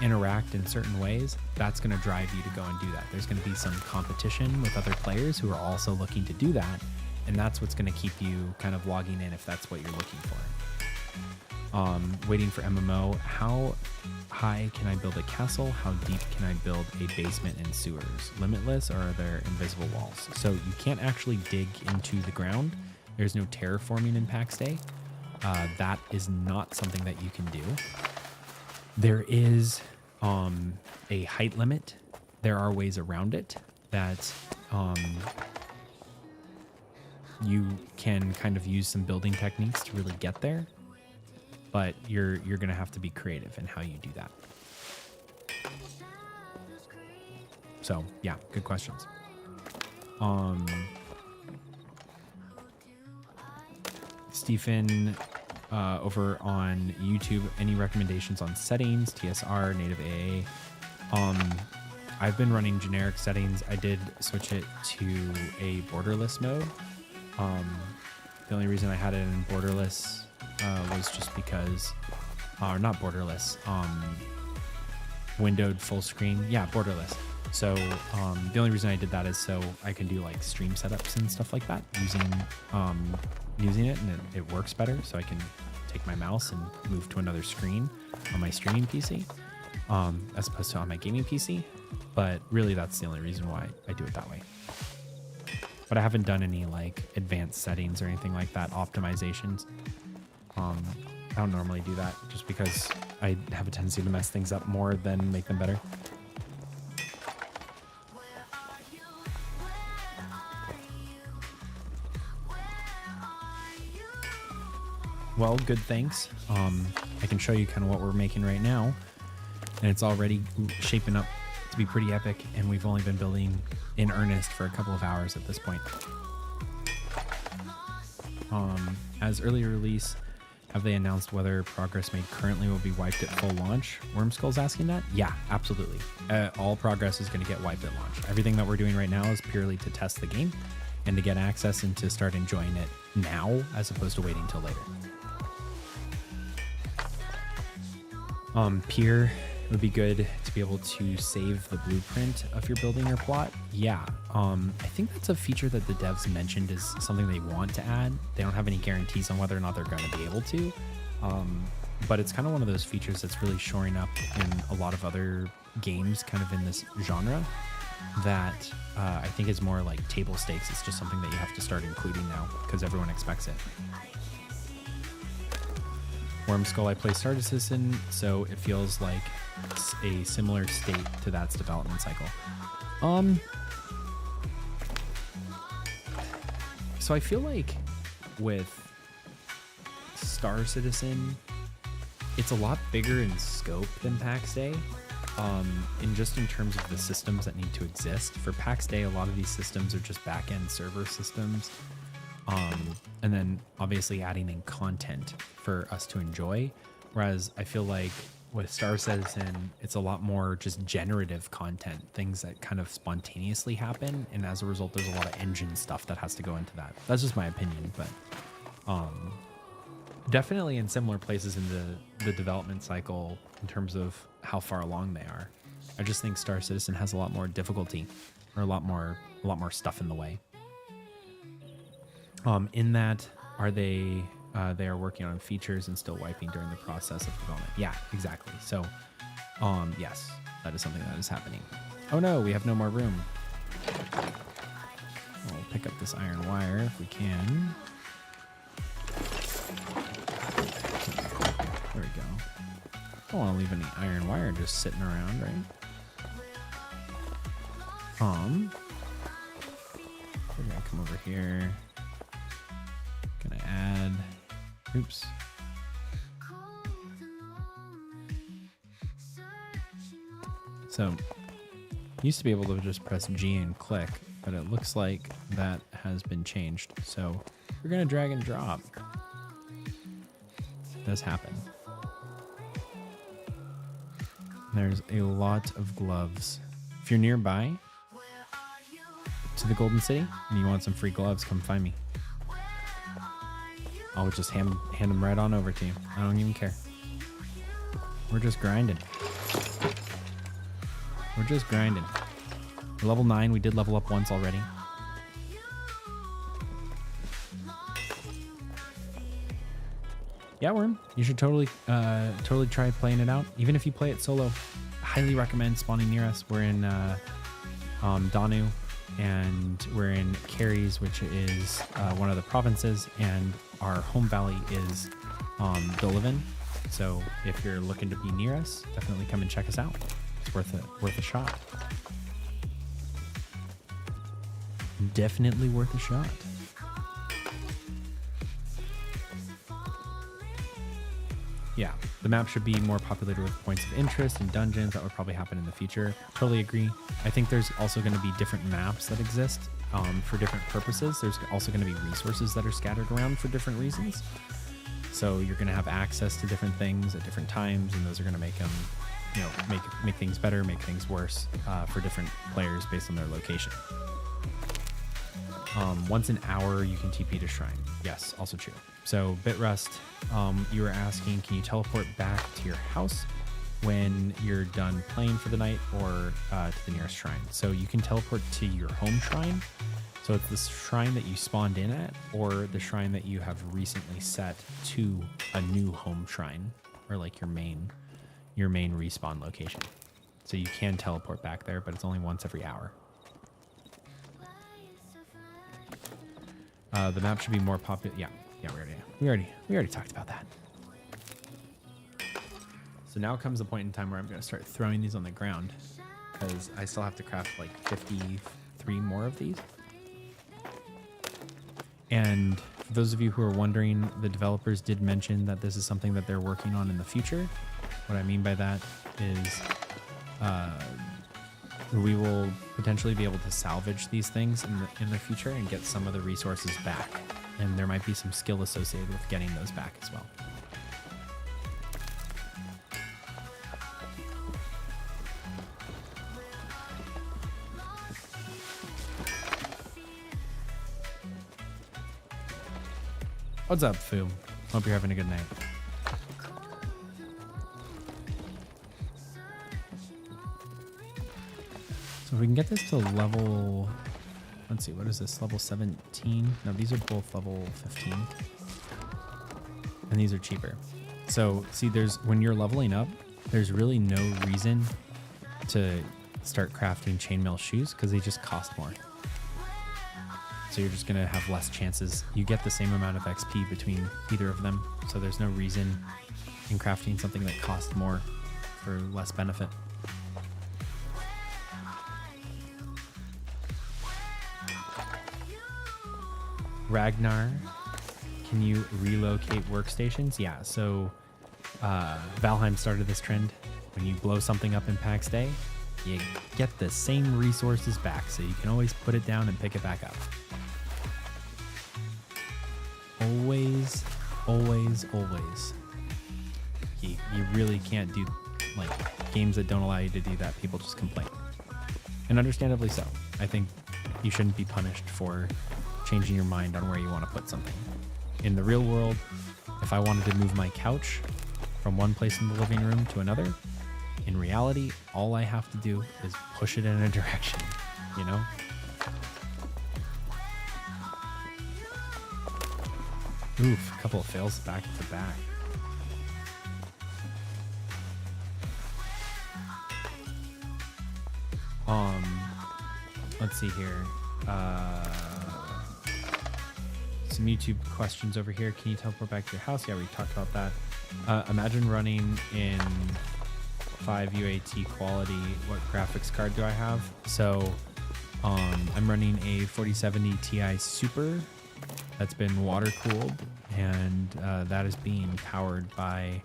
interact in certain ways. That's going to drive you to go and do that. There's going to be some competition with other players who are also looking to do that. And that's what's going to keep you kind of logging in if that's what you're looking for. Waiting for MMO. How high can I build a castle? How deep can I build a basement and sewers? Limitless, or are there invisible walls? So you can't actually dig into the ground. There's no terraforming in Pax Dei. That is not something that you can do. There is a height limit. There are ways around it that you can kind of use some building techniques to really get there. But you're going to have to be creative in how you do that. So, yeah, good questions. Stephen, over on YouTube, any recommendations on settings, TSR, native AA? I've been running generic settings. I did switch it to a borderless mode. The only reason I had it in borderless was just because, or not borderless, windowed full screen. Yeah, borderless. So the only reason I did that is so I can do like stream setups and stuff like that using it, and it works better. So I can take my mouse and move to another screen on my streaming PC, as opposed to on my gaming PC. But really, that's the only reason why I do it that way. But I haven't done any like advanced settings or anything like that, optimizations. I don't normally do that just because I have a tendency to mess things up more than make them better. Well, good, thanks. I can show you kind of what we're making right now, and it's already shaping up to be pretty epic, and we've only been building in earnest for a couple of hours at this point. As early release, have they announced whether progress made currently will be wiped at full launch? Wormskull's asking that? Yeah, absolutely. All progress is going to get wiped at launch. Everything that we're doing right now is purely to test the game and to get access and to start enjoying it now as opposed to waiting till later. Peer, it would be good to be able to save the blueprint of your building or plot. Yeah, I think that's a feature that the devs mentioned is something they want to add. They don't have any guarantees on whether or not they're going to be able to, but it's kind of one of those features that's really shoring up in a lot of other games kind of in this genre that I think is more like table stakes. It's just something that you have to start including now because everyone expects it. Wormskull, I play Star Citizen, so it feels like it's a similar state to that's development cycle. So I feel like with Star Citizen, it's a lot bigger in scope than Pax Day, in terms of the systems that need to exist. For Pax Day, a lot of these systems are just back-end server systems. And then obviously adding in content for us to enjoy. Whereas I feel like with Star Citizen, it's a lot more just generative content, things that kind of spontaneously happen. And as a result, there's a lot of engine stuff that has to go into that. That's just my opinion, but definitely in similar places in the development cycle in terms of how far along they are. I just think Star Citizen has a lot more difficulty or a lot more stuff in the way. In that, they are working on features and still wiping during the process of development. Yeah, exactly. So, yes, that is something that is happening. Oh no, we have no more room. We'll pick up this iron wire if we can. There we go. Don't want to leave any iron wire just sitting around, right? We're gonna come over here. Gonna add, oops. So, used to be able to just press G and click, but it looks like that has been changed. So, we're gonna drag and drop. It does happen. There's a lot of gloves. If you're nearby to the Golden City and you want some free gloves, come find me. I'll just hand them right on over to you. I don't even care. We're just grinding. We're just grinding. Level 9, we did level up once already. Yeah, Worm, you should totally try playing it out. Even if you play it solo, I highly recommend spawning near us. We're in Danu, and we're in Caries, which is one of the provinces, and our home valley is Dolivan. So if you're looking to be near us, definitely come and check us out. It's worth a shot. Definitely worth a shot. Yeah, the map should be more populated with points of interest and dungeons. That would probably happen in the future. Totally agree. I think there's also going to be different maps that exist for different purposes. There's also going to be resources that are scattered around for different reasons. So you're going to have access to different things at different times, and those are going to make them, make things better, make things worse for different players based on their location. Once an hour, you can TP to Shrine. Yes, also true. So Bitrust, you were asking, can you teleport back to your house when you're done playing for the night, or to the nearest shrine? So you can teleport to your home shrine. So it's the shrine that you spawned in at, or the shrine that you have recently set to a new home shrine, or like your main respawn location. So you can teleport back there, but it's only once every hour. The map should be more popular. Yeah, we already talked about that. So now comes the point in time where I'm going to start throwing these on the ground, because I still have to craft like 53 more of these. And For those of you who are wondering, the developers did mention that this is something that they're working on in the future. What I mean by that is we will potentially be able to salvage these things in the future and get some of the resources back. And there might be some skill associated with getting those back as well. What's up, Foo? Hope you're having a good night. So if we can get this to level, let's see, what is this? Level 17? No, these are both level 15. And these are cheaper. So see, when you're leveling up, there's really no reason to start crafting chainmail shoes because they just cost more. So you're just going to have less chances. You get the same amount of XP between either of them. So there's no reason in crafting something that costs more for less benefit. Ragnar, can you relocate workstations? Yeah, so Valheim started this trend. When you blow something up in Pax Dei, you get the same resources back. So you can always put it down and pick it back up. Always, always, always. You really can't do, like, games that don't allow you to do that. People just complain. And understandably so. I think you shouldn't be punished for changing your mind on where you want to put something. In the real world, if I wanted to move my couch from one place in the living room to another, in reality, all I have to do is push it in a direction, you know? Oof, a couple of fails back to back. Let's see here. Some YouTube questions over here. Can you teleport back to your house? Yeah, we talked about that. Imagine running in 5 UAT quality. What graphics card do I have? So I'm running a 4070 Ti Super that's been water cooled, and that is being powered by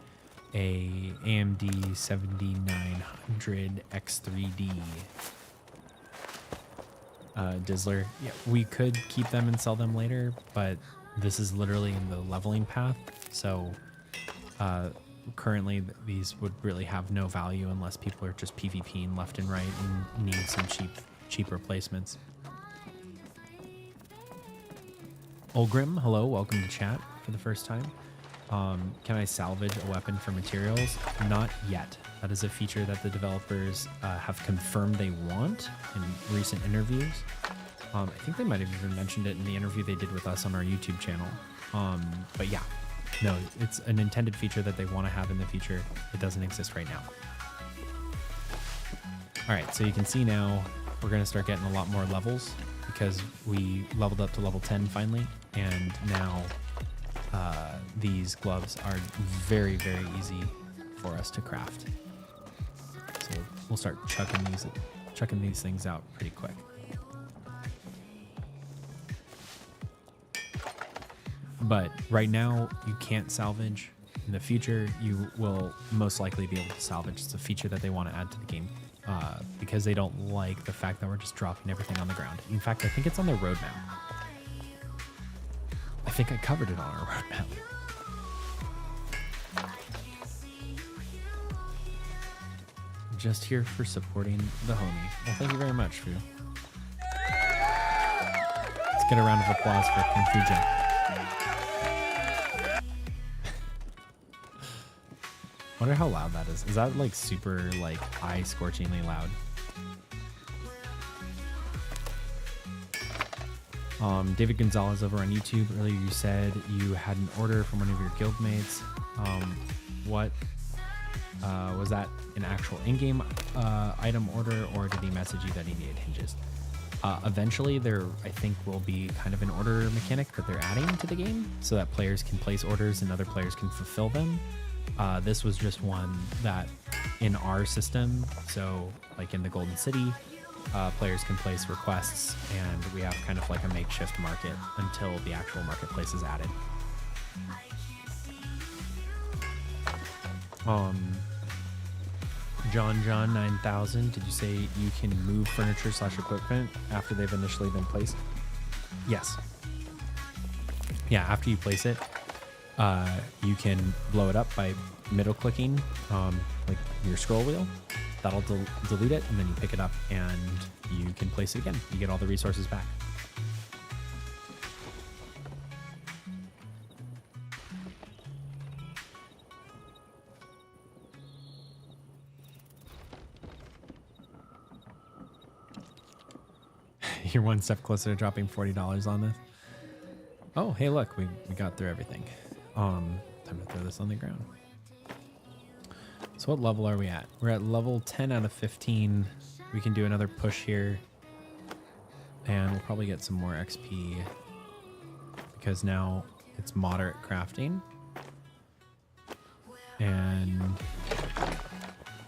a AMD 7900 X3D Dizzler. Yeah, we could keep them and sell them later, but this is literally in the leveling path. So currently these would really have no value unless people are just PvPing left and right and need some cheap replacements. Olgrim, hello, welcome to chat for the first time. Can I salvage a weapon for materials? Not yet. That is a feature that the developers have confirmed they want in recent interviews. I think they might have even mentioned it in the interview they did with us on our YouTube channel. But yeah, no, it's an intended feature that they want to have in the future. It doesn't exist right now. All right, so you can see now we're going to start getting a lot more levels because we leveled up to level 10 finally, and now these gloves are very, very easy for us to craft. So we'll start chucking these things out pretty quick. But right now you can't salvage. In the future, you will most likely be able to salvage. It's a feature that they want to add to the game because they don't like the fact that we're just dropping everything on the ground. In fact, I think it's on their roadmap. I think I covered it on our roadmap. Just here for supporting the homie. Well, thank you very much, Fu. Let's get a round of applause for Kung Fu Jen. Wonder how loud that is. Is that like super like eye-scorchingly loud? David Gonzalez over on YouTube. Earlier you said you had an order from one of your guildmates. What was that an actual in-game item order, or did he message you that he needed hinges? Eventually there, I think, will be kind of an order mechanic that they're adding to the game so that players can place orders and other players can fulfill them. This was just one that in our system, so like in the Golden City, players can place requests, and we have kind of like a makeshift market until the actual marketplace is added. John 9000, did you say you can move furniture / equipment after they've initially been placed? Yes. Yeah, after you place it, you can blow it up by middle clicking like your scroll wheel. That'll delete it, and then you pick it up and you can place it again. You get all the resources back. You're one step closer to dropping $40 on this. Oh, hey, look, we got through everything. Time to throw this on the ground. So what level are we at? We're at level 10 out of 15. We can do another push here. And we'll probably get some more XP because now it's moderate crafting. And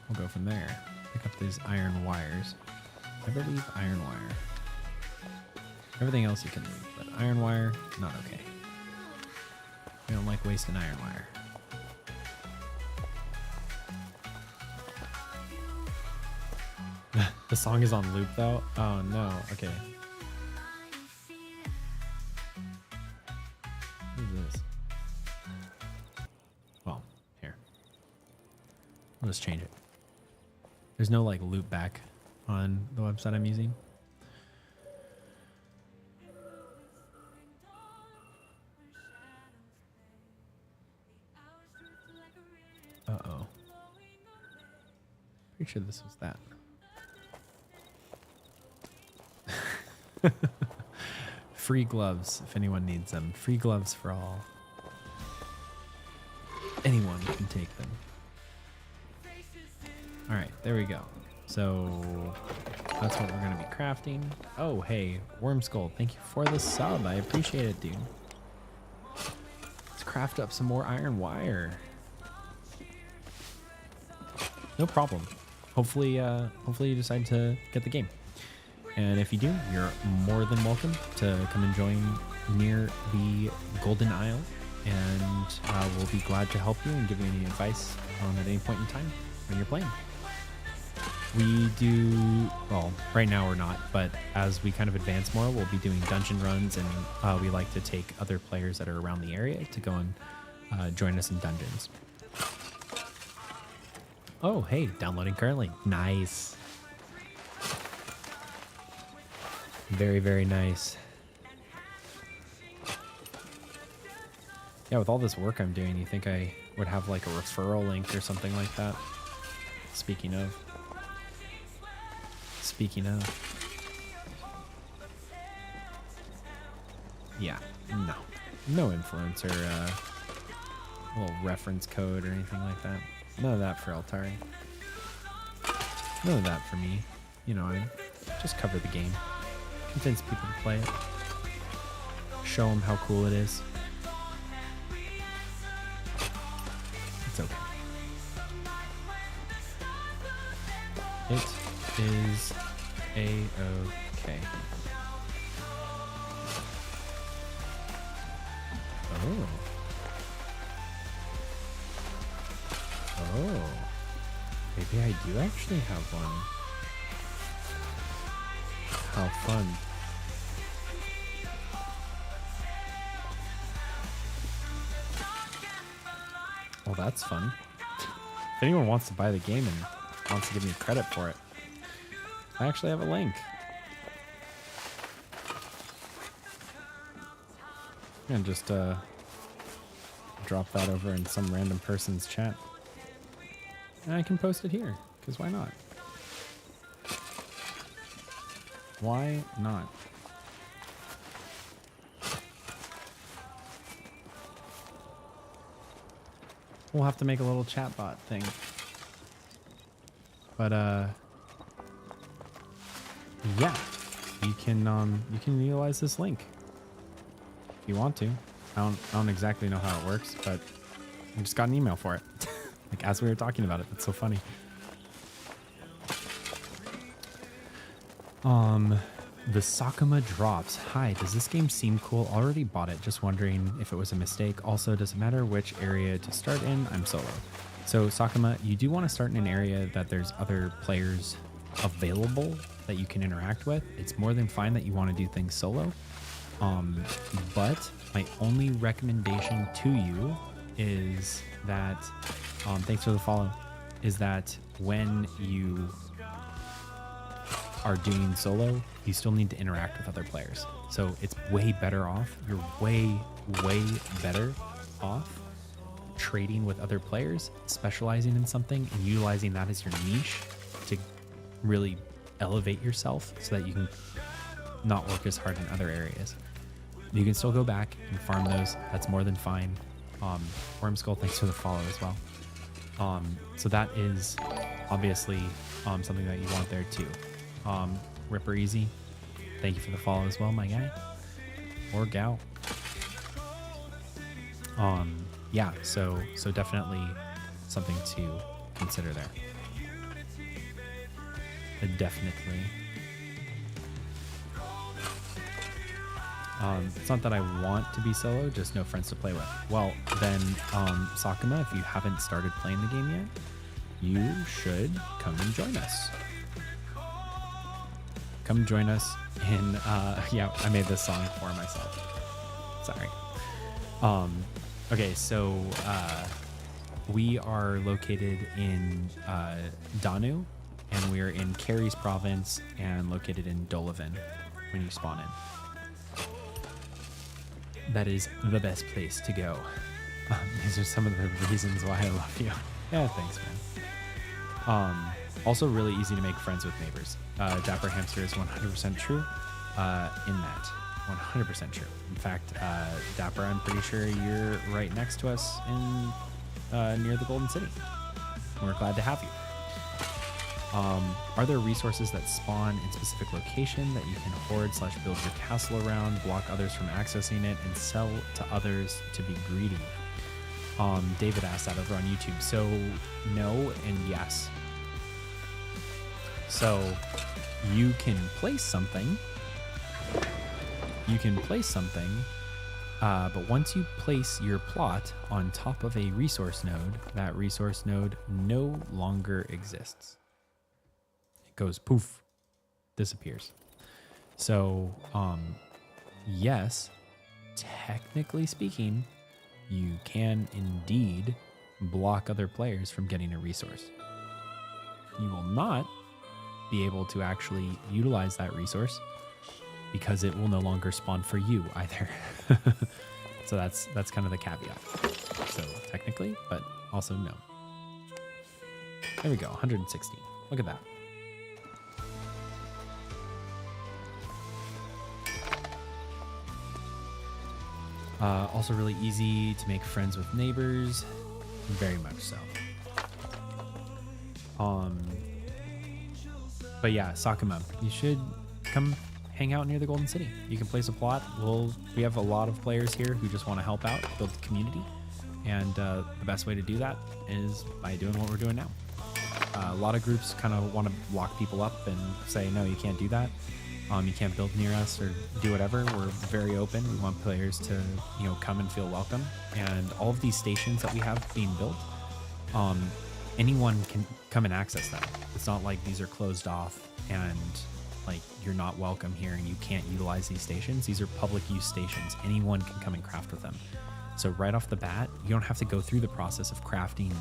we'll go from there. Pick up these iron wires. I believe iron wire. Everything else you can leave, but iron wire, not okay. We don't like wasting iron wire. The song is on loop though? Oh no, okay. What is this? Well, here. I'll just change it. There's no like loop back on the website I'm using. Uh-oh. Pretty sure this was that. Free gloves, if anyone needs them. Free gloves for all. Anyone can take them. Alright, there we go. So, that's what we're going to be crafting. Oh, hey, Worm Skull, thank you for the sub. I appreciate it, dude. Let's craft up some more iron wire. No problem. Hopefully you decide to get the game. And if you do, you're more than welcome to come and join near the Golden Isle, and we'll be glad to help you and give you any advice at any point in time when you're playing. We do, well, right now we're not, but as we kind of advance more, we'll be doing dungeon runs, and we like to take other players that are around the area to go and join us in dungeons. Oh, hey, downloading currently. Nice. Very, very nice. Yeah, with all this work I'm doing, you think I would have like a referral link or something like that? Speaking of. Yeah, no. No influencer, little reference code or anything like that. None of that for Eltarii. None of that for me. You know, I just cover the game. Convince people to play it. Show them how cool it is. It's okay. It is a-okay. Oh. Oh. Maybe I do actually have one. How fun. Well, that's fun. If anyone wants to buy the game and wants to give me credit for it, I actually have a link. And just drop that over in some random person's chat. And I can post it here, because why not? Why not? We'll have to make a little chatbot thing. But yeah, you can utilize this link if you want to. I don't exactly know how it works, but I just got an email for it. Like as we were talking about it. It's so funny. The Sakuma drops. Hi, does this game seem cool? Already bought it. Just wondering if it was a mistake. Also, does it matter which area to start in? I'm solo. So Sakuma, you do want to start in an area that there's other players available that you can interact with. It's more than fine that you want to do things solo. But my only recommendation to you is that, thanks for the follow, is that when you are doing solo, you still need to interact with other players. So it's way better off. You're way better off trading with other players, specializing in something and utilizing that as your niche to really elevate yourself so that you can not work as hard in other areas. You can still go back and farm those. That's more than fine. Wormskull, thanks for the follow as well. So that is obviously something that you want there too. Ripper Easy, thank you for the follow as well, my guy. Or gal. Yeah, so definitely something to consider there. Definitely. It's not that I want to be solo, just no friends to play with. Well, then, Sakuma, if you haven't started playing the game yet, you should come and join us. Come join us in, yeah, I made this song for myself. Sorry. Okay, so we are located in Danu, and we are in Caries province and located in Dolavan when you spawn in. That is the best place to go. These are some of the reasons why I love you. Yeah, thanks, man. Also really easy to make friends with neighbors. Dapper Hamster is 100% true in that. 100% true. In fact, Dapper, I'm pretty sure you're right next to us in near the Golden City. We're glad to have you. Are there resources that spawn in specific location that you can hoard/build your castle around, block others from accessing it, and sell to others to be greedy? David asked that over on YouTube. So no and yes. So you can place something. But once you place your plot on top of a resource node, that resource node no longer exists. It goes poof, disappears. So, yes, technically speaking, you can indeed block other players from getting a resource. You will not be able to actually utilize that resource because it will no longer spawn for you either. So that's kind of the caveat. So technically, but also no. There we go, 116. Look at that. Also really easy to make friends with neighbors. Very much so. But yeah, Sakuma, you should come hang out near the Golden City. You can place a plot. We have a lot of players here who just want to help out, build the community. And the best way to do that is by doing what we're doing now. A lot of groups kind of want to lock people up and say, no, you can't do that. You can't build near us or do whatever. We're very open. We want players to, come and feel welcome. And all of these stations that we have being built, anyone can come and access them. It's not like these are closed off and like you're not welcome here and you can't utilize these stations. These are public use stations. Anyone can come and craft with them. So right off the bat, you don't have to go through the process of crafting,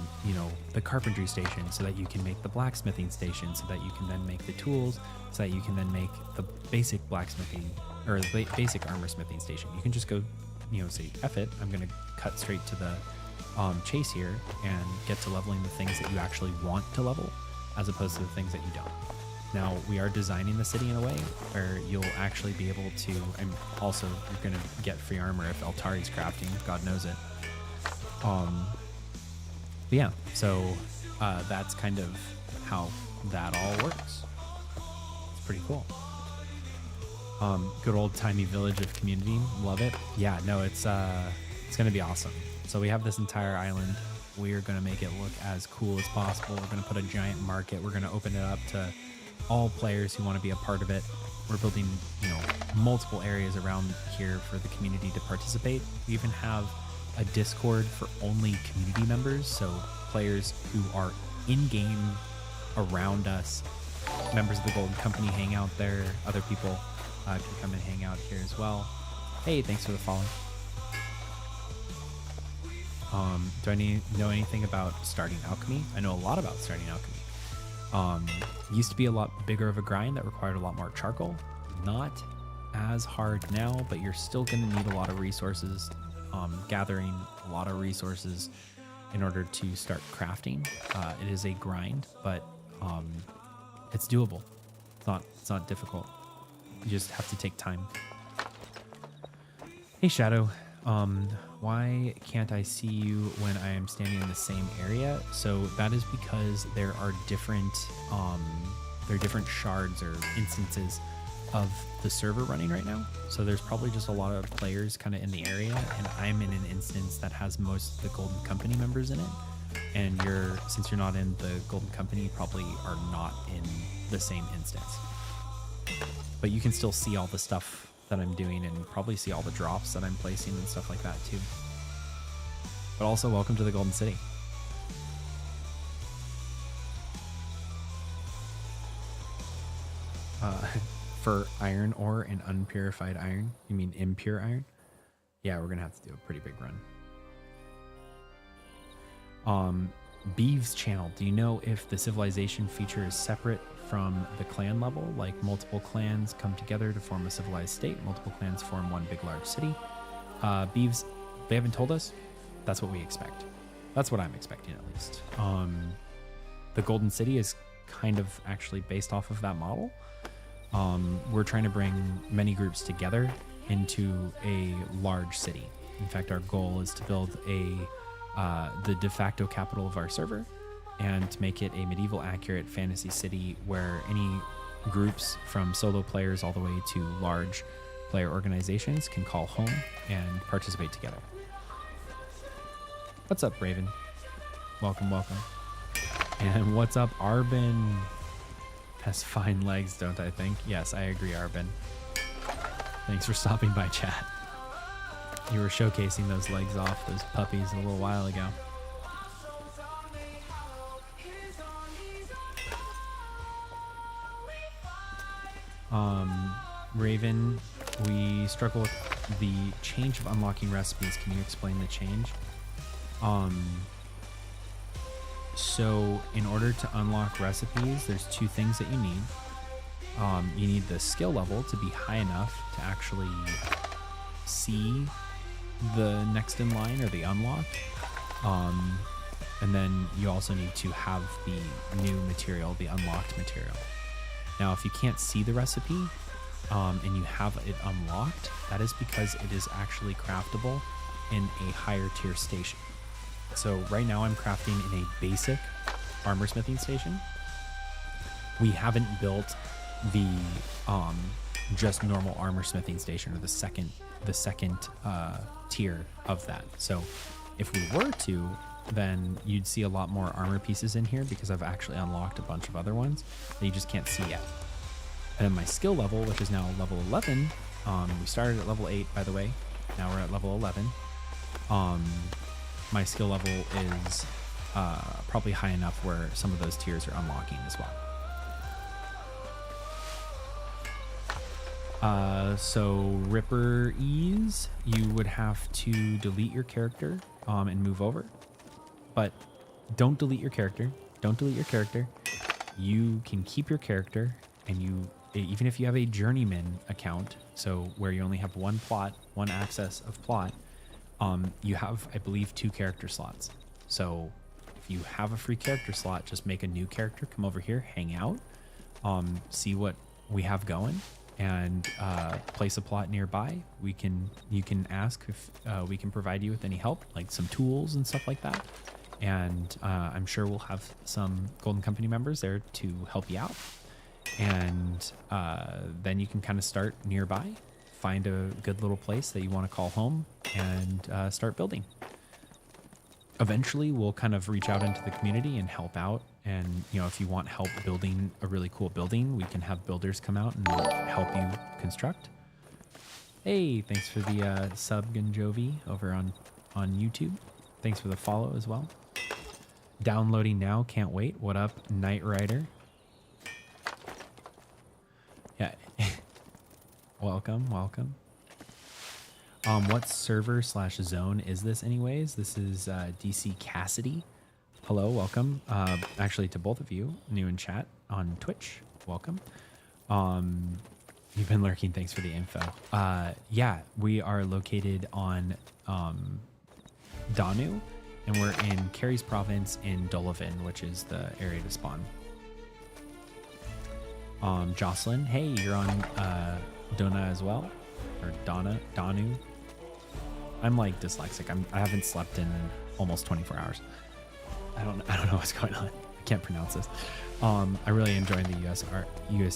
the carpentry station so that you can make the blacksmithing station, so that you can then make the tools, so that you can then make the basic blacksmithing or the basic armor smithing station. You can just go, say, F it, I'm going to cut straight to the chase here and get to leveling the things that you actually want to level as opposed to the things that you don't. Now, we are designing the city in a way where you'll actually be able to, and also you're going to get free armor if Eltari's crafting, God knows it. But yeah, so that's kind of how that all works. It's pretty cool. Good old timey village of community, love it. Yeah, no, it's going to be awesome. So we have this entire island. We are going to make it look as cool as possible. We're going to put a giant market. We're going to open it up to all players who want to be a part of it. We're building, multiple areas around here for the community to participate. We even have a Discord for only community members, so players who are in-game around us, members of the Golden Company hang out there. Other people can come and hang out here as well. Hey, thanks for the follow. Do I know anything about starting alchemy? I know a lot about starting alchemy. Used to be a lot bigger of a grind that required a lot more charcoal. Not as hard now, but you're still going to need a lot of resources, gathering a lot of resources in order to start crafting. It is a grind, but it's doable. It's not difficult. You just have to take time. Hey, Shadow. Why can't I see you when I am standing in the same area? So that is because there are different shards or instances of the server running right now. So there's probably just a lot of players kind of in the area, and I'm in an instance that has most of the Golden Company members in it. And since you're not in the Golden Company, you probably are not in the same instance. But you can still see all the stuff that I'm doing and probably see all the drops that I'm placing and stuff like that too. But also, welcome to the Golden City. For iron ore and unpurified iron, you mean impure iron? Yeah, we're gonna have to do a pretty big run. Beeves channel, do you know if the civilization feature is separate from the clan level? Like multiple clans come together to form a civilized state, multiple clans form one big large city. Beeves, they haven't told us. That's what we expect. That's what I'm expecting, at least. The Golden City is kind of actually based off of that model. We're trying to bring many groups together into a large city. In fact, our goal is to build the de facto capital of our server and to make it a medieval accurate fantasy city where any groups from solo players all the way to large player organizations can call home and participate together. What's up, Raven? Welcome, welcome. And what's up, Arbin? Has fine legs, don't I think? Yes, I agree, Arbin. Thanks for stopping by, chat. You were showcasing those legs off, those puppies, a little while ago. Raven, we struggle with the change of unlocking recipes. Can you explain the change? So in order to unlock recipes, there's two things that you need. You need the skill level to be high enough to actually see the next in line or the unlock. And then you also need to have the new material, the unlocked material. Now, if you can't see the recipe and you have it unlocked, that is because it is actually craftable in a higher tier station. So right now I'm crafting in a basic armor smithing station. We haven't built the just normal armor smithing station, or the second tier of that. So if we were to, then you'd see a lot more armor pieces in here because I've actually unlocked a bunch of other ones that you just can't see yet. And then my skill level, which is now level 11, we started at level 8, by the way. Now we're at level 11. My skill level is probably high enough where some of those tiers are unlocking as well. So Ripper Ease, you would have to delete your character and move over. But don't delete your character. Don't delete your character. You can keep your character, and even if you have a journeyman account, so where you only have one access of plot, you have, I believe, 2 character slots. So if you have a free character slot, just make a new character, come over here, hang out, see what we have going, and place a plot nearby. You can ask if we can provide you with any help, like some tools and stuff like that. And I'm sure we'll have some Golden Company members there to help you out. And then you can kind of start nearby, find a good little place that you want to call home, and start building. eventually we'll kind of reach out into the community and help out. And, you know, if you want help building a really cool building, we can have builders come out and help you construct. Hey, thanks for the sub, Gunjovi, over on YouTube. Thanks for the follow as well. Downloading now, can't wait. What up, Knight Rider? Yeah. Welcome. What server / zone is this anyways? This is DC Cassidy. Hello, welcome. Actually to both of you, new in chat on Twitch, welcome. You've been lurking, thanks for the info. Yeah, we are located on Danu, and we're in Kerry's province in Dolavan, which is the area to spawn. Jocelyn, hey, you're on Dona as well, or Danu. I'm like dyslexic. I haven't slept in almost 24 hours. I don't know what's going on. I can't pronounce this. I really enjoy the US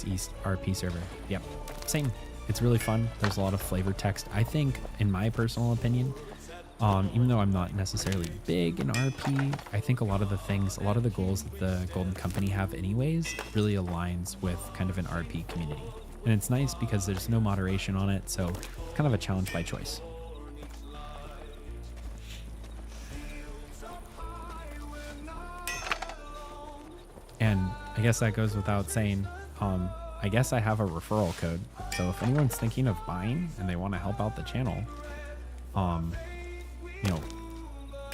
East RP server. Yep, same. It's really fun. There's a lot of flavor text. I think, in my personal opinion, even though I'm not necessarily big in RP, I think a lot of the goals that the Golden Company have anyways really aligns with kind of an RP community. And it's nice because there's no moderation on it, so it's kind of a challenge by choice. And I guess that goes without saying, I guess I have a referral code. So if anyone's thinking of buying and they want to help out the channel, you know,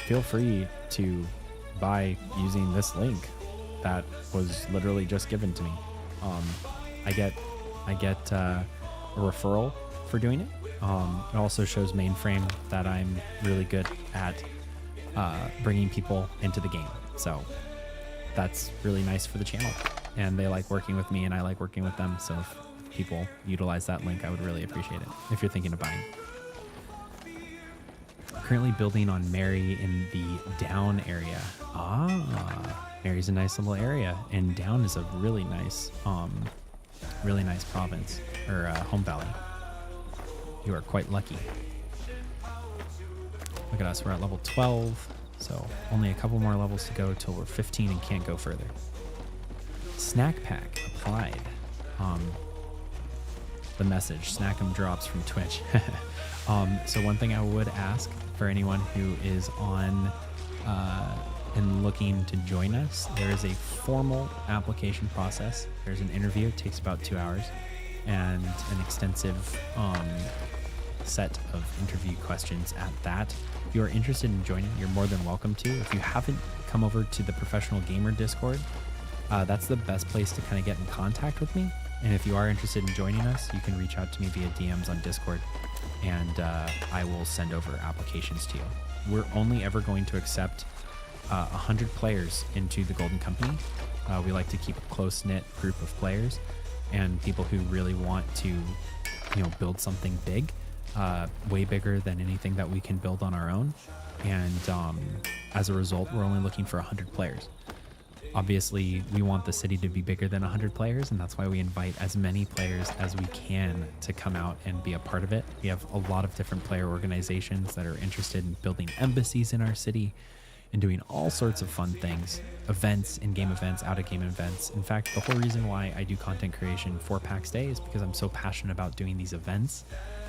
feel free to buy using this link that was literally just given to me. I get a referral for doing it. It also shows Mainframe that I'm really good at bringing people into the game. So that's really nice for the channel, and they like working with me and I like working with them. So if people utilize that link, I would really appreciate it if you're thinking of buying. Currently building on Mary in the Down area. Mary's a nice little area, and Down is a really nice province, or home valley. You are quite lucky. Look at us, we're at level 12. So only a couple more levels to go till we're 15 and can't go further. Snack pack applied. The message, snack 'em drops from Twitch. So one thing I would ask for anyone who is on and looking to join us, there is a formal application process. There's an interview, it takes about 2 hours, and an extensive set of interview questions at that. If you are interested in joining, you're more than welcome to. If you haven't come over to the Professional Gamer Discord, that's the best place to kind of get in contact with me. And if you are interested in joining us, you can reach out to me via DMs on Discord, and I will send over applications to you. We're only ever going to accept 100 players into the Golden Company. We like to keep a close-knit group of players and people who really want to, you know, build something big. Way bigger than anything that we can build on our own, and as a result we're only looking for 100 players. Obviously we want the city to be bigger than 100 players, and that's why we invite as many players as we can to come out and be a part of it. We have a lot of different player organizations that are interested in building embassies in our city and doing all sorts of fun things, events, in-game events, out-of-game events. In fact, the whole reason why I do content creation for Pax Day is because I'm so passionate about doing these events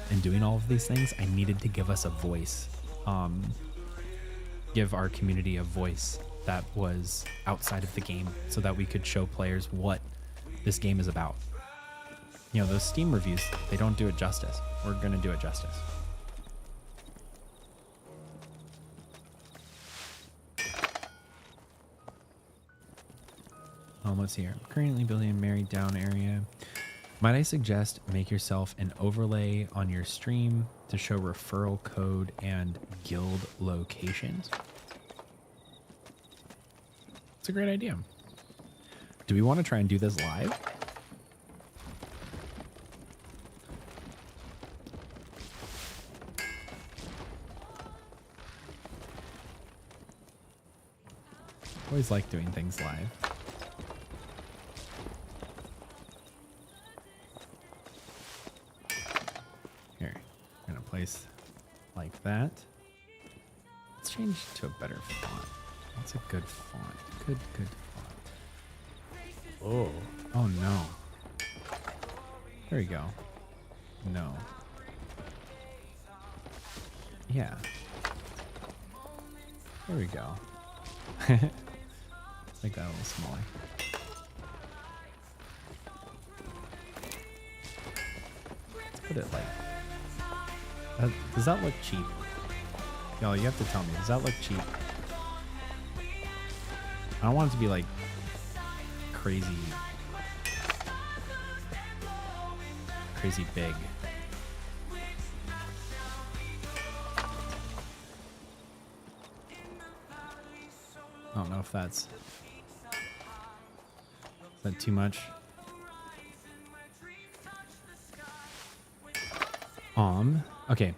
and doing all of these things. I needed to give us a voice, give our community a voice that was outside of the game, so that we could show players what this game is about. You know, those Steam reviews, they don't do it justice. We're gonna do it justice. Let's see here. I'm currently building a Mary Down area. Might I suggest make yourself an overlay on your stream to show referral code and guild locations? It's a great idea. Do we want to try and do this live? Always like doing things live. Here, I'm gonna place like that. change to a better font. That's a good font. Good font. Oh no. There we go. No. Yeah. There we go. Make that a little smaller. Let's put it like... does that look cheap? Y'all, you have to tell me. Does that look cheap? I don't want it to be like crazy big. I don't know if that's... Is that too much? Okay.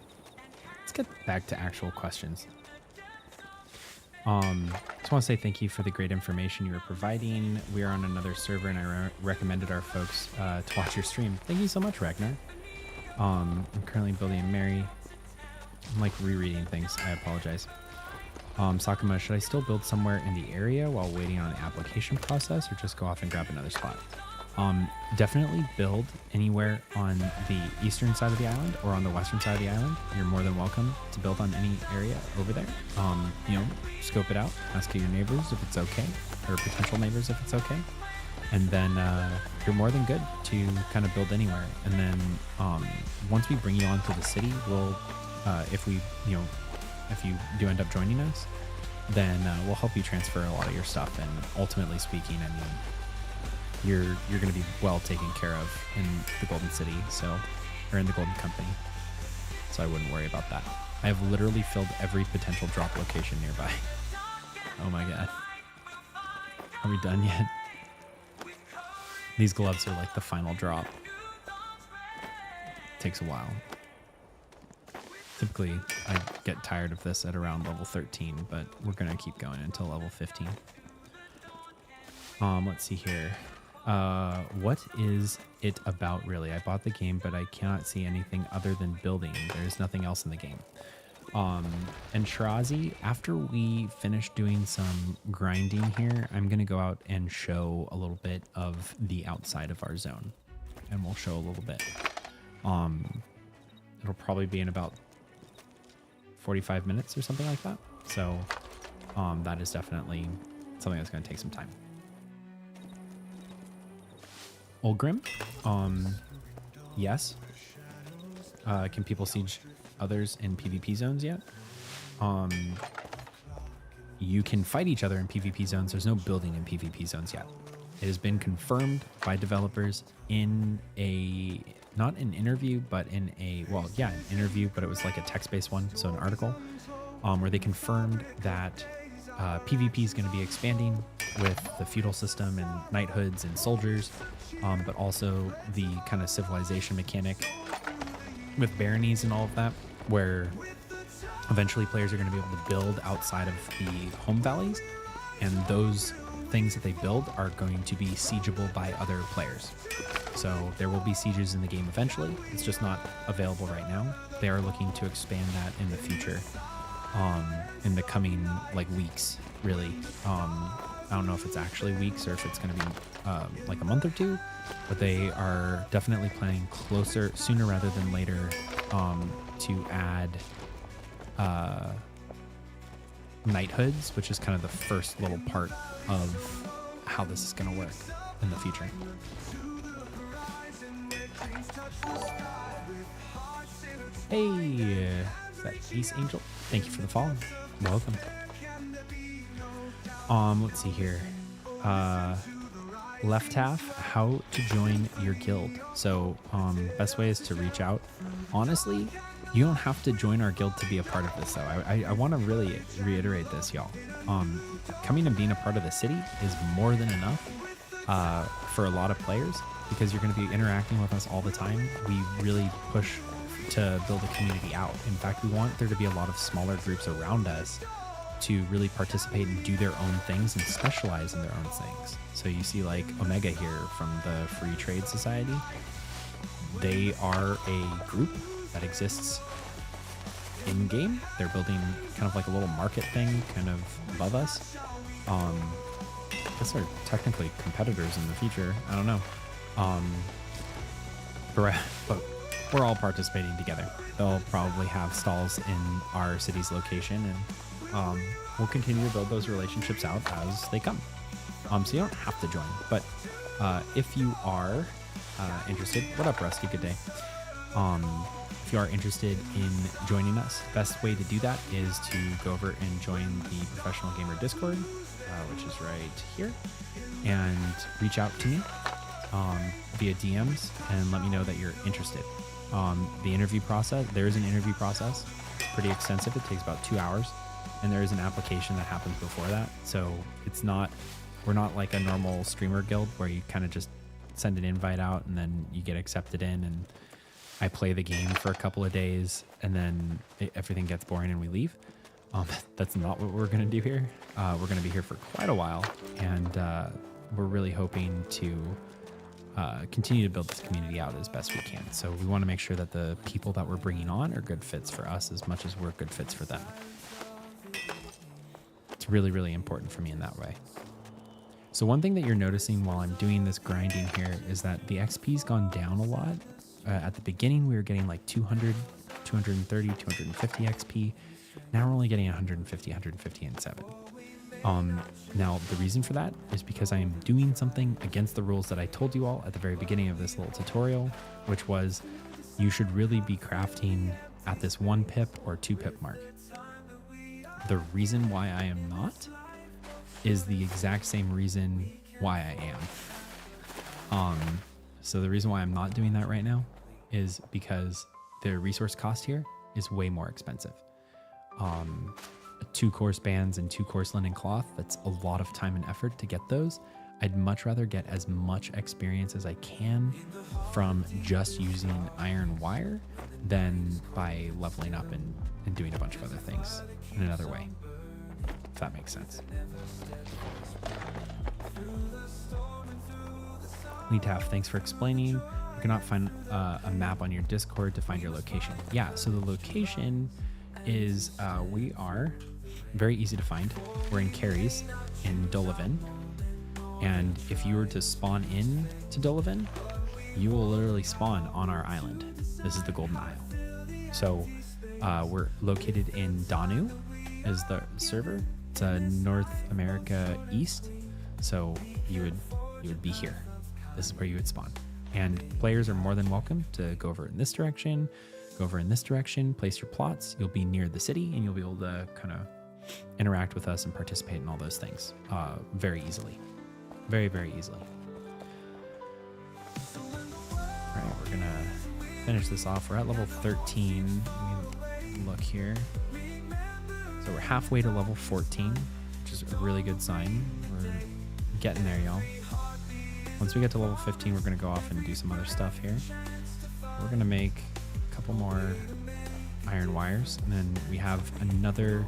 Let's get back to actual questions. Just want to say thank you for the great information you were providing. We are on another server, and I recommended our folks to watch your stream. Thank you so much, Ragnar. I'm currently building a Mary. I'm like rereading things. I apologize. Sakuma, should I still build somewhere in the area while waiting on the application process, or just go off and grab another spot? Definitely build anywhere on the eastern side of the island or on the western side of the island. You're more than welcome to build on any area over there. You know, scope it out, ask your neighbors if it's okay, or potential neighbors if it's okay. And then you're more than good to kind of build anywhere. And then once we bring you onto the city, we'll, if you do end up joining us, then we'll help you transfer a lot of your stuff. And ultimately speaking, I mean, you're going to be well taken care of in the Golden City, or in the Golden Company. So I wouldn't worry about that. I have literally filled every potential drop location nearby. Oh my god. Are we done yet? These gloves are like the final drop. Takes a while. Typically, I get tired of this at around level 13, but we're going to keep going until level 15. Let's see here. What is it about, really? I bought the game, but I cannot see anything other than building. There's nothing else in the game. And Shirazi, after we finish doing some grinding here, I'm going to go out and show a little bit of the outside of our zone. And we'll show a little bit. It'll probably be in about 45 minutes or something like that. So that is definitely something that's going to take some time. Olgrim, yes. Can people siege others in PvP zones yet? You can fight each other in PvP zones. There's no building in PvP zones yet. It has been confirmed by developers in a, not an interview, but in a, well, yeah, an interview, but it was like a text-based one, so an article, where they confirmed that PvP is going to be expanding with the feudal system and knighthoods and soldiers, but also the kind of civilization mechanic with baronies and all of that, where eventually players are going to be able to build outside of the home valleys, and those things that they build are going to be siegeable by other players. So there will be sieges in the game eventually. It's just not available right now. They are looking to expand that in the future, in the coming like weeks, really. I don't know if it's actually weeks or if it's going to be like a month or two, but they are definitely planning sooner rather than later, to add knighthoods, which is kind of the first little part of how this is going to work in the future. Hey, is that Ace Angel? Thank you for the follow. Welcome. Let's see here. Left half, how to join your guild. So, best way is to reach out. Honestly, you don't have to join our guild to be a part of this, though. I want to really reiterate this, y'all. Coming and being a part of the city is more than enough for a lot of players, because you're going to be interacting with us all the time. We really push to build a community out. In fact, we want there to be a lot of smaller groups around us to really participate and do their own things and specialize in their own things. So you see like Omega here from the Free Trade Society. They are a group that exists in game. They're building kind of like a little market thing kind of above us. I guess they're technically competitors in the future. I don't know. But we're all participating together. They'll probably have stalls in our city's location, and we'll continue to build those relationships out as they come. So you don't have to join, but if you are interested, what up, Rusty? Good day. If you are interested in joining us, best way to do that is to go over and join the Professional Gamer Discord, which is right here, and reach out to me via DMs and let me know that you're interested. The interview process, there is an interview process. It's pretty extensive. It takes about 2 hours, and there is an application that happens before that. So we're not like a normal streamer guild where you kind of just send an invite out and then you get accepted in, and I play the game for a couple of days and then everything gets boring and we leave. That's not what we're going to do here. We're going to be here for quite a while, and we're really hoping to continue to build this community out as best we can. So we want to make sure that the people that we're bringing on are good fits for us as much as we're good fits for them. It's really, really important for me in that way. So one thing that you're noticing while I'm doing this grinding here is that the XP's gone down a lot. At the beginning, we were getting like 200, 230, 250 XP. Now we're only getting 150, 150, and 7. Now, the reason for that is because I am doing something against the rules that I told you all at the very beginning of this little tutorial, which was you should really be crafting at this 1 pip or 2 pip mark. The reason why I am not is the exact same reason why I am. So the reason why I'm not doing that right now is because the resource cost here is way more expensive. 2 coarse bands and 2 coarse linen cloth, that's a lot of time and effort to get those. I'd much rather get as much experience as I can from just using iron wire than by leveling up and doing a bunch of other things in another way, if that makes sense. Thanks for explaining. You cannot find a map on your Discord to find your location. Yeah, so the location is we are very easy to find. We're in Carries in Dolavan, and if you were to spawn in to Dolavan, you will literally spawn on our island. This is the Golden Isle. So we're located in Danu is the server. It's North America East, so you would be here. This is where you would spawn, and players are more than welcome to go over in this direction, go over in this direction, place your plots. You'll be near the city, and you'll be able to kind of interact with us and participate in all those things very easily. Very, very easily. All right, we're going to finish this off. We're at level 13. Let me look here. So we're halfway to level 14, which is a really good sign. We're getting there, y'all. Once we get to level 15, we're going to go off and do some other stuff here. We're going to make a couple more iron wires, and then we have another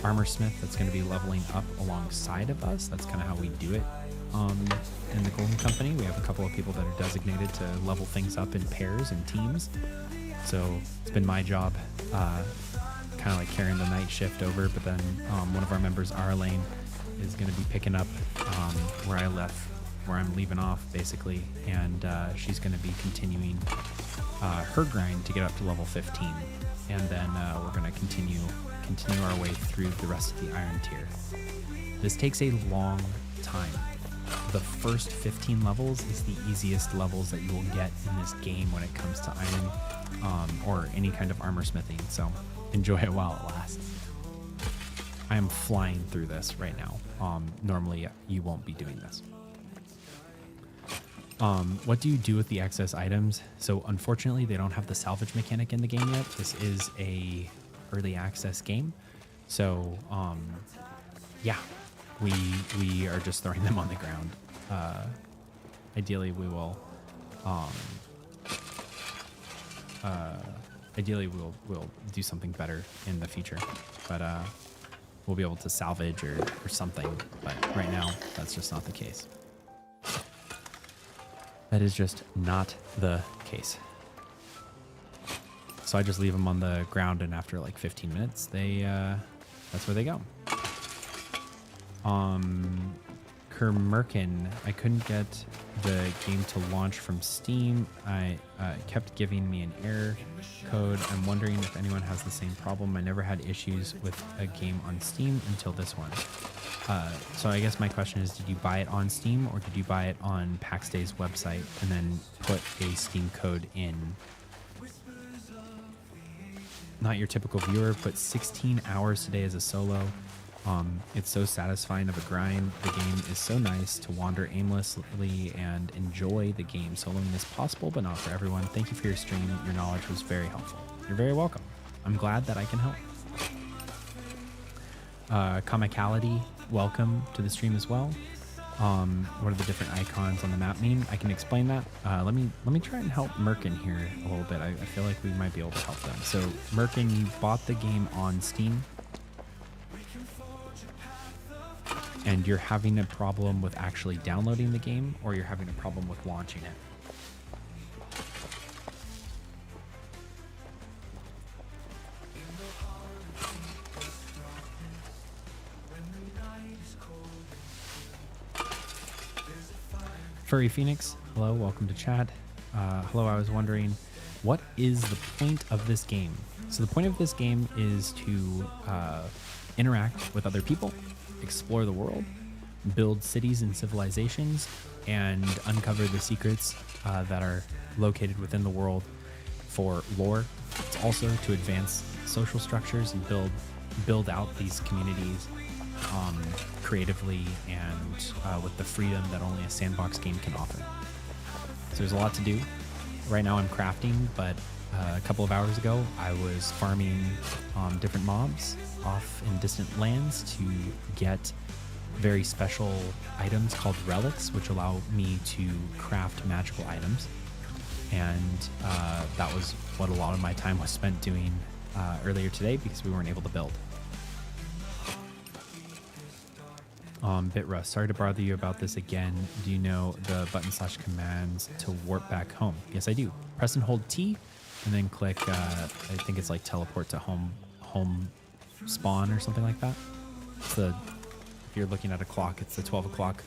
armor smith that's going to be leveling up alongside of us. That's kind of how we do it in the Golden Company. We have a couple of people that are designated to level things up in pairs and teams. So it's been my job kind of like carrying the night shift over, but then one of our members, Arlene, is going to be picking up where I left, where I'm leaving off basically, and she's going to be continuing her grind to get up to level 15, and then we're going to continue our way through the rest of the iron tier. This takes a long time. The first 15 levels is the easiest levels that you will get in this game when it comes to iron or any kind of armor smithing, so enjoy it while it lasts. I am flying through this right now. Normally you won't be doing this. What do you do with the excess items? So unfortunately, they don't have the salvage mechanic in the game yet. This is a early access game. So yeah, we are just throwing them on the ground. Ideally we will we'll do something better in the future, but we'll be able to salvage or something, but right now that's just not the case. That is just not the case. So I just leave them on the ground, and after like 15 minutes, they that's where they go. Kermerkin, I couldn't get the game to launch from Steam. I kept giving me an error code. I'm wondering if anyone has the same problem. I never had issues with a game on Steam until this one. So I guess my question is, did you buy it on Steam or did you buy it on Pax Dei's website and then put a Steam code in? Not your typical viewer, put 16 hours today as a solo. It's so satisfying of a grind. The game is so nice to wander aimlessly and enjoy the game. Soloing is possible, but not for everyone. Thank you for your stream. Your knowledge was very helpful. You're very welcome. I'm glad that I can help. Comicality, welcome to the stream as well. What are the different icons on the map mean? I can explain that. Let me try and help Merkin here a little bit. I feel like we might be able to help them. So Merkin, you bought the game on Steam and you're having a problem with actually downloading the game, or you're having a problem with launching it? Furry Phoenix, hello, welcome to chat. Hello, I was wondering, what is the point of this game? So the point of this game is to interact with other people, explore the world, build cities and civilizations, and uncover the secrets that are located within the world for lore. It's also to advance social structures and build out these communities creatively and with the freedom that only a sandbox game can offer. So there's a lot to do. Right now I'm crafting, but a couple of hours ago I was farming different mobs off in distant lands to get very special items called relics, which allow me to craft magical items. And that was what a lot of my time was spent doing earlier today because we weren't able to build. Bitrust, sorry to bother you about this again. Do you know the button/commands to warp back home? Yes, I do. Press and hold T, and then click. I think it's like teleport to home spawn or something like that. It's the, if you're looking at a clock, it's the 12 o'clock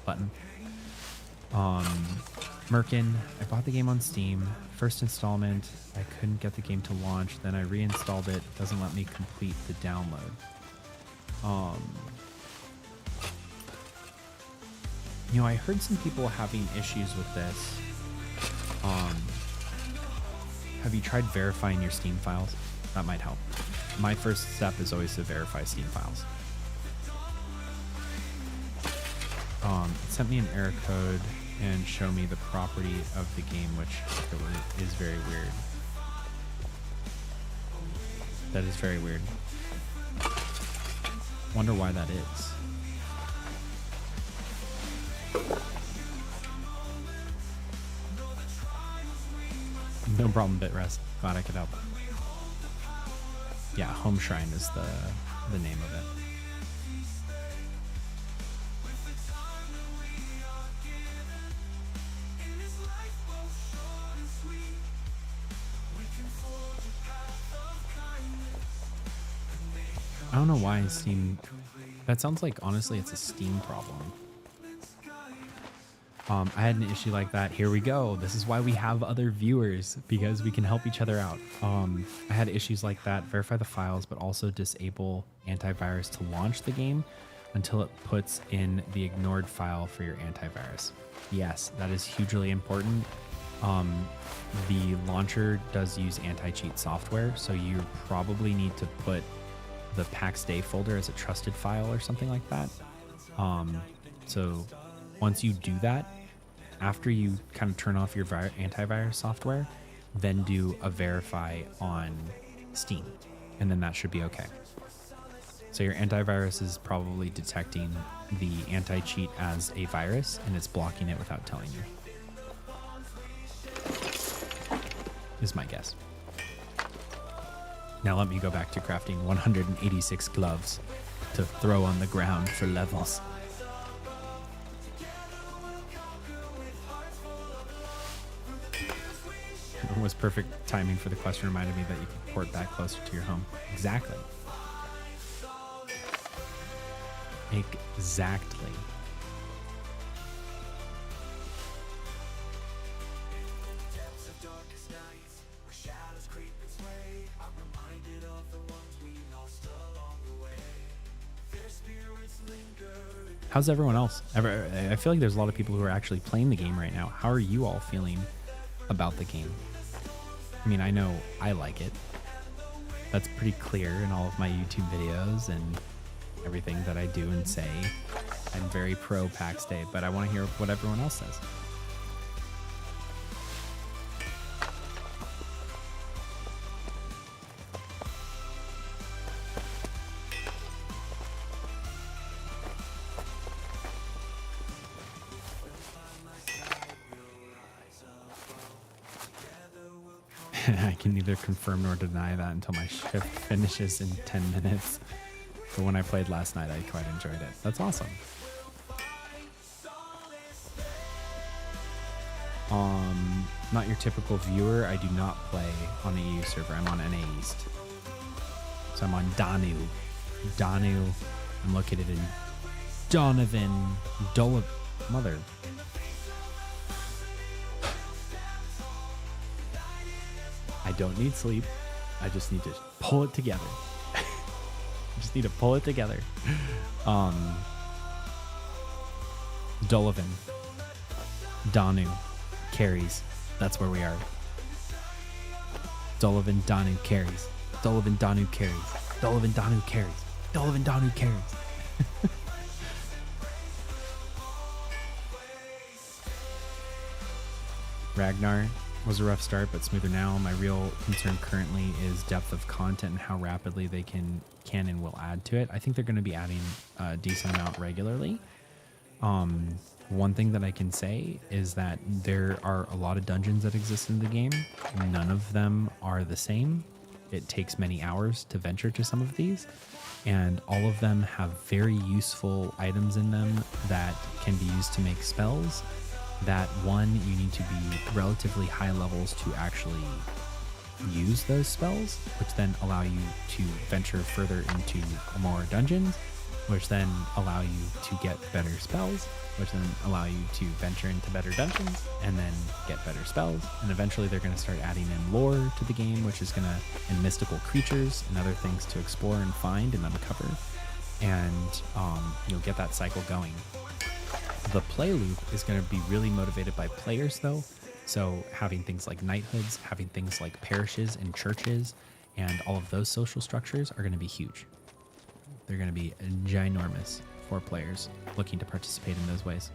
button. Merkin, I bought the game on Steam. First installment, I couldn't get the game to launch. Then I reinstalled it. Doesn't let me complete the download. You know, I heard some people having issues with this. Have you tried verifying your Steam files? That might help. My first step is always to verify Steam files. It sent me an error code and show me the property of the game, which is very weird. That is very weird. Wonder why that is. No problem, Bitrest. Glad I could help. Yeah, Home Shrine is the name of it. I don't know why Steam... That sounds like, honestly, it's a Steam problem. I had an issue like that. Here we go. This is why we have other viewers, because we can help each other out. I had issues like that. Verify the files, but also disable antivirus to launch the game until it puts in the ignored file for your antivirus. Yes, that is hugely important. The launcher does use anti-cheat software, so you probably need to put the Pax Dei folder as a trusted file or something like that. So once you do that, after you kind of turn off your antivirus software, then do a verify on Steam, and then that should be okay. So your antivirus is probably detecting the anti-cheat as a virus, and it's blocking it without telling you. Is my guess. Now let me go back to crafting 186 gloves to throw on the ground for levels. was perfect timing for the question. Reminded me that you could port that closer to your home. Exactly. Exactly. How's everyone else? I feel like there's a lot of people who are actually playing the game right now. How are you all feeling about the game? I mean, I know I like it. That's pretty clear in all of my YouTube videos and everything that I do and say. I'm very pro Pax Day, but I want to hear what everyone else says. I can neither confirm nor deny that until my shift finishes in 10 minutes. But when I played last night, I quite enjoyed it. That's awesome. Not your typical viewer. I do not play on the EU server. I'm on NA East. So I'm on Danu. I'm located in Donovan. Mother. I don't need sleep. I just need to pull it together. Just need to pull it together. Dolovan. Danu. Carries. That's where we are. Dolovan, Danu, carries. Dolovan, Danu, carries. Dolovan, Danu, carries. Dolovan, Danu, carries. Ragnar was a rough start, but smoother now. My real concern currently is depth of content and how rapidly they can and will add to it. I think they're going to be adding a decent amount regularly. One thing that I can say is that there are a lot of dungeons that exist in the game. None of them are the same. It takes many hours to venture to some of these, and all of them have very useful items in them that can be used to make spells. That one, you need to be relatively high levels to actually use those spells, which then allow you to venture further into more dungeons, which then allow you to get better spells, which then allow you to venture into better dungeons and then get better spells. And eventually they're going to start adding in lore to the game, which is going to, and mystical creatures and other things to explore and find and uncover. And you'll get that cycle going. The play loop is going to be really motivated by players though. So having things like knighthoods, having things like parishes and churches, and all of those social structures are going to be huge. They're going to be ginormous for players looking to participate in those ways.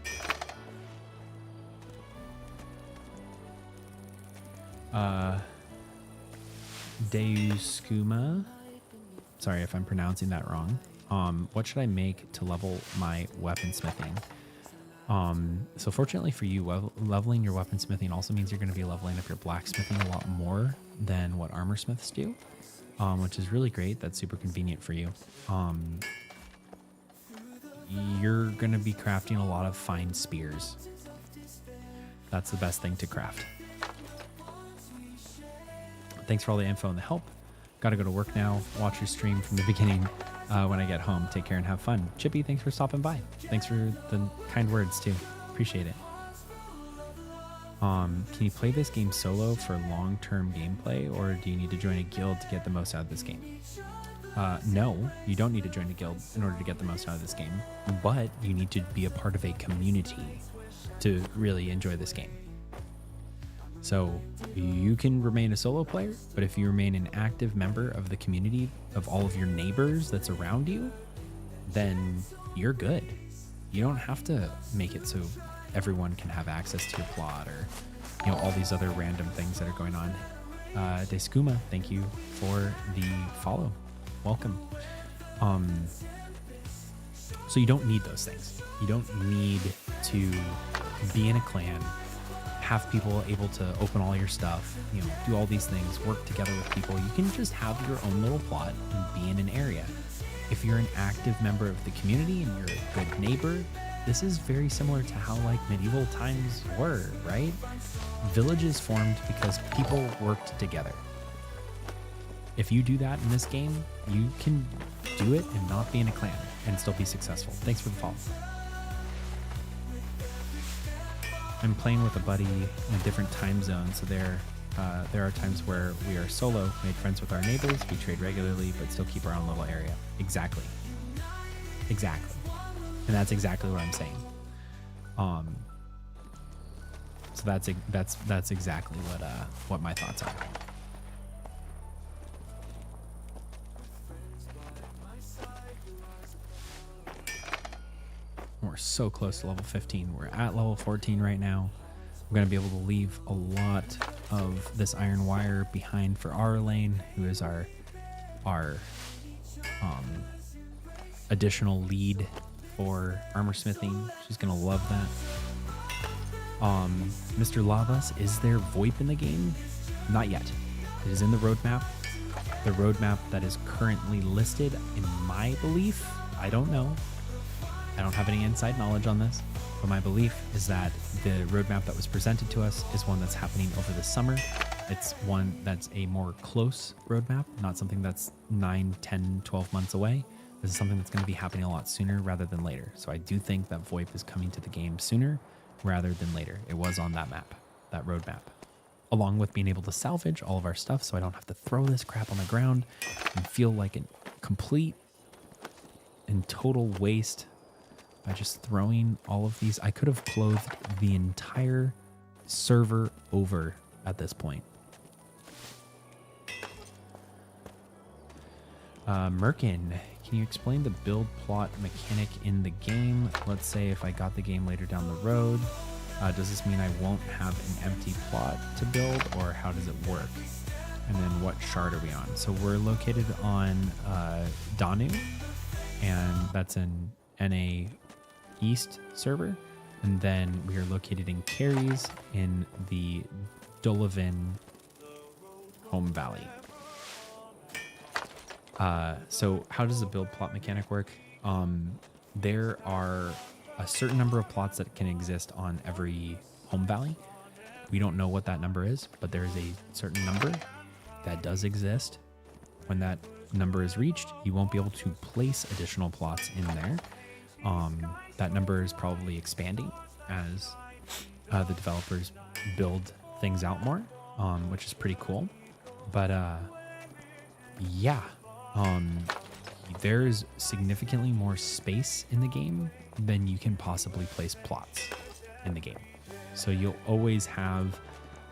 Deuskuma. Sorry if I'm pronouncing that wrong. What should I make to level my weaponsmithing? So fortunately for you, leveling your weaponsmithing also means you're going to be leveling up your blacksmithing a lot more than what armor smiths do, which is really great. That's super convenient for you. You're going to be crafting a lot of fine spears. That's the best thing to craft. Thanks for all the info and the help. Got to go to work now. Watch your stream from the beginning when I get home. Take care and have fun. Chippy, thanks for stopping by. Thanks for the kind words too. Appreciate it. Can you play this game solo for long-term gameplay, or do you need to join a guild to get the most out of this game? No, you don't need to join a guild in order to get the most out of this game, but you need to be a part of a community to really enjoy this game. So you can remain a solo player, but if you remain an active member of the community of all of your neighbors that's around you, then you're good. You don't have to make it so everyone can have access to your plot or, all these other random things that are going on. Deskuma, thank you for the follow. Welcome. So you don't need those things. You don't need to be in a clan, have people able to open all your stuff, do all these things, work together with people. You can just have your own little plot and be in an area. If you're an active member of the community and you're a good neighbor, this is very similar to how like medieval times were, right? Villages formed because people worked together. If you do that in this game, you can do it and not be in a clan and still be successful. Thanks for the follow. I'm playing with a buddy in a different time zone, so there are times where we are solo, made friends with our neighbors, we trade regularly, but still keep our own little area. Exactly. And that's exactly what I'm saying. So that's exactly what my thoughts are. We're so close to level 15. We're at level 14 right now. We're going to be able to leave a lot of this iron wire behind for our lane, who is our additional lead for armor smithing. She's going to love that. Mr. Lavas, is there VoIP in the game? Not yet. It is in the roadmap. The roadmap that is currently listed, in my belief, I don't know. I don't have any inside knowledge on this, but my belief is that the roadmap that was presented to us is one that's happening over the summer. It's one that's a more close roadmap, not something that's 9, 10, 12 months away. This is something that's going to be happening a lot sooner rather than later. So I do think that VoIP is coming to the game sooner rather than later. It was on that map, that roadmap, along with being able to salvage all of our stuff so I don't have to throw this crap on the ground and feel like a complete and total waste by just throwing all of these. I could have clothed the entire server over at this point. Merkin, can you explain the build plot mechanic in the game? Let's say if I got the game later down the road, does this mean I won't have an empty plot to build, or how does it work? And then what shard are we on? So we're located on Danu, and that's an NA East server, and then we are located in Caries in the Dolavan home valley. So how does the build plot mechanic work? There are a certain number of plots that can exist on every home valley. We don't know what that number is, but there is a certain number that does exist. When that number is reached, you won't be able to place additional plots in there. That number is probably expanding as the developers build things out more, which is pretty cool. But yeah, there's significantly more space in the game than you can possibly place plots in the game. So you'll always have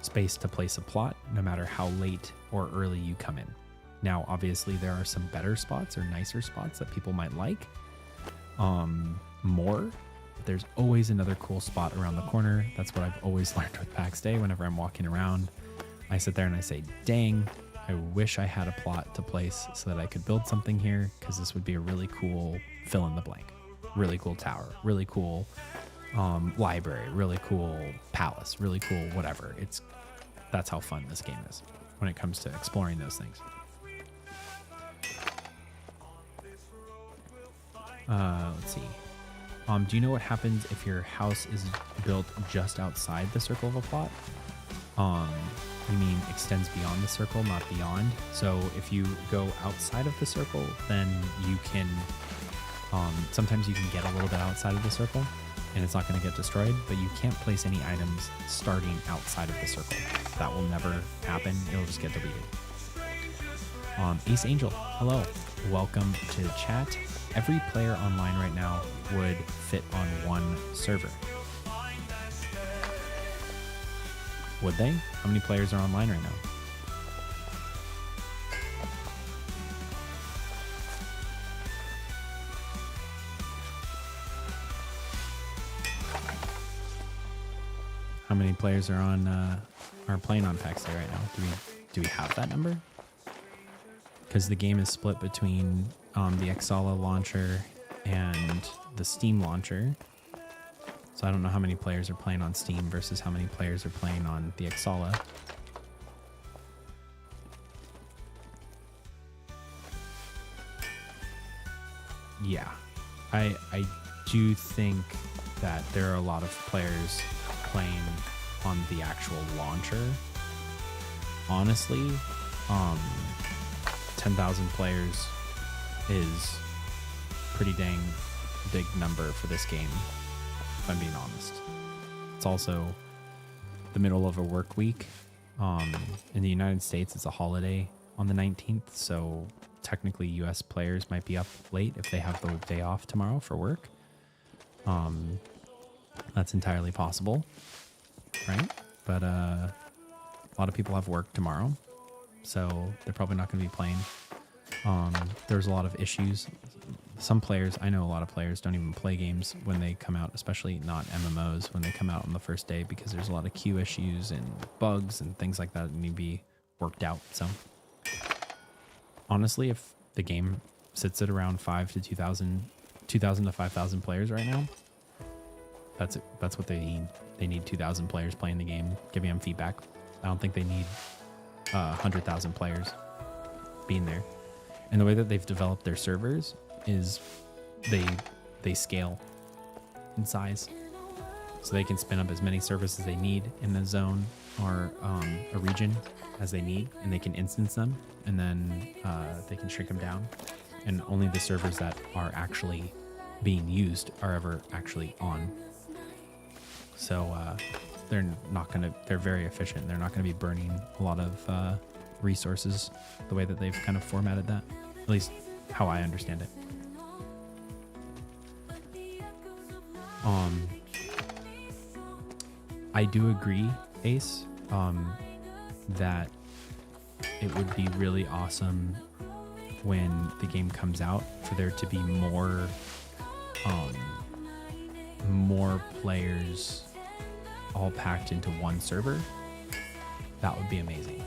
space to place a plot, no matter how late or early you come in. Now, obviously, there are some better spots or nicer spots that people might like more. But there's always another cool spot around the corner. That's what I've always learned with Pax Dei. Whenever I'm walking around, I sit there and I say, dang, I wish I had a plot to place so that I could build something here, because this would be a really cool fill in the blank. Really cool tower, really cool library, really cool palace, really cool whatever. That's how fun this game is when it comes to exploring those things. Let's see. Do you know what happens if your house is built just outside the circle of a plot? You mean extends beyond the circle, not beyond? So if you go outside of the circle, then you can, sometimes you can get a little bit outside of the circle and it's not going to get destroyed, but you can't place any items starting outside of the circle. That will never happen. It'll just get deleted. Ace Angel, hello. Welcome to the chat. Every player online right now would fit on one server. Would they? How many players are online right now? How many players are playing on Pax Dei right now? Do we have that number? Because the game is split between the Exala launcher and the Steam launcher. So I don't know how many players are playing on Steam versus how many players are playing on the Exala. Yeah, I do think that there are a lot of players playing on the actual launcher. Honestly, 10,000 players is pretty dang big number for this game, if I'm being honest. It's also the middle of a work week. In the United States, it's a holiday on the 19th, so technically US players might be up late if they have the day off tomorrow for work. That's entirely possible, right? But a lot of people have work tomorrow, so they're probably not going to be playing. There's a lot of issues. Some players, I know a lot of players don't even play games when they come out, especially not MMOs, when they come out on the first day, because there's a lot of queue issues and bugs and things like that need to be worked out. So honestly, if the game sits at around 2,000 to 5,000 players right now, that's what they need. They need 2,000 players playing the game, giving them feedback. I don't think they need 100,000 players being there. And the way that they've developed their servers is they scale in size, so they can spin up as many servers as they need in the zone or a region as they need, and they can instance them, and then they can shrink them down, and only the servers that are actually being used are ever actually on. So they're very efficient. They're not going to be burning a lot of resources the way that they've kind of formatted that, at least how I understand it. I do agree, Ace, that it would be really awesome when the game comes out for there to be more players all packed into one server. That would be amazing.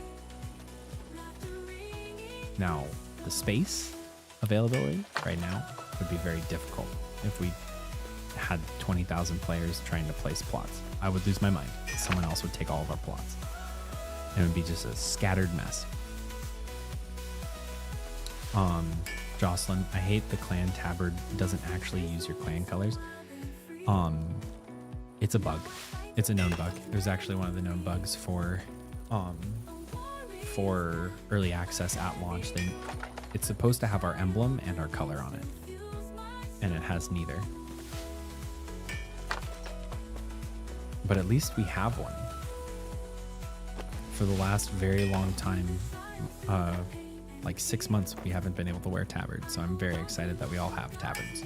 Now, the space availability right now would be very difficult if we had 20,000 players trying to place plots. I would lose my mind. Someone else would take all of our plots. And it would be just a scattered mess. Jocelyn, I hate the clan tabard doesn't actually use your clan colors. It's a bug. It's a known bug. It was actually one of the known bugs for early access at launch. It's supposed to have our emblem and our color on it, and it has neither. But at least we have one. For the last very long time, like 6 months, we haven't been able to wear tabards, so I'm very excited that we all have tabards.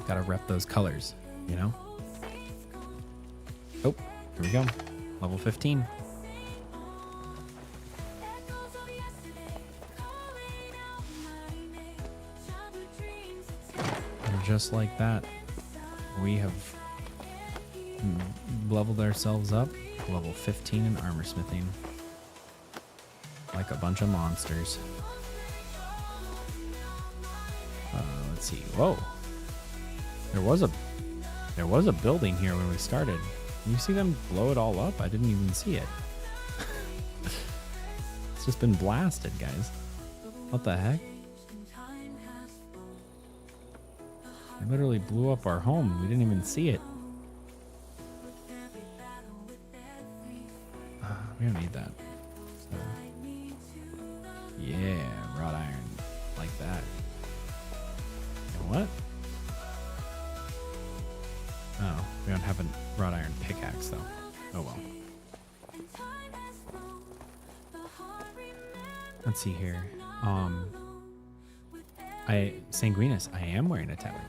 Gotta rep those colors, you know? Oh, here we go. Level 15. And just like that, we have leveled ourselves up to level 15 in armor smithing. Like a bunch of monsters. Let's see. Whoa. There was a building here when we started. You see them blow it all up? I didn't even see it. It's just been blasted, guys. What the heck? They literally blew up our home. We didn't even see it. We don't need that. So, yeah, wrought iron. Like that. And what? Oh, we don't have a wrought iron pickaxe though. Oh well. Let's see here. Sanguinus, I am wearing a tabard.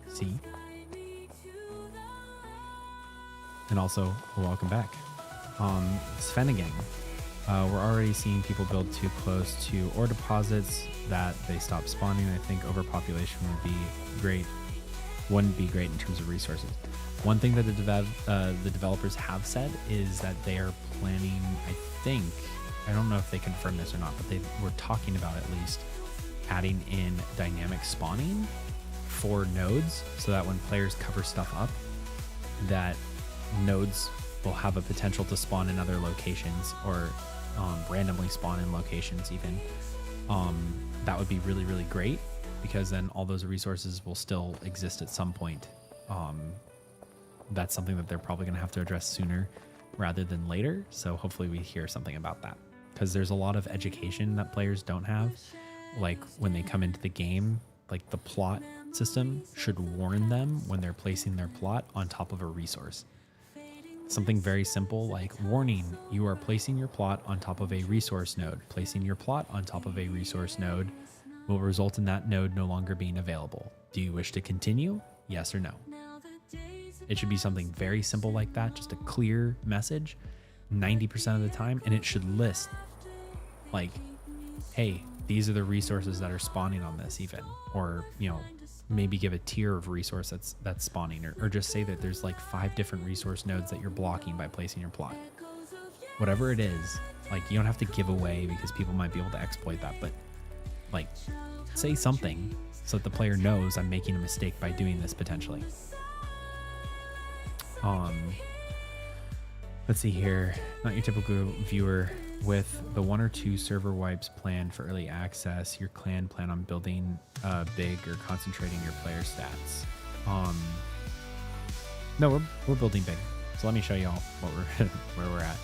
See? And also, welcome back. Sven again. We're already seeing people build too close to ore deposits that they stop spawning. I think overpopulation would be great. Wouldn't be great in terms of resources. One thing that the developers have said is that they are planning, I don't know if they confirmed this or not, but they were talking about at least adding in dynamic spawning for nodes, so that when players cover stuff up, that nodes will have a potential to spawn in other locations, or randomly spawn in locations even. That would be really, really great. because then all those resources will still exist at some point. That's something that they're probably going to have to address sooner rather than later. So hopefully we hear something about that, because there's a lot of education that players don't have. Like when they come into the game, like the plot system should warn them when they're placing their plot on top of a resource. Something very simple like, warning, you are placing your plot on top of a resource node. Placing your plot on top of a resource node will result in that node no longer being available. Do you wish to continue? Yes or no? It should be something very simple like that, just a clear message 90% of the time, and it should list like, hey, these are the resources that are spawning on this even, or, you know, maybe give a tier of resource that's spawning, or just say that there's like 5 different resource nodes that you're blocking by placing your plot. Whatever it is, like, you don't have to give away because people might be able to exploit that, but like, say something so that the player knows I'm making a mistake by doing this potentially. Let's see here. Not your typical viewer. With the 1 or 2 server wipes planned for early access, your clan plan on building big or concentrating your player stats. No, we're building big. So let me show you all what we're where we're at.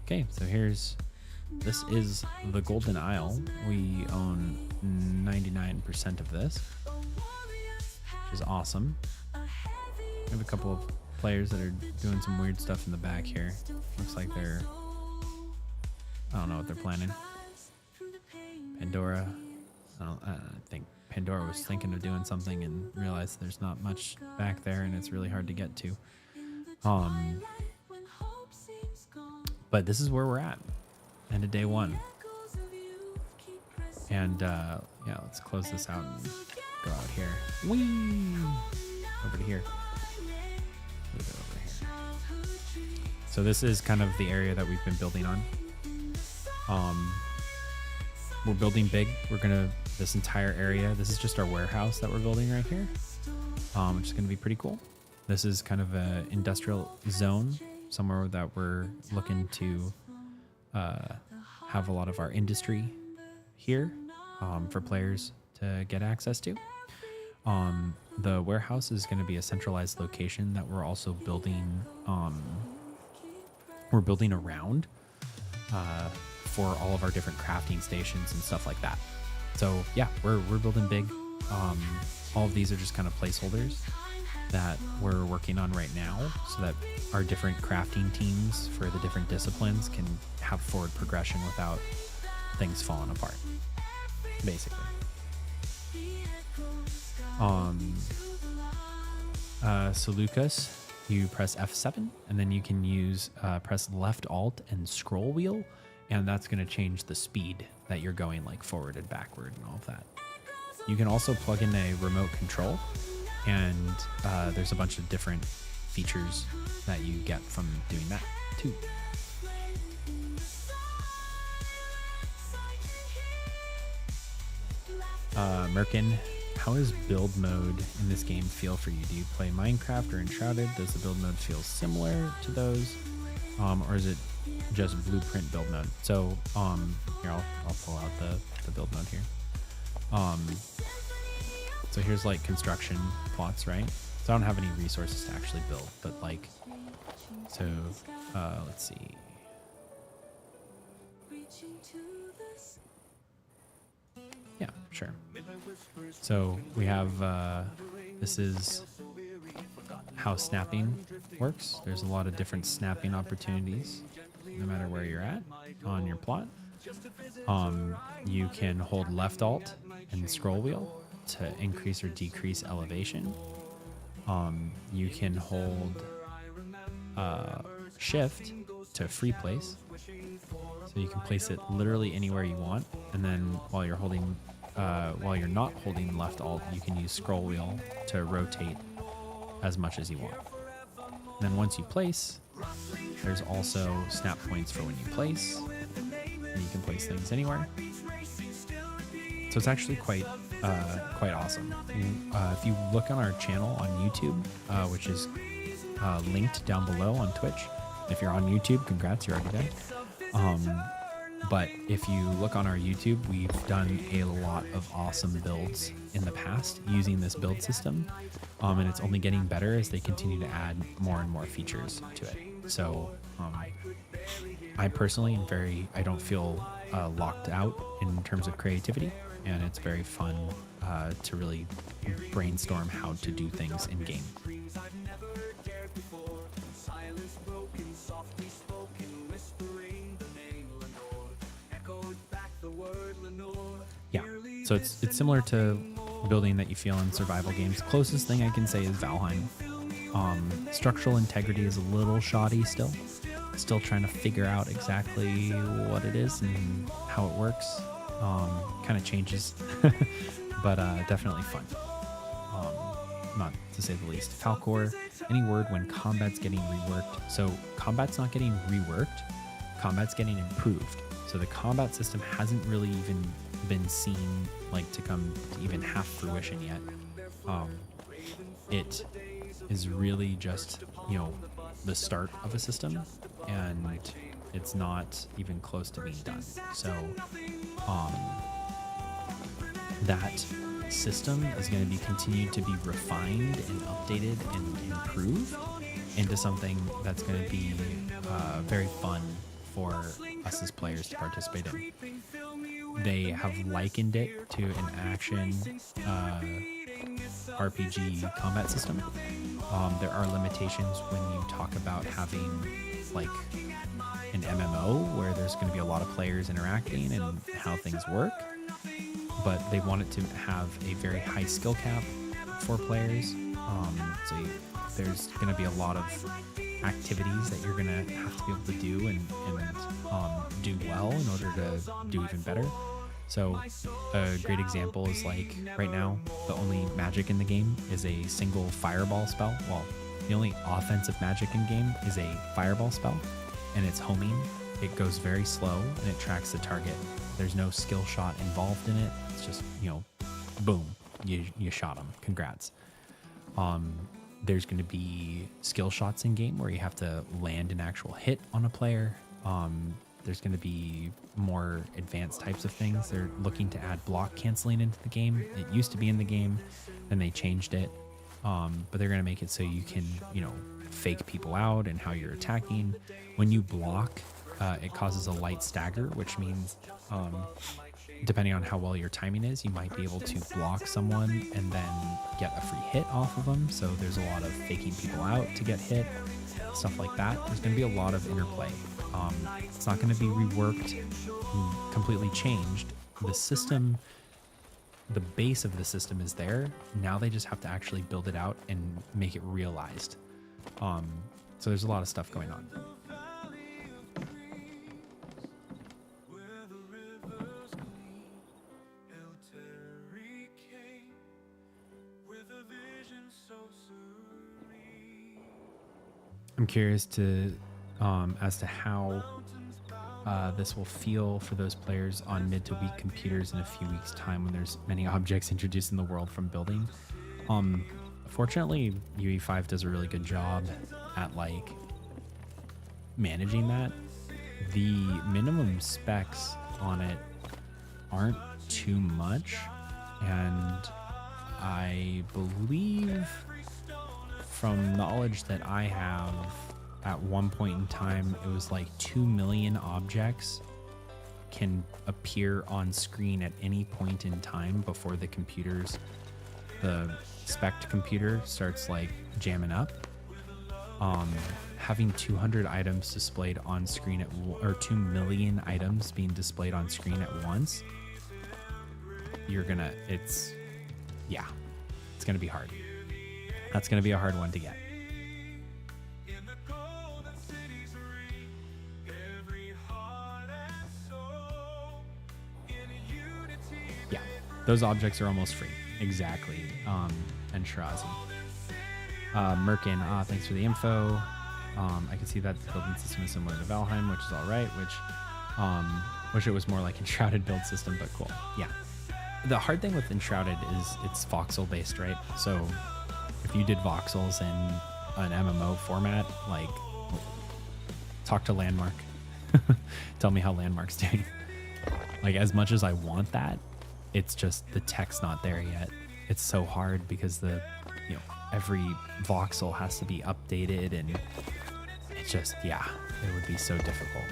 Okay, so this is the Golden Isle. We own 99% of this, which is awesome. We have a couple of players that are doing some weird stuff in the back here. Looks like I don't know what they're planning. Pandora, I think Pandora was thinking of doing something and realized there's not much back there and it's really hard to get to. But this is where we're at. End of day 1. And yeah, let's close this out and go out here. Whee! Over to here. Move it over here. So this is kind of the area that we've been building on. We're building big. This entire area, this is just our warehouse that we're building right here, which is going to be pretty cool. This is kind of an industrial zone, somewhere that we're looking to have a lot of our industry here for players to get access to. The warehouse is going to be a centralized location that we're also building. We're building around for all of our different crafting stations and stuff like that. So yeah, we're building big. All of these are just kind of placeholders that we're working on right now, so that our different crafting teams for the different disciplines can have forward progression without things falling apart, basically. So Lucas, you press F7 and then you can use press left alt and scroll wheel, and that's going to change the speed that you're going, like forward and backward and all of that. You can also plug in a remote control, and there's a bunch of different features that you get from doing that too. Merkin, how does build mode in this game feel for you? Do you play Minecraft or Enshrouded? Does the build mode feel similar to those? Or is it just blueprint build mode? So here, I'll pull out the build mode here. So here's like construction plots, right? So I don't have any resources to actually build, but like, so let's see. Yeah, sure. So we have, this is how snapping works. There's a lot of different snapping opportunities, no matter where you're at on your plot. You can hold left alt and scroll wheel to increase or decrease elevation. You can hold shift to free place, so you can place it literally anywhere you want. And then while you're not holding left alt, you can use scroll wheel to rotate as much as you want. And then once you place, there's also snap points for when you place, and you can place things anywhere. So it's actually quite awesome. If you look on our channel on YouTube, which is linked down below on Twitch. If you're on YouTube, congrats, you're already there. But if you look on our YouTube, we've done a lot of awesome builds in the past using this build system. And it's only getting better as they continue to add more and more features to it. So I personally am I don't feel locked out in terms of creativity, and it's very fun to really brainstorm how to do things in game. Yeah, so it's similar to building that you feel in survival games. Closest thing I can say is Valheim. Structural integrity is a little shoddy still. Still trying to figure out exactly what it is and how it works. Kind of changes, but definitely fun. Not to say the least. Falcor, any word when combat's getting reworked. So combat's not getting reworked, combat's getting improved. So the combat system hasn't really even been seen like to come to even half fruition yet. It is really just, the start of a system, and it's not even close to being done. So that system is going to be continued to be refined and updated and improved into something that's going to be very fun for us as players to participate in. They have likened it to an action RPG combat system. There are limitations when you talk about having like an MMO where there's going to be a lot of players interacting and how things work, but they want it to have a very high skill cap for players. So there's going to be a lot of activities that you're going to have to be able to do and do well in order to do even better. So a great example is like right now, the only magic in the game is a single fireball spell. Well, the only offensive magic in game is a fireball spell, and it's homing. It goes very slow and it tracks the target. There's no skill shot involved in it. It's just, boom, you shot them. Congrats. There's going to be skill shots in game where you have to land an actual hit on a player. There's going to be more advanced types of things. They're looking to add block canceling into the game. It used to be in the game, then they changed it. But they're going to make it so you can, fake people out and how you're attacking. When you block, it causes a light stagger, which means depending on how well your timing is, you might be able to block someone and then get a free hit off of them. So there's a lot of faking people out to get hit, stuff like that. There's going to be a lot of interplay. It's not going to be reworked, completely changed. The system, the base of the system is there. Now they just have to actually build it out and make it realized. So there's a lot of stuff going on. I'm curious as to how this will feel for those players on mid to weak computers in a few weeks' time when there's many objects introduced in the world from building. Fortunately, UE5 does a really good job at like managing that. The minimum specs on it aren't too much, and I believe from knowledge that I have, at one point in time, it was like 2 million objects can appear on screen at any point in time before the spec computer starts like jamming up. Having 200 items displayed on screen or 2 million items being displayed on screen at once, it's gonna be hard. That's gonna be a hard one to get. Yeah, those objects are almost free. Exactly. And Shirazi. Merkin, thanks for the info. I can see that the building system is similar to Valheim, which is all right, which it was more like Enshrouded build system, but cool. Yeah. The hard thing with Enshrouded is it's voxel based, right? So if you did voxels in an MMO format, like talk to Landmark. Tell me how Landmark's doing. Like, as much as I want that, it's just the tech's not there yet. It's so hard because every voxel has to be updated, and it's just, yeah, it would be so difficult.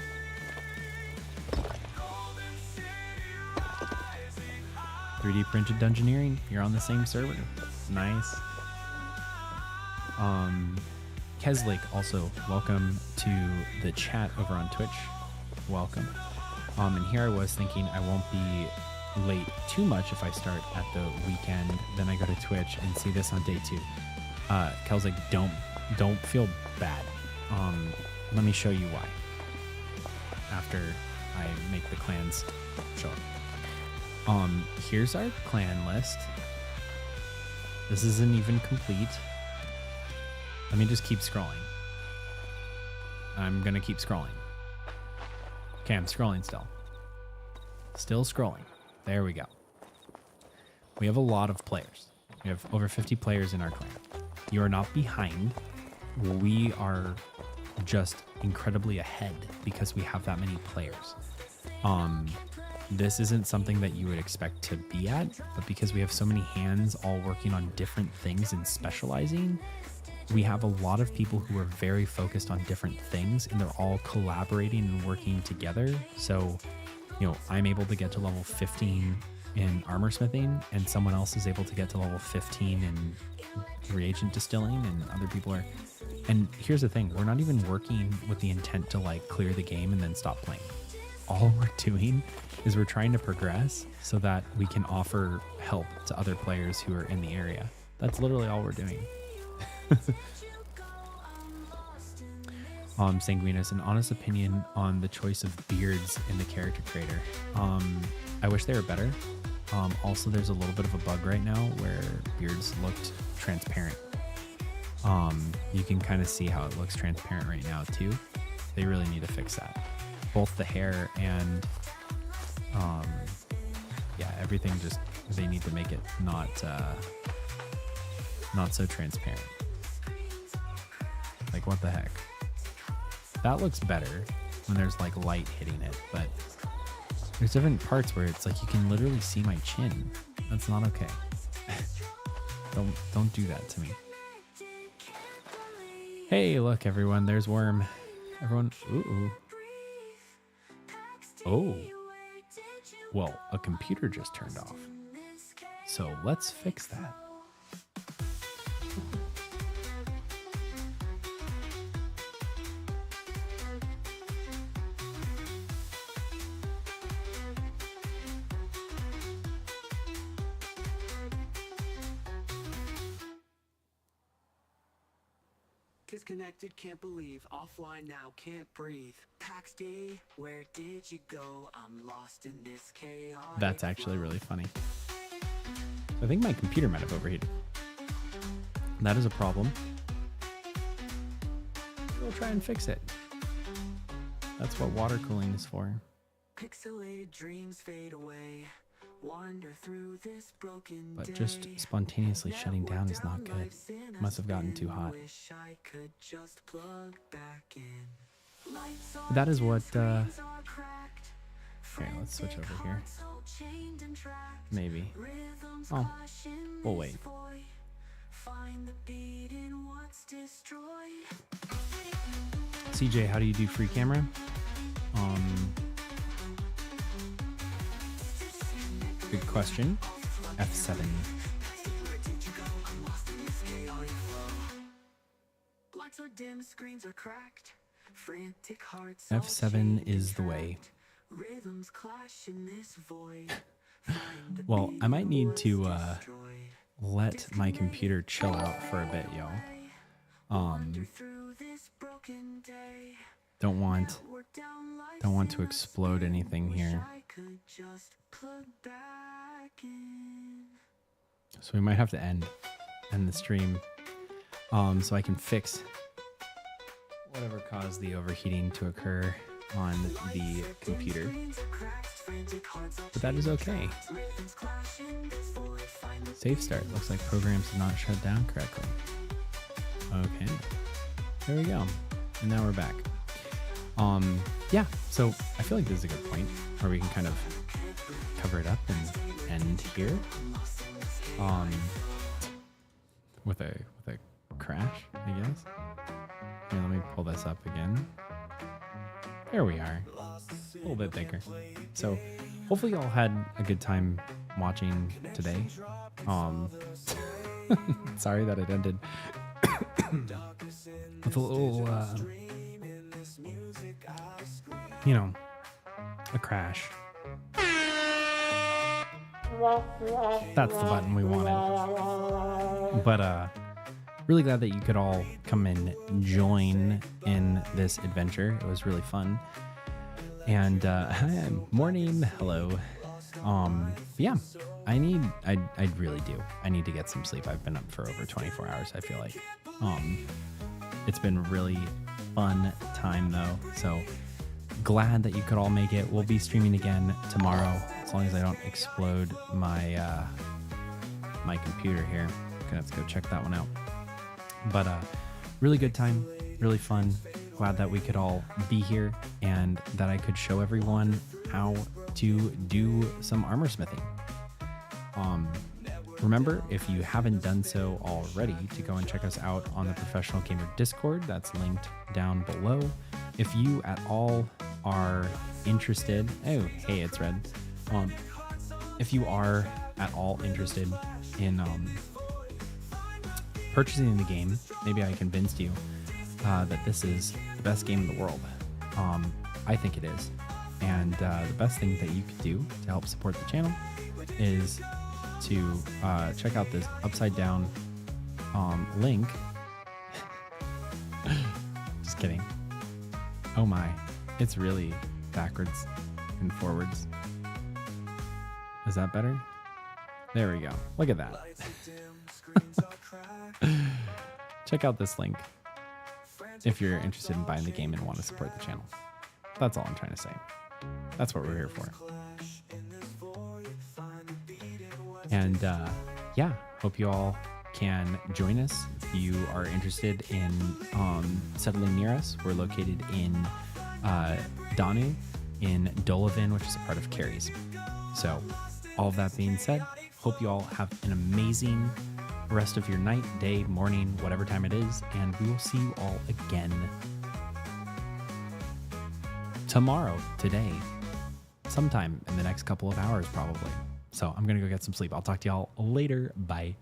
"3D printed Dungeoneering, you're on the same server. Nice." Keslake, also welcome to the chat over on Twitch. Welcome. And here I was thinking I won't be late too much if I start at the weekend. Then I go to Twitch and see this on day 2. Keslake, don't feel bad. Let me show you why. After I make the clans show up. Here's our clan list. This isn't even complete. Let me just keep scrolling. I'm gonna keep scrolling. Okay, I'm scrolling still. Still scrolling. There we go. We have a lot of players. We have over 50 players in our clan. You are not behind. We are just incredibly ahead because we have that many players. This isn't something that you would expect to be at, but because we have so many hands all working on different things and specializing, we have a lot of people who are very focused on different things, and they're all collaborating and working together. So, I'm able to get to level 15 in armor smithing, and someone else is able to get to level 15 in reagent distilling, and other people are. And here's the thing, we're not even working with the intent to like clear the game and then stop playing. All we're doing is we're trying to progress so that we can offer help to other players who are in the area. That's literally all we're doing. Sanguinus, an honest opinion on the choice of beards in the character creator. I wish they were better. Also, there's a little bit of a bug right now where beards looked transparent. You can kind of see how it looks transparent right now too. They really need to fix that. Both the hair and everything, just they need to make it not so transparent. Like, what the heck? That looks better when there's like light hitting it, but there's different parts where it's like you can literally see my chin. That's not okay. Don't do that to me. Hey, look everyone, there's Worm. Everyone, ooh. Oh. Well, a computer just turned off. So let's fix that. Disconnected, can't believe. Offline now, can't breathe. Pax Dei, where did you go? I'm lost in this chaos. That's actually really funny. I think my computer might have overheated. That is a problem. We'll try and fix it. That's what water cooling is for. Pixelated dreams fade away. Wander through this broken But just spontaneously shutting down is not good. Must have gotten too hot. That is what, here, let's switch over here. Maybe. Oh, we'll wait. CJ, how do you do free camera? Good question. F7. F7 is the way. Well, I might need to let my computer chill out for a bit, y'all. Don't want to explode anything here. So we might have to end the stream so I can fix whatever caused the overheating to occur on the computer. But that is okay. Safe start. Looks like programs did not shut down correctly. Okay. There we go. And now we're back. Yeah, so I feel like this is a good point where we can kind of cover it up and end here. With a crash, I guess. Here, let me pull this up again. There we are. A little bit bigger. So hopefully y'all had a good time watching today. Sorry that it ended with a little, a crash. That's the button we wanted. But really glad that you could all come and join in this adventure. It was really fun. And morning, hello. Yeah, I really do. I need to get some sleep. I've been up for over 24 hours, I feel like. It's been really fun time though. So glad that you could all make it. We'll be streaming again tomorrow, as long as I don't explode my my computer here. Gonna have to go check that one out. But really good time, really fun. Glad that we could all be here and that I could show everyone how to do some armor smithing. Remember, if you haven't done so already, to go and check us out on the Professional Gamer Discord. That's linked down below. If you at all are interested, oh, hey, it's red. If you are at all interested in purchasing the game, maybe I convinced you that this is the best game in the world. I think it is. And the best thing that you could do to help support the channel is to check out this upside down link. Just kidding. Oh my, it's really backwards and forwards. Is that better? There we go. Look at that. Check out this link if you're interested in buying the game and want to support the channel. That's all I'm trying to say. That's what we're here for. And yeah, hope you all can join us if you are interested in settling near us. We're located in Danu in Dolavan, which is a part of Caries. So all of that being said, hope you all have an amazing rest of your night, day, morning, whatever time it is, and we will see you all again tomorrow, today, sometime in the next couple of hours probably. So I'm gonna go get some sleep. I'll talk to y'all later. Bye.